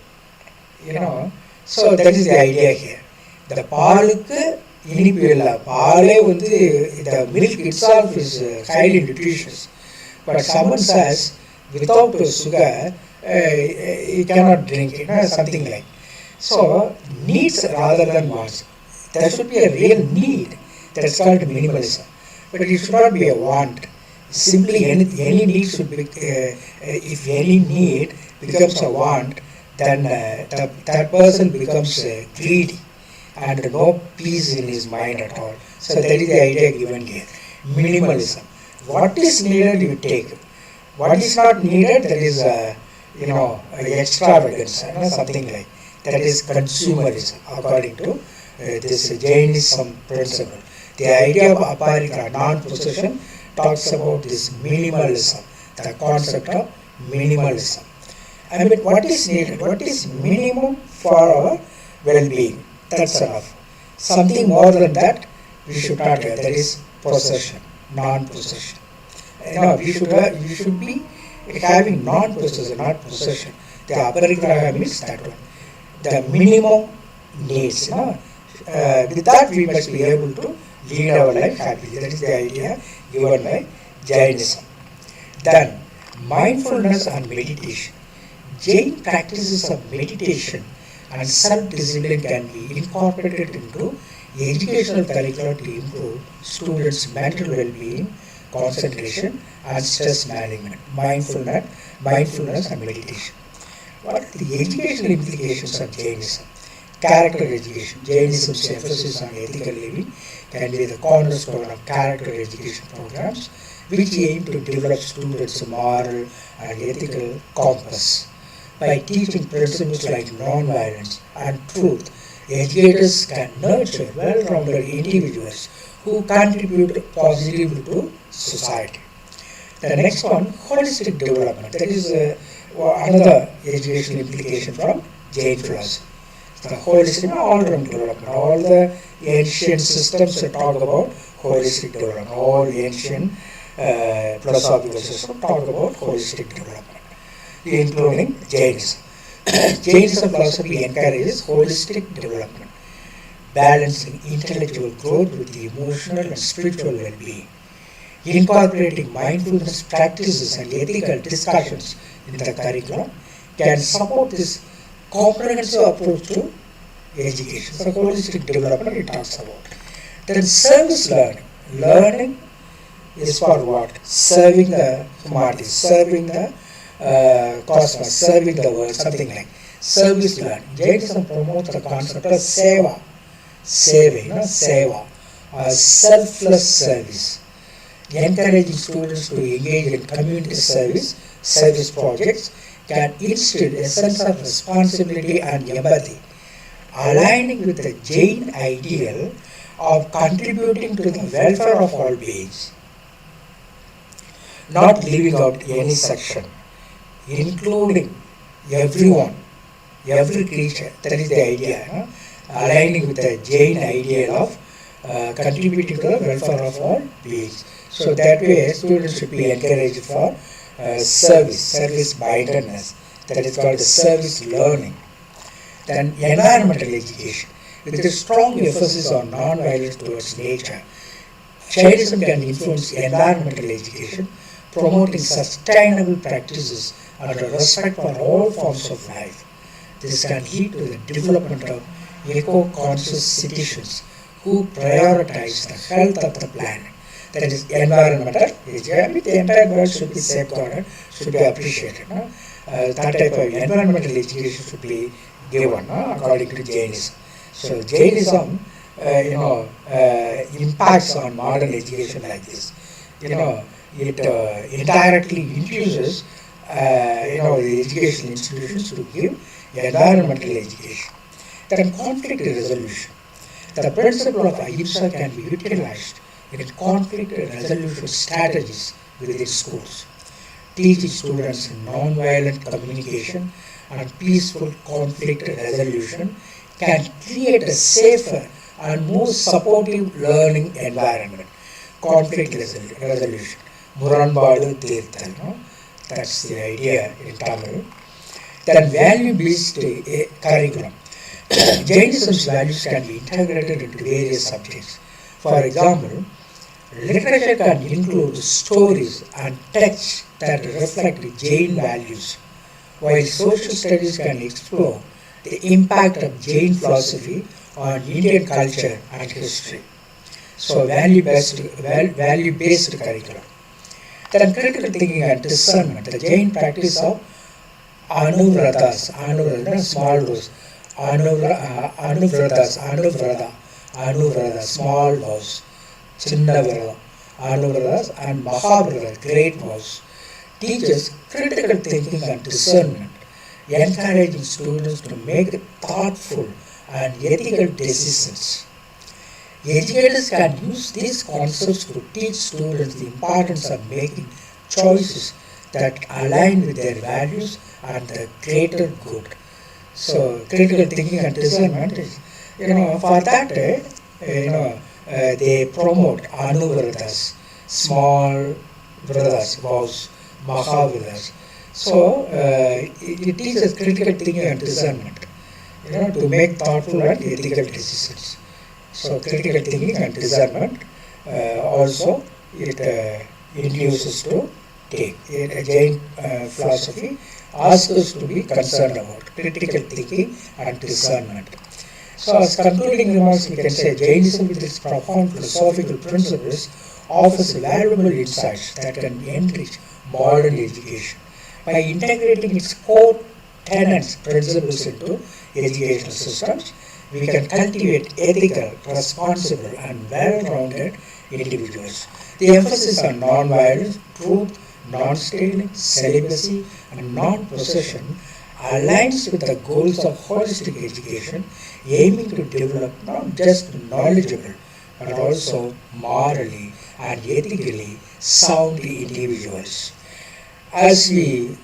illa. So that is the idea here. The Paalukku inippu illa. Paale the milk itself is highly nutritious. But someone says, without sugar, you cannot drink it, something like. So, needs rather than wants. There should be a real need. That's called minimalism. But it should not be a want. Simply any need should be, if any need becomes a want, then that person becomes greedy and no peace in his mind at all. So that is the idea given here. Minimalism. What is needed, you take. What is not needed, that is extravagance, something like. That is consumerism, according to this Jainism principle. The idea of aparigraha, non-possession, talks about this minimalism, the concept of minimalism. What is needed? What is minimum for our well-being? That's enough. Something more than that, we should not have. That is possession, non-possession. We should be having non-possession, not possession. The aparigraha means that one. The minimum needs. With that we must be able to lead our life happily. That is the idea given by Jainism. Then, mindfulness and meditation. Jain practices of meditation and self-discipline can be incorporated into educational curricula to improve students' mental well-being, concentration, and stress management, mindfulness and meditation. What are the educational implications of Jainism? Character education. Jainism's emphasis on ethical living can be the cornerstone of character education programs, which aim to develop students' moral and ethical compass. By teaching principles like non-violence and truth, educators can nurture well-rounded individuals who contribute positively to society. The next one, holistic development. That is another educational implication from Jain philosophy. The holistic, all-round development. All the ancient systems that talk about holistic development. All ancient philosophical systems talk about holistic development, including Jainism. Jainism philosophy encourages holistic development, balancing intellectual growth with the emotional and spiritual well-being. Incorporating mindfulness practices and ethical discussions in the curriculum can support this comprehensive approach to education. So holistic development it talks about. Then service learning. Learning is for what? Serving the humanity, serving the cosmos, serving the world, something like service learning. Jainism promotes the concept of seva, selfless service, encouraging students to engage in community service projects can instill a sense of responsibility and empathy, aligning with the Jain ideal of contributing to the welfare of all beings, not leaving out any section, including everyone, every creature. That is the idea, aligning with the Jain ideal of contributing to the welfare of all beings. So that way students should be encouraged for service-mindedness. That is called service learning. Then environmental education. With a strong emphasis on non-violence towards nature, Jainism can influence environmental education, promoting sustainable practices and respect for all forms of life. This can lead to the development of eco-conscious citizens who prioritize the health of the planet. That is environmental education. The entire world should be safeguarded, should be appreciated. That type of environmental education should be given according to Jainism. So Jainism, impacts on modern education like this. It indirectly induces, the educational institutions to give environmental education. Then conflict resolution. The principle of ahimsa can be utilized in conflict resolution strategies within schools. Teaching students non-violent communication and peaceful conflict resolution can create a safer and more supportive learning environment. Conflict resolution. Muranbadu Tirthal. That's the idea in Tamil. Then value-based curriculum. Jainism's values can be integrated into various subjects. For example, literature can include stories and texts that reflect Jain values, while social studies can explore the impact of Jain philosophy on Indian culture and history. So value-based curriculum. Then critical thinking and discernment. The Jain practice of anuvratas, small vows, anuvrata, small vows, chinna vrata, anuvratas, and mahavrata, great vows, teaches critical thinking and discernment, encouraging students to make thoughtful and ethical decisions. Educators can use these concepts to teach students the importance of making choices that align with their values and the greater good. So critical thinking and discernment is, for that, they promote anuvratas, small vratas, vows, mahavratas. So it teaches critical thinking and discernment, to make thoughtful and ethical decisions. So critical thinking and discernment also it induces to take. Jain philosophy ask us to be concerned about critical thinking and discernment. So as concluding remarks, we can say Jainism with its profound philosophical principles offers valuable insights that can enrich modern education. By integrating its core tenets principles into educational systems, we can cultivate ethical, responsible and well-rounded individuals. The emphasis on non-violence, truth, non-stealing, celibacy and non-possession aligns with the goals of holistic education, aiming to develop not just knowledgeable but also morally and ethically sound individuals. As we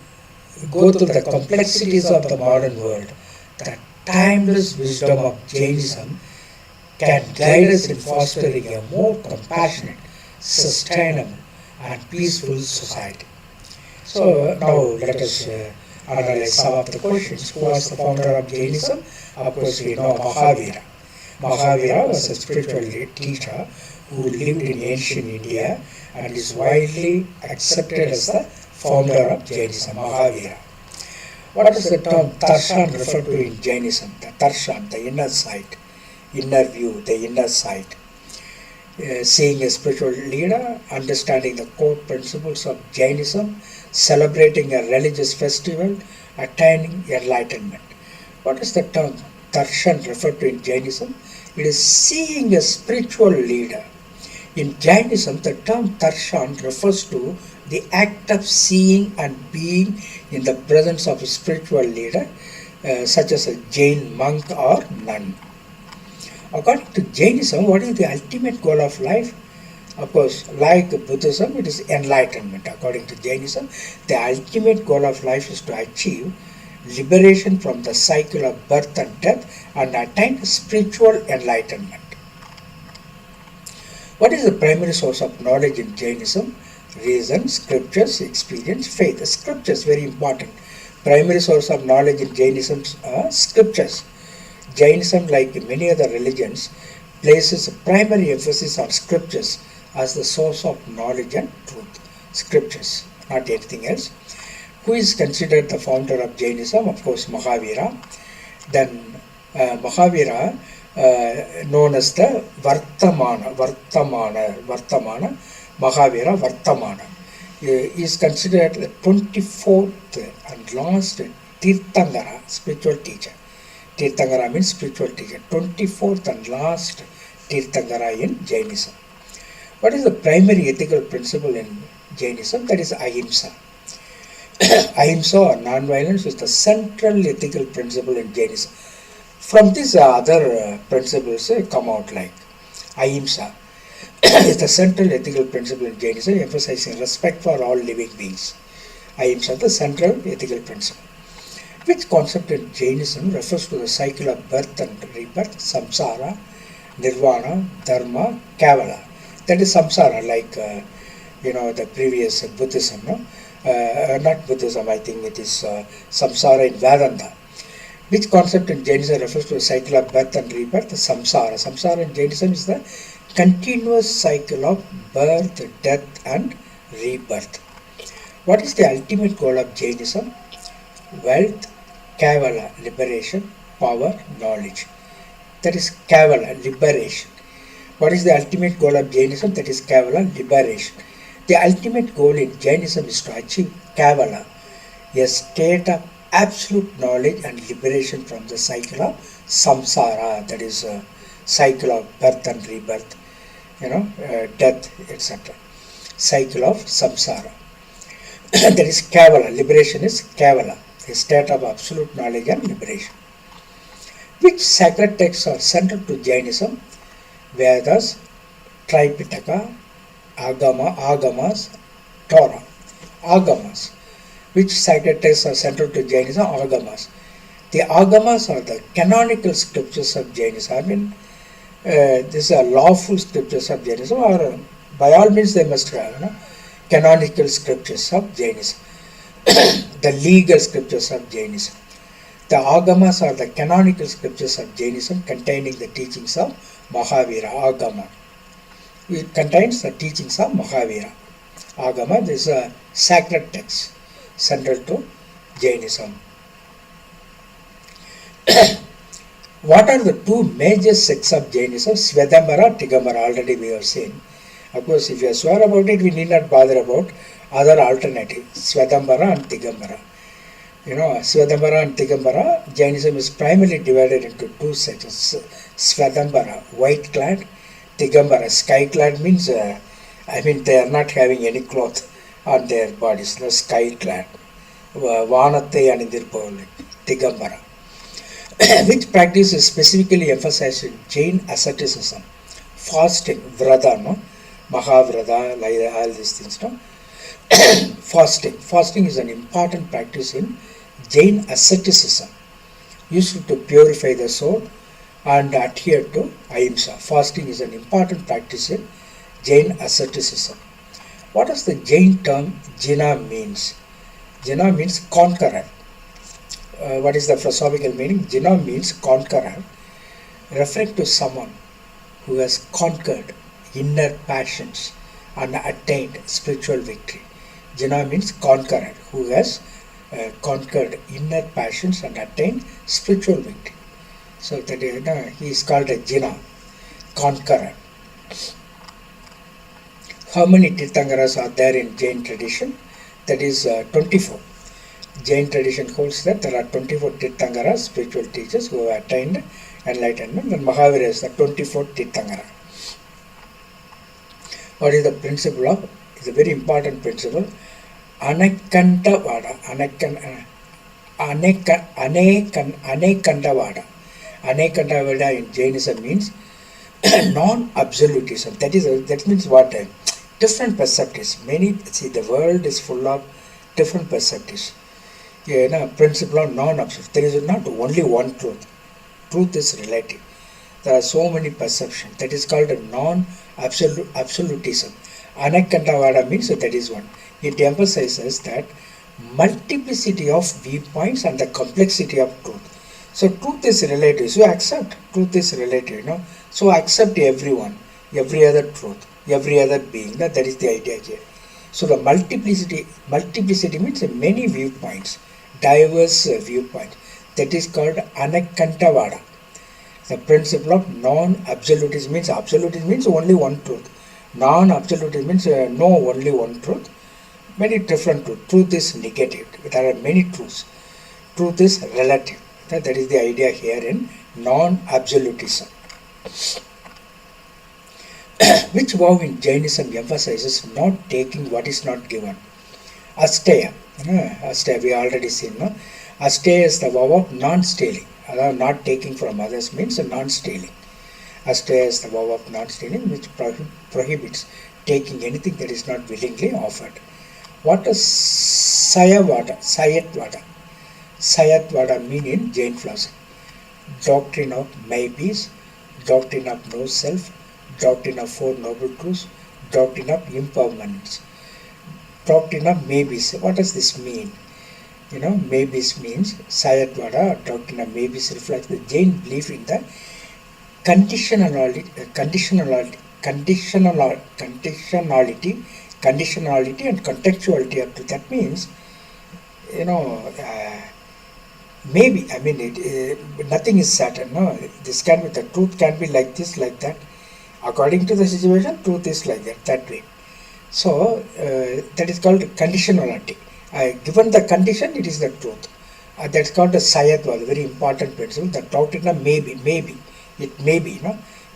go through the complexities of the modern world, the timeless wisdom of Jainism can guide us in fostering a more compassionate, sustainable and peaceful society. So now let us analyze some of the questions. Who was the founder of Jainism? Of course we know Mahavira. Mahavira was a spiritual teacher who lived in ancient India and is widely accepted as the founder of Jainism, Mahavira. What does the term darshan refer to in Jainism? The darshan, the inner sight, inner view, the inner sight. Seeing a spiritual leader, understanding the core principles of Jainism, celebrating a religious festival, attaining enlightenment. What does the term darshan refer to in Jainism? It is seeing a spiritual leader. In Jainism, the term darshan refers to the act of seeing and being in the presence of a spiritual leader, such as a Jain monk or nun. According to Jainism, what is the ultimate goal of life? Of course, like Buddhism, it is enlightenment. According to Jainism, the ultimate goal of life is to achieve liberation from the cycle of birth and death and attain spiritual enlightenment. What is the primary source of knowledge in Jainism? Reason, scriptures, experience, faith. Scriptures, very important. Primary source of knowledge in Jainism are scriptures. Jainism, like many other religions, places a primary emphasis on scriptures as the source of knowledge and truth. Scriptures, not anything else. Who is considered the founder of Jainism? Of course, Mahavira. Then Mahavira, known as the Vartamana, Mahavira Vartamana, is considered the 24th and last Tirthangara, spiritual teacher. Tirthangara means spiritual teacher. 24th and last Tirthangara in Jainism. What is the primary ethical principle in Jainism? That is Ahimsa. Ahimsa or non-violence is the central ethical principle in Jainism. From this other principles come out like Ahimsa is the central ethical principle in Jainism, emphasizing respect for all living beings. Ahimsa is the central ethical principle. Which concept in Jainism refers to the cycle of birth and rebirth, samsara, nirvana, dharma, kavala. That is samsara, like the previous Buddhism, no? Not Buddhism, I think it is samsara in Vedanta. Which concept in Jainism refers to the cycle of birth and rebirth? Samsara. Samsara in Jainism is the continuous cycle of birth, death and rebirth. What is the ultimate goal of Jainism? Wealth, kavala, liberation, power, knowledge. That is kavala, liberation. What is the ultimate goal of Jainism? That is kavala, liberation. The ultimate goal in Jainism is to achieve kavala, a state of absolute knowledge and liberation from the cycle of samsara, that is a cycle of birth and rebirth, death, etc. Cycle of samsara. That is kavala. Liberation is kavala, a state of absolute knowledge and liberation. Which sacred texts are central to Jainism? Vedas, Tripitaka, Agamas, Torah. Agamas. Which sacred texts are central to Jainism? Agamas. The Agamas are the canonical scriptures of Jainism. I mean, these are lawful scriptures of Jainism, or by all means they must have canonical scriptures of Jainism. The legal scriptures of Jainism. The Agamas are the canonical scriptures of Jainism containing the teachings of Mahavira, Agama. It contains the teachings of Mahavira. Agama is a sacred text central to Jainism. What are the two major sects of Jainism? Svedambara, Tigambara, already we have seen. Of course, if you are sure about it, we need not bother about other alternatives, Svedambara and Tigambara. Svedambara and Tigambara, Jainism is primarily divided into two sections. Svedambara, white clad, Tigambara, sky clad means, they are not having any cloth on their bodies, sky clad. Vanate and Tigambara. Which practice is specifically emphasized in Jain asceticism, fasting, vrada, Mahavrada, all these things. Fasting is an important practice in Jain asceticism, used to purify the soul and adhere to ahimsa. Fasting is an important practice in Jain asceticism. What does the Jain term Jina means? Jina means conqueror. What is the philosophical meaning? Jina means conqueror, referring to someone who has conquered inner passions and attained spiritual victory. Jina means conqueror, who has conquered inner passions and attained spiritual victory. So that he is called a Jina, conqueror. How many Tirthankaras are there in Jain tradition? That is 24. Jain tradition holds that there are 24 Tirthankaras, spiritual teachers who have attained enlightenment, and Mahavira is the 24th Tirthankara. What is the principle of? It's a very important principle. Anekantavada. Anekantavada. Anekantavada in Jainism means non-absolutism. That means what? Different perspectives. The world is full of different perspectives. Principle of non-absolute. There is not only one truth. Truth is relative. There are so many perceptions. That is called a non-absolutism. Anekantavada means that is one. It emphasizes that multiplicity of viewpoints and the complexity of truth. So truth is relative. So accept truth is relative. So accept everyone, every other truth, every other being. That is the idea here. So the multiplicity means many viewpoints, diverse viewpoints. That is called Anekantavada. The principle of non-absolutism means absolutism means only one truth. Non-absolutism means no only one truth. Many different truths. Truth is negative. There are many truths. Truth is relative. That is the idea here in non-absolutism. Which vow in Jainism emphasizes not taking what is not given. Asteya. Asteya we already seen. Asteya is the vow of non-stealing. Not taking from others means non-stealing. Asteya is the vow of non-stealing, which prohibits taking anything that is not willingly offered. What does Sayatvada mean in Jain philosophy? Doctrine of maybes, doctrine of no self, doctrine of four noble truths, doctrine of impermanence, doctrine of maybes. What does this mean? Maybes means Sayatvada, doctrine of maybes reflects the Jain belief in the conditionality and contextuality of truth. That means, maybe, nothing is certain. The truth can be like this, like that. According to the situation, truth is like that way. So, that is called conditionality. Given the condition, it is the truth. That's called the Sayatva, the very important principle. The doctrine of maybe. It may be,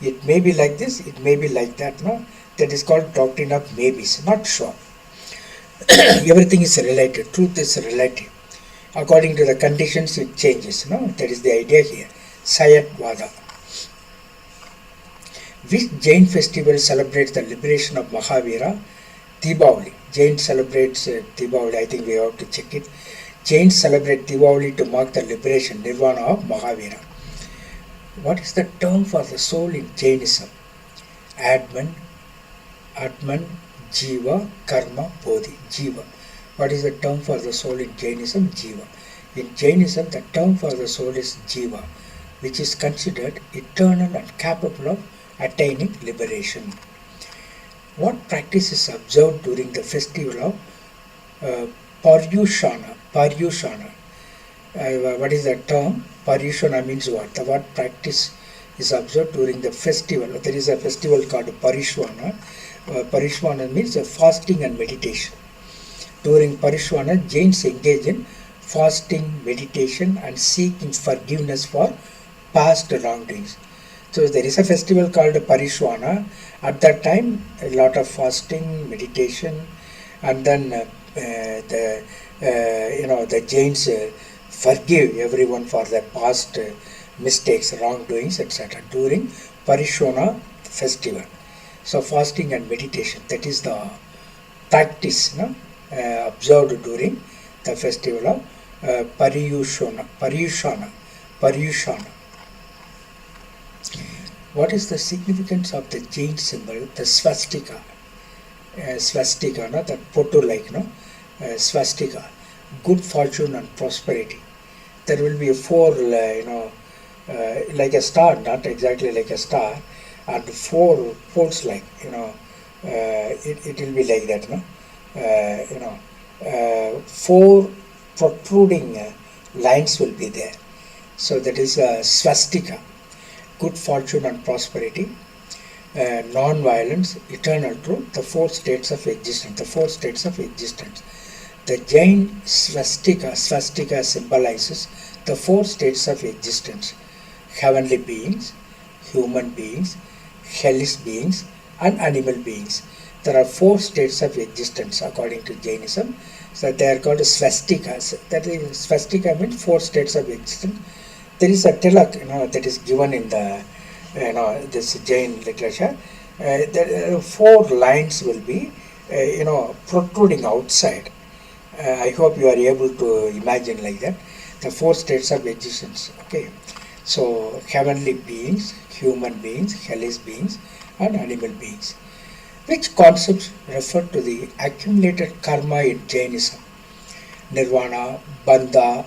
It may be like this, it may be like that, That is called doctrine of maybes, not sure. Everything is related, truth is relative. According to the conditions, it changes, That is the idea here. Sayatvada. Which Jain festival celebrates the liberation of Mahavira? Deepavali. Jain celebrates Deepavali, I think we have to check it. Jains celebrate Deepavali to mark the liberation, nirvana of Mahavira. What is the term for the soul in Jainism? Atman, Jiva, Karma, Bodhi. Jiva. What is the term for the soul in Jainism? Jiva. In Jainism, the term for the soul is Jiva, which is considered eternal and capable of attaining liberation. What practice is observed during the festival of Paryushana? Paryushana. What is that term? Paryushana means what? The word practice is observed during the festival. There is a festival called Parishwana. Parishwana means fasting and meditation. During Parishwana, Jains engage in fasting, meditation and seeking forgiveness for past wrongdoings. So there is a festival called Parishwana. At that time, a lot of fasting, meditation, and then the Jains forgive everyone for their past mistakes, wrongdoings, etc. during Parishwana festival. So fasting and meditation, that is the practice observed during the festival of Paryushana. What is the significance of the Jain symbol, the swastika? That photo swastika, good fortune and prosperity. There will be four, like a star, not exactly like a star, and four folds it will be like that, four protruding lines will be there. So that is a swastika, good fortune and prosperity, non-violence, eternal truth, the four states of existence. The Jain swastika symbolizes the four states of existence: heavenly beings, human beings, hellish beings, and animal beings. There are four states of existence according to Jainism. So they are called swastikas. That is, swastika means four states of existence. There is a tilak, that is given in the, this Jain literature. There four lines will be, protruding outside. I hope you are able to imagine like that. The four states of existence. Okay. So heavenly beings, human beings, hellish beings, and animal beings. Which concepts refer to the accumulated karma in Jainism? Nirvana, bandha,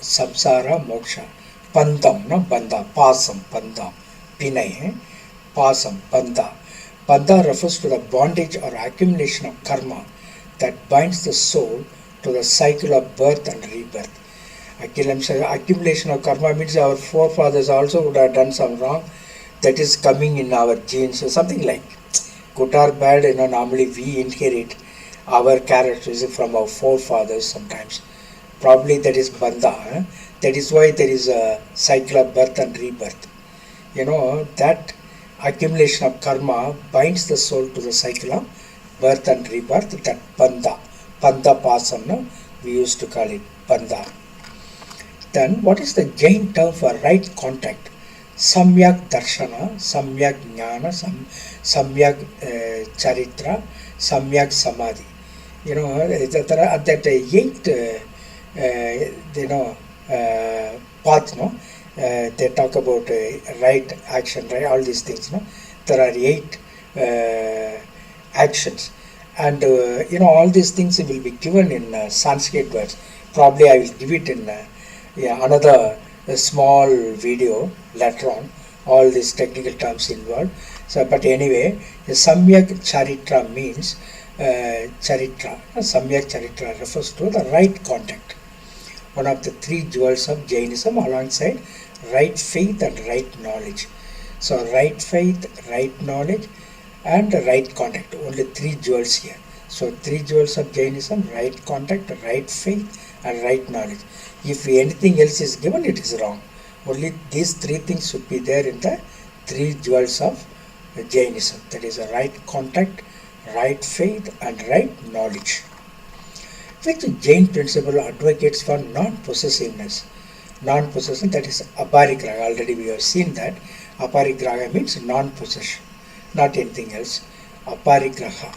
samsara, moksha. Bandham, bandha, pasam, bandha, pinay, pasam, bandha. Bandha refers to the bondage or accumulation of karma that binds the soul to the cycle of birth and rebirth. Accumulation of karma means our forefathers also would have done some wrong. That is coming in our genes, or something like. Good or bad, normally we inherit our characteristics from our forefathers sometimes. Probably that is bandha. That is why there is a cycle of birth and rebirth. That accumulation of karma binds the soul to the cycle of birth and rebirth, that bandha. Bandha pasam, we used to call it bandha. Then what is the Jain term for right contact? Samyak darshana, samyak jnana, samyak charitra, samyak samadhi. At that eighth, path, they talk about right action, right, all these things. There are 8 actions, and all these things will be given in Sanskrit words. Probably I will give it in another small video later on, all these technical terms involved. So, but anyway, samyak charitra means charitra. Samyak charitra refers to the right contact, one of the 3 jewels of Jainism, alongside right faith and right knowledge. So right faith, right knowledge, and right contact, only 3 jewels here. So 3 jewels of Jainism: right contact, right faith, and right knowledge. If anything else is given, it is wrong. Only these 3 things should be there in the 3 jewels of Jainism. That is a right contact, right faith, and right knowledge. Which Jain principle advocates for non-possessiveness? Non-possession, that is aparigraha. Already we have seen that. Aparigraha means non-possession, not anything else. Aparigraha.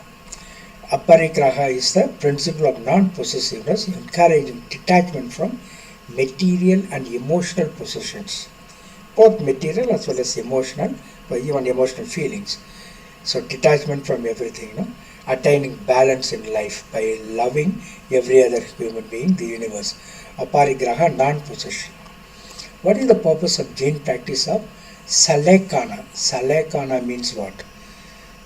Aparigraha is the principle of non-possessiveness, encouraging detachment from material and emotional possessions, both material as well as emotional, but even emotional feelings. So detachment from everything, attaining balance in life by loving every other human being, the universe. Aparigraha, non-possession. What is the purpose of Jain practice of salekana? Salekana means what?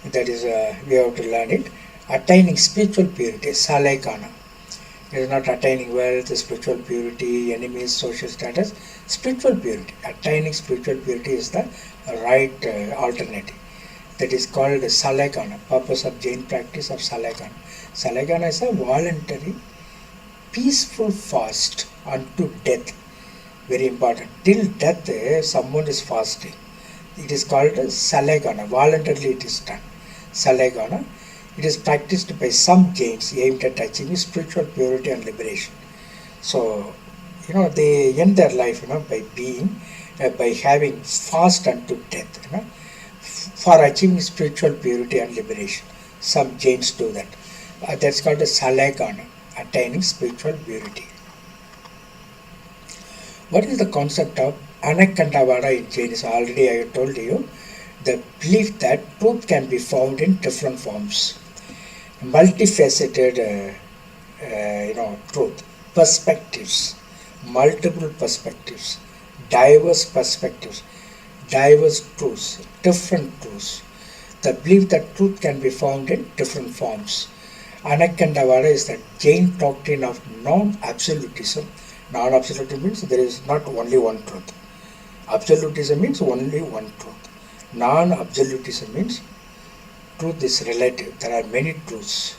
That is, we have to learn it. Attaining spiritual purity, salekana. It is not attaining wealth, spiritual purity, enemies, social status. Spiritual purity, attaining spiritual purity is the right alternative. That is called Salekana, purpose of Jain practice of Salekana. Salekana is a voluntary, peaceful fast unto death. Very important. Till death, someone is fasting. It is called Salekana. Voluntarily it is done. Salekana. It is practiced by some Jains aimed at achieving spiritual purity and liberation. So, they end their life, by being, by having fast unto death, for achieving spiritual purity and liberation. Some Jains do that. That's called a Salekana, attaining spiritual purity. What is the concept of Anakandavada in Jainism? Already I have told you the belief that truth can be found in different forms. Multifaceted, truth, perspectives, multiple perspectives, diverse truths, different truths. The belief that truth can be found in different forms. Anakandavada is the Jain doctrine of non-absolutism. Non-absolutism means there is not only one truth. Absolutism means only one truth. Non-absolutism means truth is relative. There are many truths.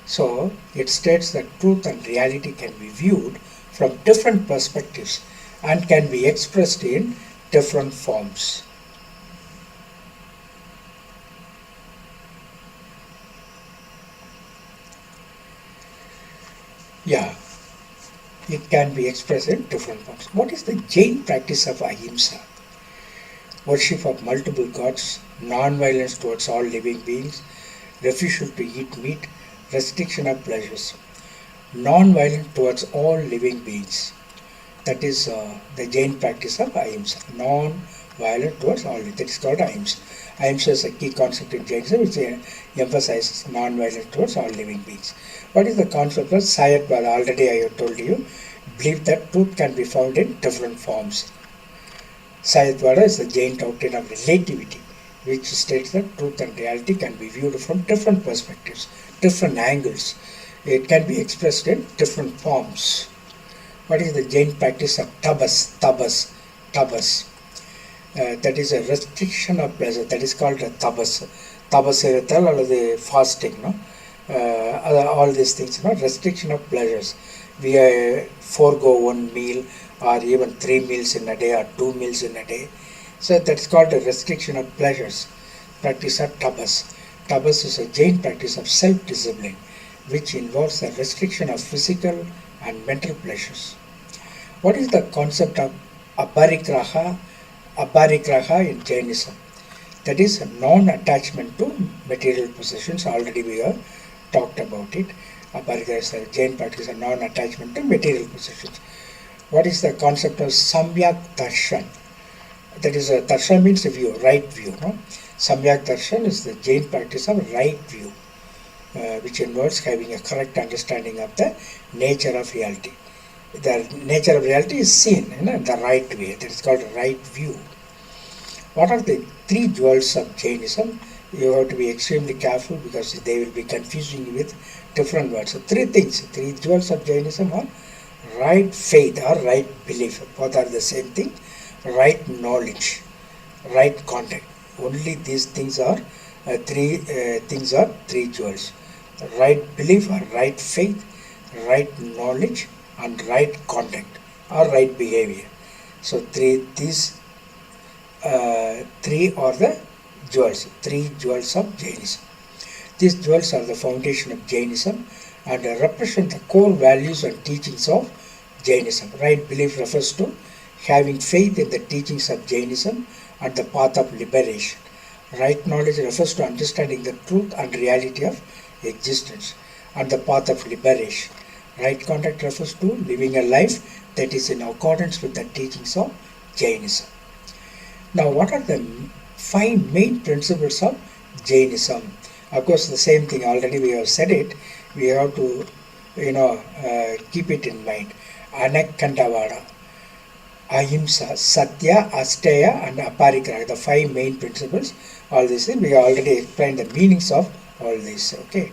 So it states that truth and reality can be viewed from different perspectives and can be expressed in different forms. Yeah, it can be expressed in different forms. What is the Jain practice of ahimsa? Worship of multiple gods, non-violence towards all living beings, refusal to eat meat, restriction of pleasures. Non-violence towards all living beings. That is the Jain practice of ahimsa. Non-violence towards all living. That is called ahimsa. Ahimsa is a key concept in Jainism which emphasizes non-violence towards all living beings. What is the concept of Sayadvada? Already I have told you. Believe that truth can be found in different forms. Sayadvada is the Jain doctrine of relativity, which states that truth and reality can be viewed from different perspectives, different angles. It can be expressed in different forms. What is the Jain practice of tabas? That is a restriction of pleasure. That is called a tabas. Tabas or the fasting, all these things, restriction of pleasures. We forego one meal or even 3 meals in a day or 2 meals in a day. So that's called a restriction of pleasures. Practice of tabas. Tabas is a Jain practice of self-discipline, which involves the restriction of physical and mental pleasures. What is the concept of aparigraha in Jainism? That is non-attachment to material possessions. Already we have talked about it. Aparigraha is a Jain practice of non-attachment to material possessions. What is the concept of samyak darshan? That is, darshan means view, right view. Samyak darshan is the Jain practice of right view, which involves having a correct understanding of the nature of reality. The nature of reality is seen in the right way. That is called right view. What are the 3 jewels of Jainism? You have to be extremely careful because they will be confusing you with different words. So 3 things, 3 jewels of Jainism are right faith or right belief. Both are the same thing. Right knowledge, right contact. Only these things are 3 jewels. Right belief or right faith, right knowledge and right contact or right behavior. So these 3 are the jewels, 3 jewels of Jainism. These jewels are the foundation of Jainism and represent the core values and teachings of Jainism. Right belief refers to having faith in the teachings of Jainism and the path of liberation. Right knowledge refers to understanding the truth and reality of existence and the path of liberation. Right contact refers to living a life that is in accordance with the teachings of Jainism. Now, what are the 5 main principles of Jainism? Of course, the same thing, already we have said it. We have to, keep it in mind. Anakandavada, ahimsa, satya, asteya and aparigraha, the 5 main principles. All these things, we have already explained the meanings of all this. Okay.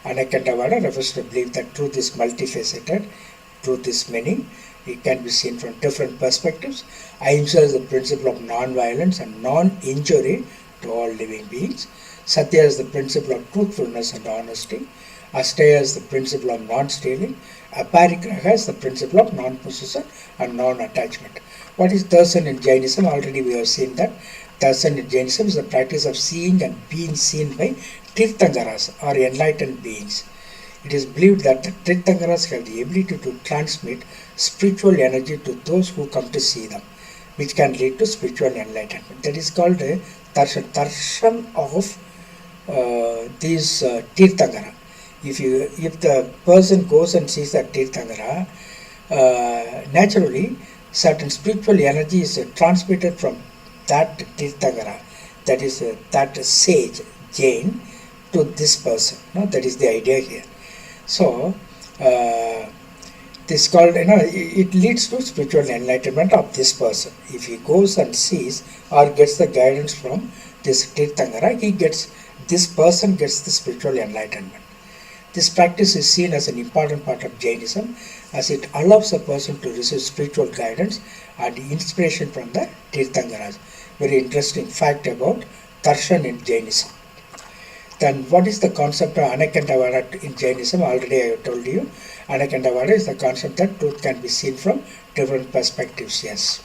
Anekantavada refers to the belief that truth is multifaceted, truth is many, it can be seen from different perspectives. Ahimsa is the principle of non-violence and non-injury to all living beings. Satya is the principle of truthfulness and honesty. Asteya is the principle of non-stealing. Aparigraha is the principle of non-possession and non-attachment. What is darshan in Jainism? Already we have seen that. Darshan in Jainism is the practice of seeing and being seen by Tirthankaras or enlightened beings. It is believed that the Tirthankaras have the ability to transmit spiritual energy to those who come to see them, which can lead to spiritual enlightenment. That is called a darshan. Darshan of these Tirthankara. If the person goes and sees that Tirthankara, naturally certain spiritual energy is transmitted from that Tirthankara, that is that sage, Jain, to this person. No? That is the idea here. So, this called, it leads to spiritual enlightenment of this person. If he goes and sees or gets the guidance from this Tirthankara, this person gets the spiritual enlightenment. This practice is seen as an important part of Jainism, as it allows a person to receive spiritual guidance and inspiration from the Tirthankaras. Very interesting fact about darshan in Jainism. Then what is the concept of Anekantavada in Jainism? Already I have told you. Anekantavada is the concept that truth can be seen from different perspectives. Yes.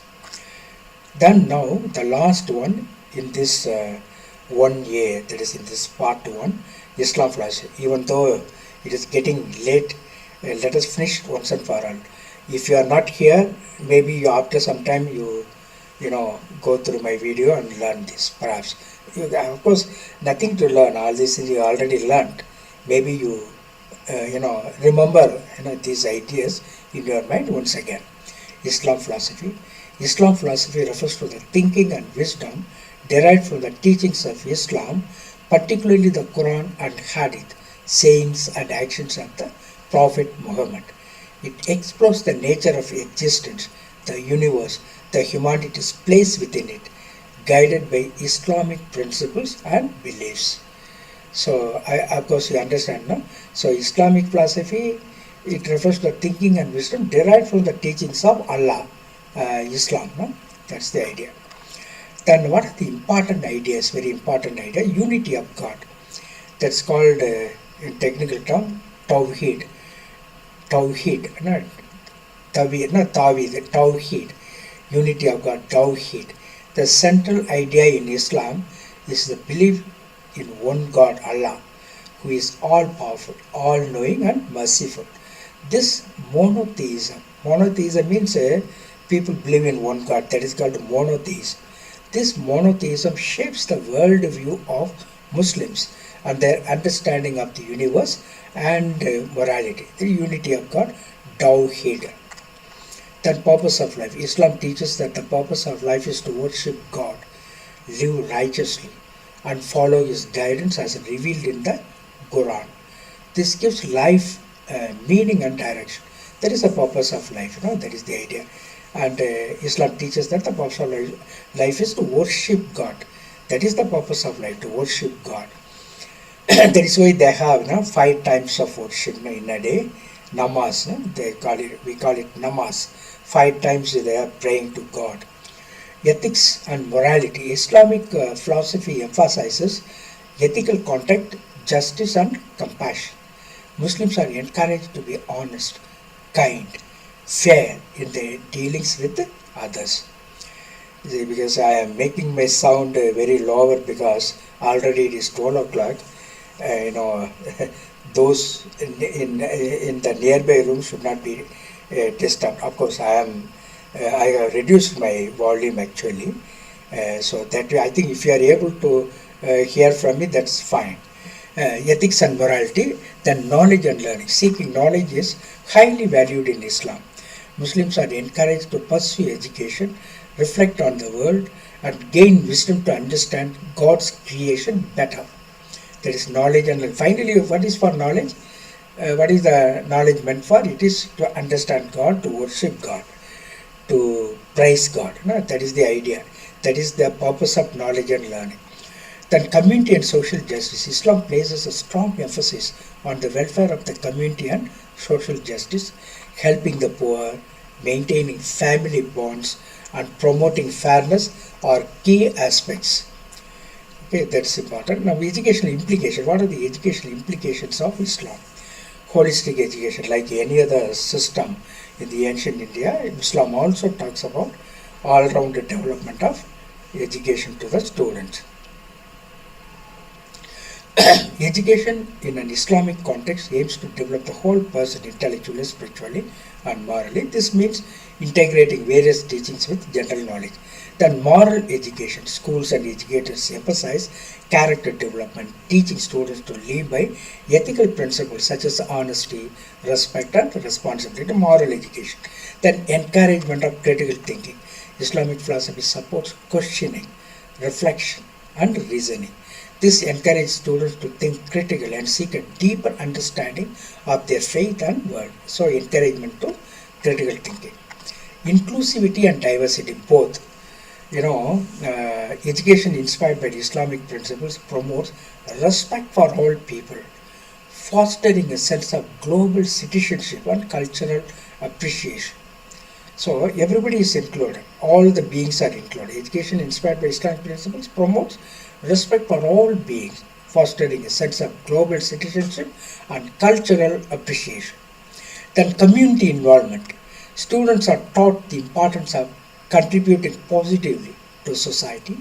Then now the last one in this 1A, that is in this part 1, Islam philosophy. Even though it is getting late, let us finish once and for all. If you are not here, maybe after some time you go through my video and learn this, perhaps. Of course, nothing to learn. All these things you already learned. Maybe you, remember these ideas in your mind once again. Islam philosophy. Islam philosophy refers to the thinking and wisdom derived from the teachings of Islam, particularly the Quran and Hadith, sayings and actions of the Prophet Muhammad. It explores the nature of existence, the universe, the humanity's place within it, guided by Islamic principles and beliefs. So, of course, you understand, no? So, Islamic philosophy, it refers to thinking and wisdom derived from the teachings of Allah, Islam, no? That's the idea. Then, what are the important ideas? Very important idea: unity of God. That's called, in technical term, Tawheed. Tawheed, Tawheed. Unity of God, Tawheed. The central idea in Islam is the belief in one God, Allah, who is all-powerful, all-knowing and merciful. This monotheism means people believe in one God, that is called monotheism. This monotheism shapes the world view of Muslims and their understanding of the universe and morality. The unity of God, Tawheed. Then purpose of life. Islam teaches that the purpose of life is to worship God, live righteously, and follow His guidance as revealed in the Quran. This gives life meaning and direction. That is the purpose of life. That is the idea. And Islam teaches that the purpose of life is to worship God. That is the purpose of life, to worship God. That is why they have 5 times of worship in a day. Namaz, we call it namaz. 5 times they are praying to God. Ethics and morality. Islamic philosophy emphasizes ethical conduct, justice and compassion. Muslims are encouraged to be honest, kind, fair in their dealings with others. Because I am making my sound very lower because already it is 12 o'clock. Those in the nearby room should not be disturbed. Of course, I have reduced my volume actually, so that I think if you are able to hear from me, that's fine. Ethics and morality, then knowledge and learning. Seeking knowledge is highly valued in Islam. Muslims are encouraged to pursue education, reflect on the world, and gain wisdom to understand God's creation better. That is knowledge and learning. Finally, what is for knowledge? What is the knowledge meant for? It is to understand God, to worship God, to praise God. That is the idea. That is the purpose of knowledge and learning. Then community and social justice. Islam places a strong emphasis on the welfare of the community and social justice, helping the poor, maintaining family bonds, and promoting fairness are key aspects. Okay, that's important. Now, educational implications. What are the educational implications of Islam? Holistic education, like any other system in the ancient India, Islam also talks about all-round development of education to the students. Education in an Islamic context aims to develop the whole person intellectually, spiritually, and morally. This means integrating various teachings with general knowledge. Then moral education. Schools and educators emphasize character development, teaching students to live by ethical principles such as honesty, respect, and responsibility. Moral education. Then encouragement of critical thinking. Islamic philosophy supports questioning, reflection, and reasoning. This encourages students to think critically and seek a deeper understanding of their faith and world. So, encouragement to critical thinking. Inclusivity and diversity, both. Education inspired by Islamic principles promotes respect for all people, fostering a sense of global citizenship and cultural appreciation. So everybody is included, all the beings are included. Education inspired by Islamic principles promotes respect for all beings, fostering a sense of global citizenship and cultural appreciation. Then community involvement. Students are taught the importance of contributing positively to society,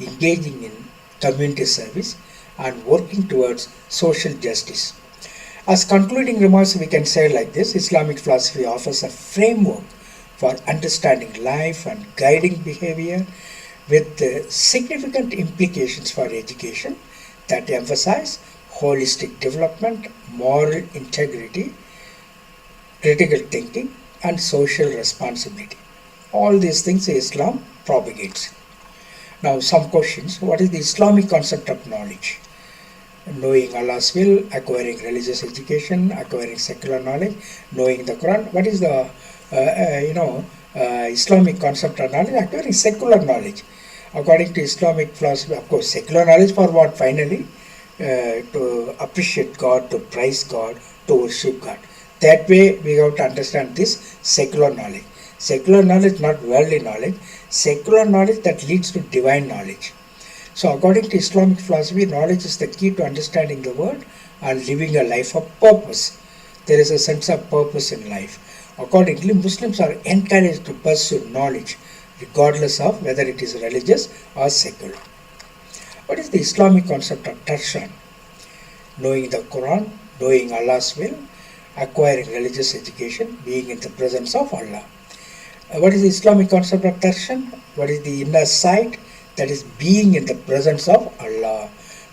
engaging in community service, and working towards social justice. As concluding remarks, we can say like this: Islamic philosophy offers a framework for understanding life and guiding behavior with significant implications for education that emphasize holistic development, moral integrity, critical thinking, and social responsibility. All these things Islam propagates. Now, some questions. What is the Islamic concept of knowledge? Knowing Allah's will, acquiring religious education, acquiring secular knowledge, knowing the Quran. What is the Islamic concept of knowledge? Acquiring secular knowledge. According to Islamic philosophy, of course, secular knowledge for what? Finally, to appreciate God, to praise God, to worship God. That way, we have to understand this secular knowledge. Secular knowledge, not worldly knowledge. Secular knowledge that leads to divine knowledge. So, according to Islamic philosophy, knowledge is the key to understanding the world and living a life of purpose. There is a sense of purpose in life. Accordingly, Muslims are encouraged to pursue knowledge, regardless of whether it is religious or secular. What is the Islamic concept of darshan? Knowing the Quran, knowing Allah's will, acquiring religious education, being in the presence of Allah. What is the Islamic concept of darshan? What is the inner sight? That is being in the presence of Allah.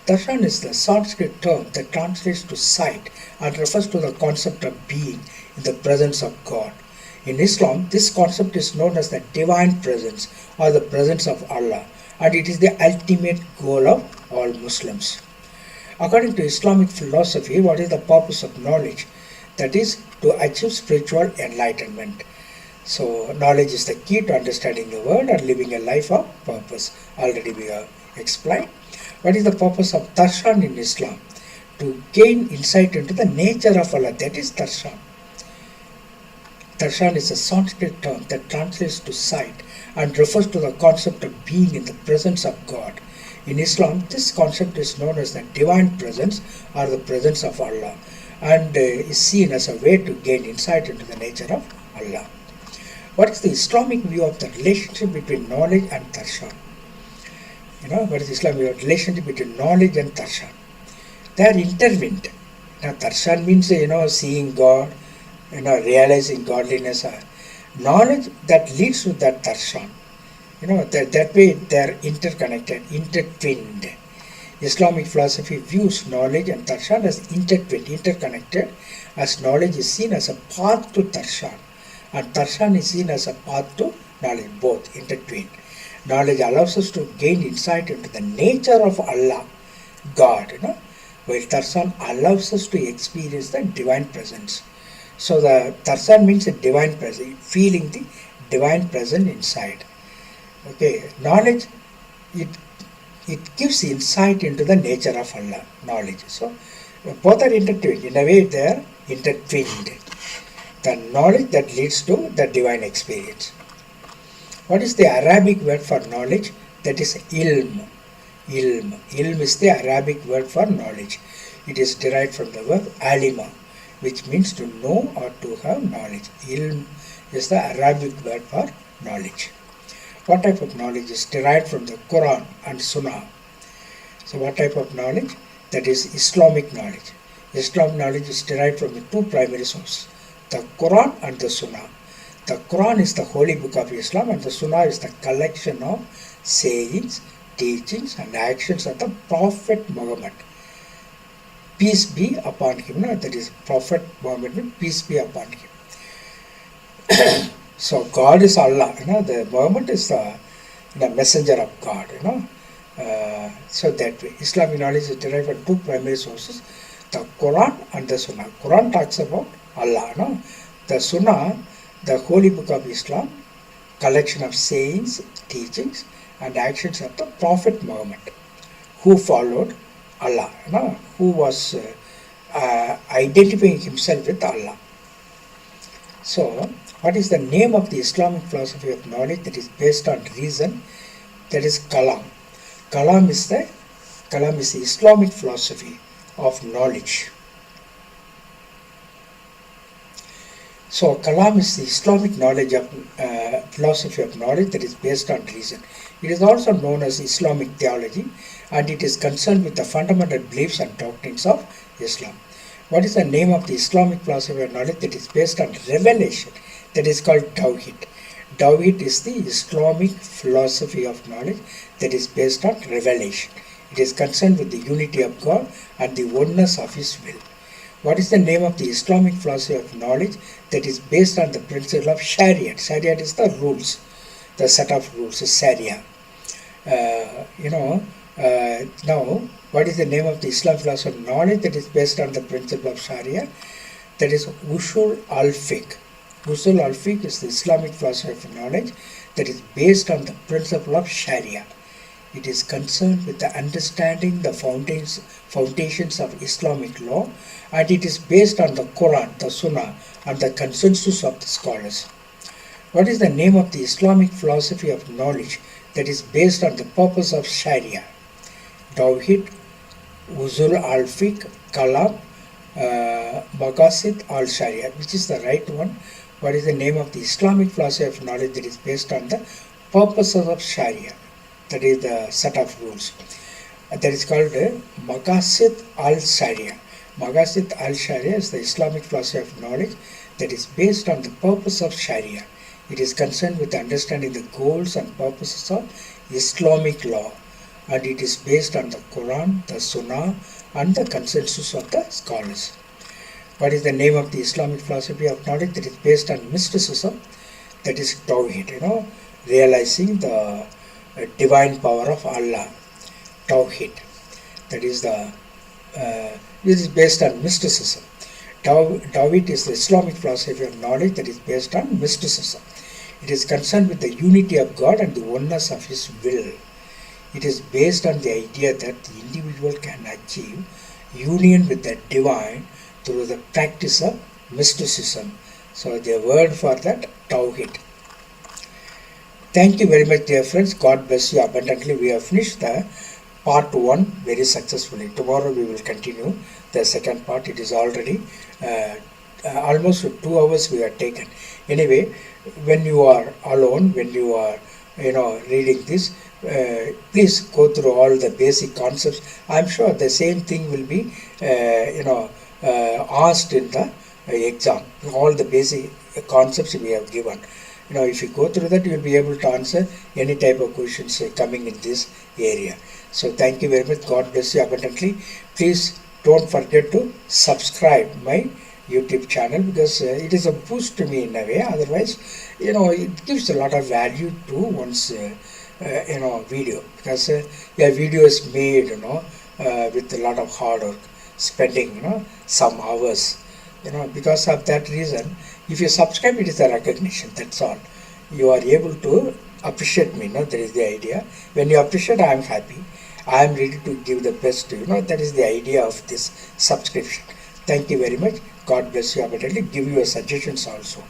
Darshan is the Sanskrit term that translates to sight and refers to the concept of being in the presence of God. In Islam, this concept is known as the divine presence or the presence of Allah, and it is the ultimate goal of all Muslims. According to Islamic philosophy, what is the purpose of knowledge? That is to achieve spiritual enlightenment. So, knowledge is the key to understanding the world and living a life of purpose. Already we have explained. What is the purpose of darshan in Islam? To gain insight into the nature of Allah. That is darshan. Darshan is a Sanskrit term that translates to sight and refers to the concept of being in the presence of God. In Islam, this concept is known as the divine presence or the presence of Allah, and is seen as a way to gain insight into the nature of Allah. What is the Islamic view of the relationship between knowledge and darshan? What is the Islamic view of the relationship between knowledge and darshan? They are intertwined. Now, darshan means, seeing God, realizing godliness. Knowledge that leads to that darshan. That way they are interconnected, intertwined. Islamic philosophy views knowledge and darshan as intertwined, interconnected, as knowledge is seen as a path to darshan, and darshan is seen as a path to knowledge, both intertwined. Knowledge allows us to gain insight into the nature of Allah, God, while darshan allows us to experience the divine presence. So the darshan means a divine presence, feeling the divine presence inside. Okay, knowledge, it it gives insight into the nature of Allah, knowledge. So both are intertwined. In a way, they are intertwined. The knowledge that leads to the divine experience. What is the Arabic word for knowledge? That is ilm. Ilm. Ilm is the Arabic word for knowledge. It is derived from the verb alima, which means to know or to have knowledge. Ilm is the Arabic word for knowledge. What type of knowledge is derived from the Quran and Sunnah? So what type of knowledge? That is Islamic knowledge. Islamic knowledge is derived from the two primary sources, the Quran and the Sunnah. The Quran is the holy book of Islam, and the Sunnah is the collection of sayings, teachings and actions of the Prophet Muhammad. Peace be upon him. That is Prophet Muhammad, peace be upon him. So God is Allah. The Muhammad is the messenger of God. So that way, Islamic knowledge is derived from two primary sources, the Quran and the Sunnah. Quran talks about Allah. The Sunnah, the holy book of Islam, collection of sayings, teachings and actions of the Prophet Muhammad, who followed Allah, who was identifying himself with Allah. So what is the name of the Islamic philosophy of knowledge that is based on reason? That is Kalam. Kalam is the Islamic philosophy of knowledge. So Kalam is the Islamic knowledge of philosophy of knowledge that is based on reason. It is also known as Islamic theology, and it is concerned with the fundamental beliefs and doctrines of Islam. What is the name of the Islamic philosophy of knowledge that is based on revelation? That is called Tawhid. Tawhid is the Islamic philosophy of knowledge that is based on revelation. It is concerned with the unity of God and the oneness of His will. What is the name of the Islamic philosophy of knowledge that is based on the principle of Shariat? Shariat is the rules, the set of rules, is Sharia. Now, what is the name of the Islam philosophy of knowledge that is based on the principle of Sharia? That is Usul al-Fiqh. Usul al-Fiqh is the Islamic philosophy of knowledge that is based on the principle of Sharia. It is concerned with the understanding the foundations of Islamic law, and it is based on the Quran, the Sunnah, and the consensus of the scholars. What is the name of the Islamic philosophy of knowledge that is based on the purpose of Sharia? Tawhid, Usul al-Fiqh, Kalam, Maqasid al-Sharia. Which is the right one? What is the name of the Islamic philosophy of knowledge that is based on the purposes of Sharia? That is the set of rules. That is called Maqasid al-Sharia. Maqasid al-Sharia is the Islamic philosophy of knowledge that is based on the purpose of Sharia. It is concerned with understanding the goals and purposes of Islamic law, and it is based on the Quran, the Sunnah, and the consensus of the scholars. What is the name of the Islamic philosophy of knowledge that is based on mysticism? That is Tawhid, realizing the divine power of Allah. Tawhid. That is this is based on mysticism. Tawhid is the Islamic philosophy of knowledge that is based on mysticism. It is concerned with the unity of God and the oneness of His will. It is based on the idea that the individual can achieve union with the divine through the practice of mysticism. So the word for that, Tawhid. Thank you very much, dear friends. God bless you abundantly. We have finished the part 1 very successfully. Tomorrow we will continue the second part. It is already almost 2 hours we have taken. Anyway, when you are alone, when you are reading this, please go through all the basic concepts. I am sure the same thing will be asked in the exam. All the basic concepts we have given. If you go through that, you will be able to answer any type of questions coming in this area. So thank you very much. God bless you abundantly. Please don't forget to subscribe my YouTube channel, because it is a boost to me in a way. Otherwise, it gives a lot of value to one's video, because a video is made with a lot of hard work, spending some hours. Because of that reason, if you subscribe, it is a recognition. That's all. You are able to appreciate me. That is the idea. When you appreciate, I am happy. I am ready to give the best. That is the idea of this subscription. Thank you very much. God bless you abundantly. Give your suggestions also.